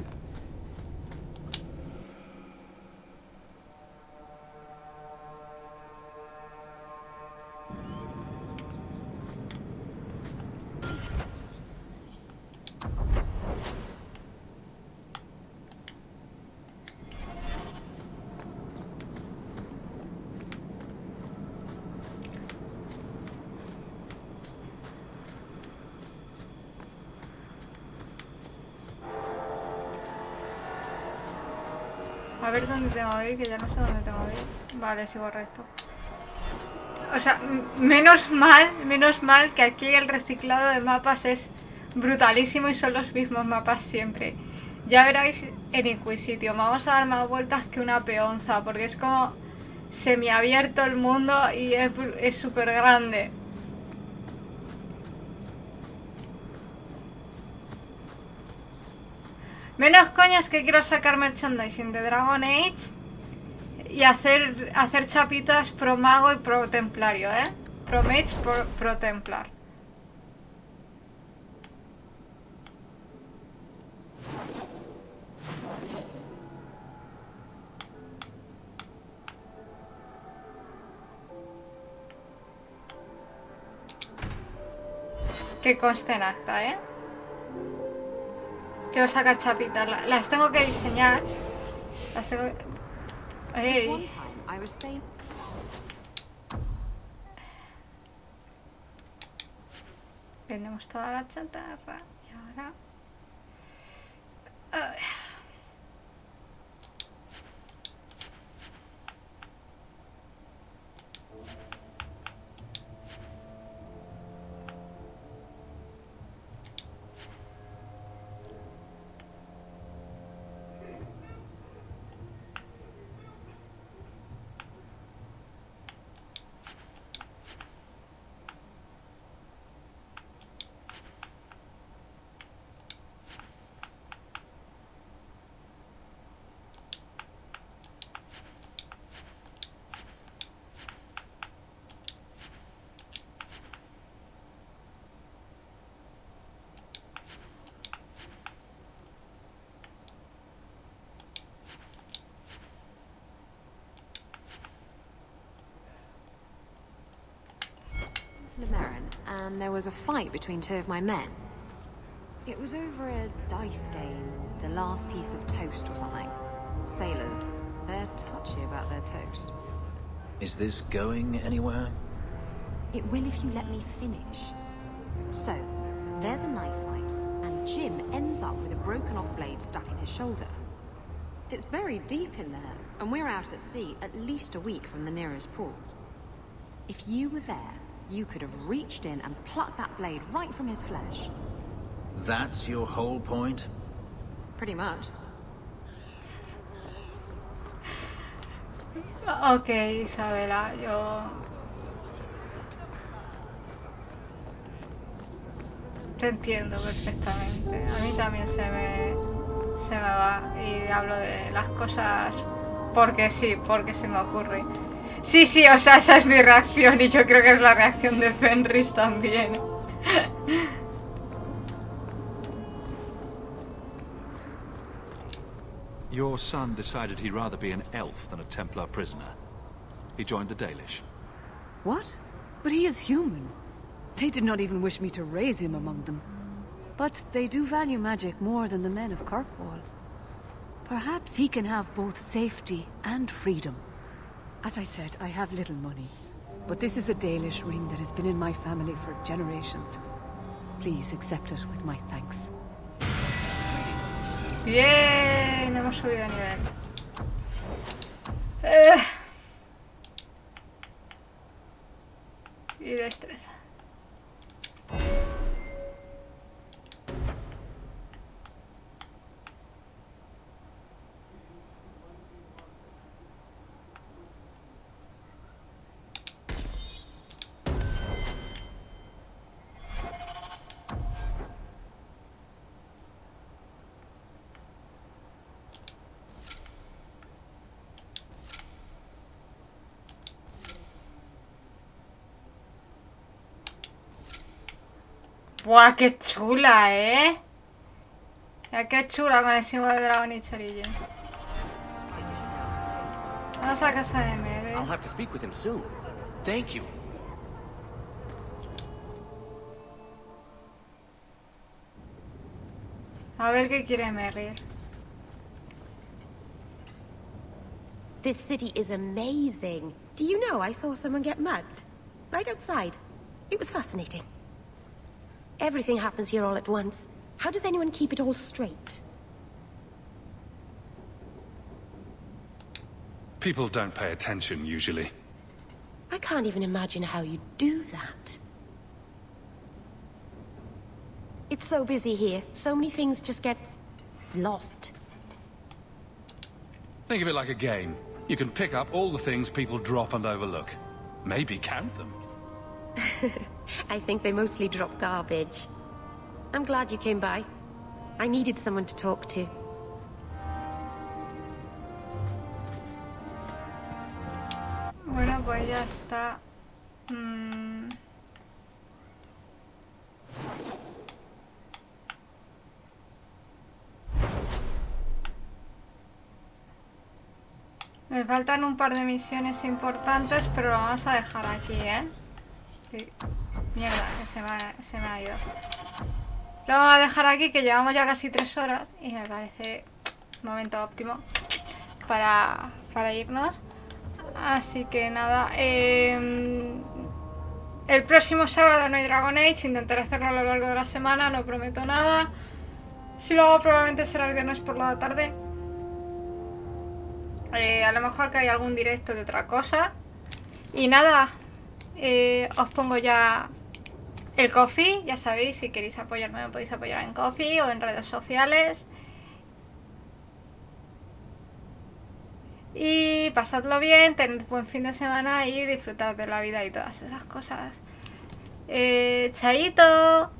A ver dónde tengo que ir, que ya no sé dónde tengo que ir. Vale, sigo recto. O sea, menos mal que aquí el reciclado de mapas es brutalísimo y son los mismos mapas siempre. Ya veréis en Inquisitio, vamos a dar más vueltas que una peonza, porque es como semiabierto el mundo y es súper grande. Menos coñas que quiero sacar merchandising de Dragon Age y hacer chapitas pro mago y pro templario, ¿eh? Pro mage, pro templar. Que conste en acta, ¿eh? Quiero sacar chapitas, las tengo que diseñar. Las tengo que... ¡Ey! Vendemos toda la chatarra y ahora... A ver. and there was a fight between two of my men. It was over a dice game, the last piece of toast or something. Sailors, they're touchy about their toast. Is this going anywhere? It will if you let me finish. So, there's a knife fight, and Jim ends up with a broken off blade stuck in his shoulder. It's very deep in there, and we're out at sea at least a week from the nearest port. If you were there, you could have reached in and plucked that blade right from his flesh. That's your whole point? Pretty much. Ok, Isabela, yo... te entiendo perfectamente. A mí también se me va y hablo de las cosas porque sí, porque se me ocurre. Sí, sí, o sea, esa es mi reacción y yo creo que es la reacción de Fenris también. Your son decided he'd rather be an elf than a Templar prisoner. He joined the Dalish. What? But he is human. They did not even wish me to raise him among them. But they do value magic more than the men of Kirkwall. Perhaps he can have both safety and freedom. As I said, I have little money. But this is a Dalish ring that has been in my family for generations. Please accept it with my thanks. Bien, hemos subido de nivel. Y destreza. ¡Buah, qué chula, eh! Mira qué chula con el símbolo de dragón y chorillo. Vamos a casa de Mary. I'll have to speak with him soon. Thank you. A ver qué quiere Merrill. This city is amazing. Do you know I saw someone get mugged? Right outside. It was fascinating. Everything happens here all at once. How does anyone keep it all straight? People don't pay attention, usually. I can't even imagine how you do that. It's so busy here. So many things just get lost. Think of it like a game. You can pick up all the things people drop and overlook. Maybe count them. I think they mostly drop garbage. I'm glad you came by. I needed someone to talk to. Bueno, pues ya está. Me faltan un par de misiones importantes, pero lo vamos a dejar aquí, ¿eh? Sí. Mierda, que se me ha ido. Lo vamos a dejar aquí, que llevamos ya casi 3 horas y me parece un momento óptimo para irnos. Así que nada, el próximo sábado no hay Dragon Age, intentaré hacerlo a lo largo de la semana, no prometo nada. Si lo hago probablemente será el viernes por la tarde. A lo mejor que hay algún directo de otra cosa. Y nada, os pongo ya el Ko-fi, ya sabéis, si queréis apoyarme me podéis apoyar en Ko-fi o en redes sociales. Y pasadlo bien, tened buen fin de semana y disfrutad de la vida y todas esas cosas. Chaito.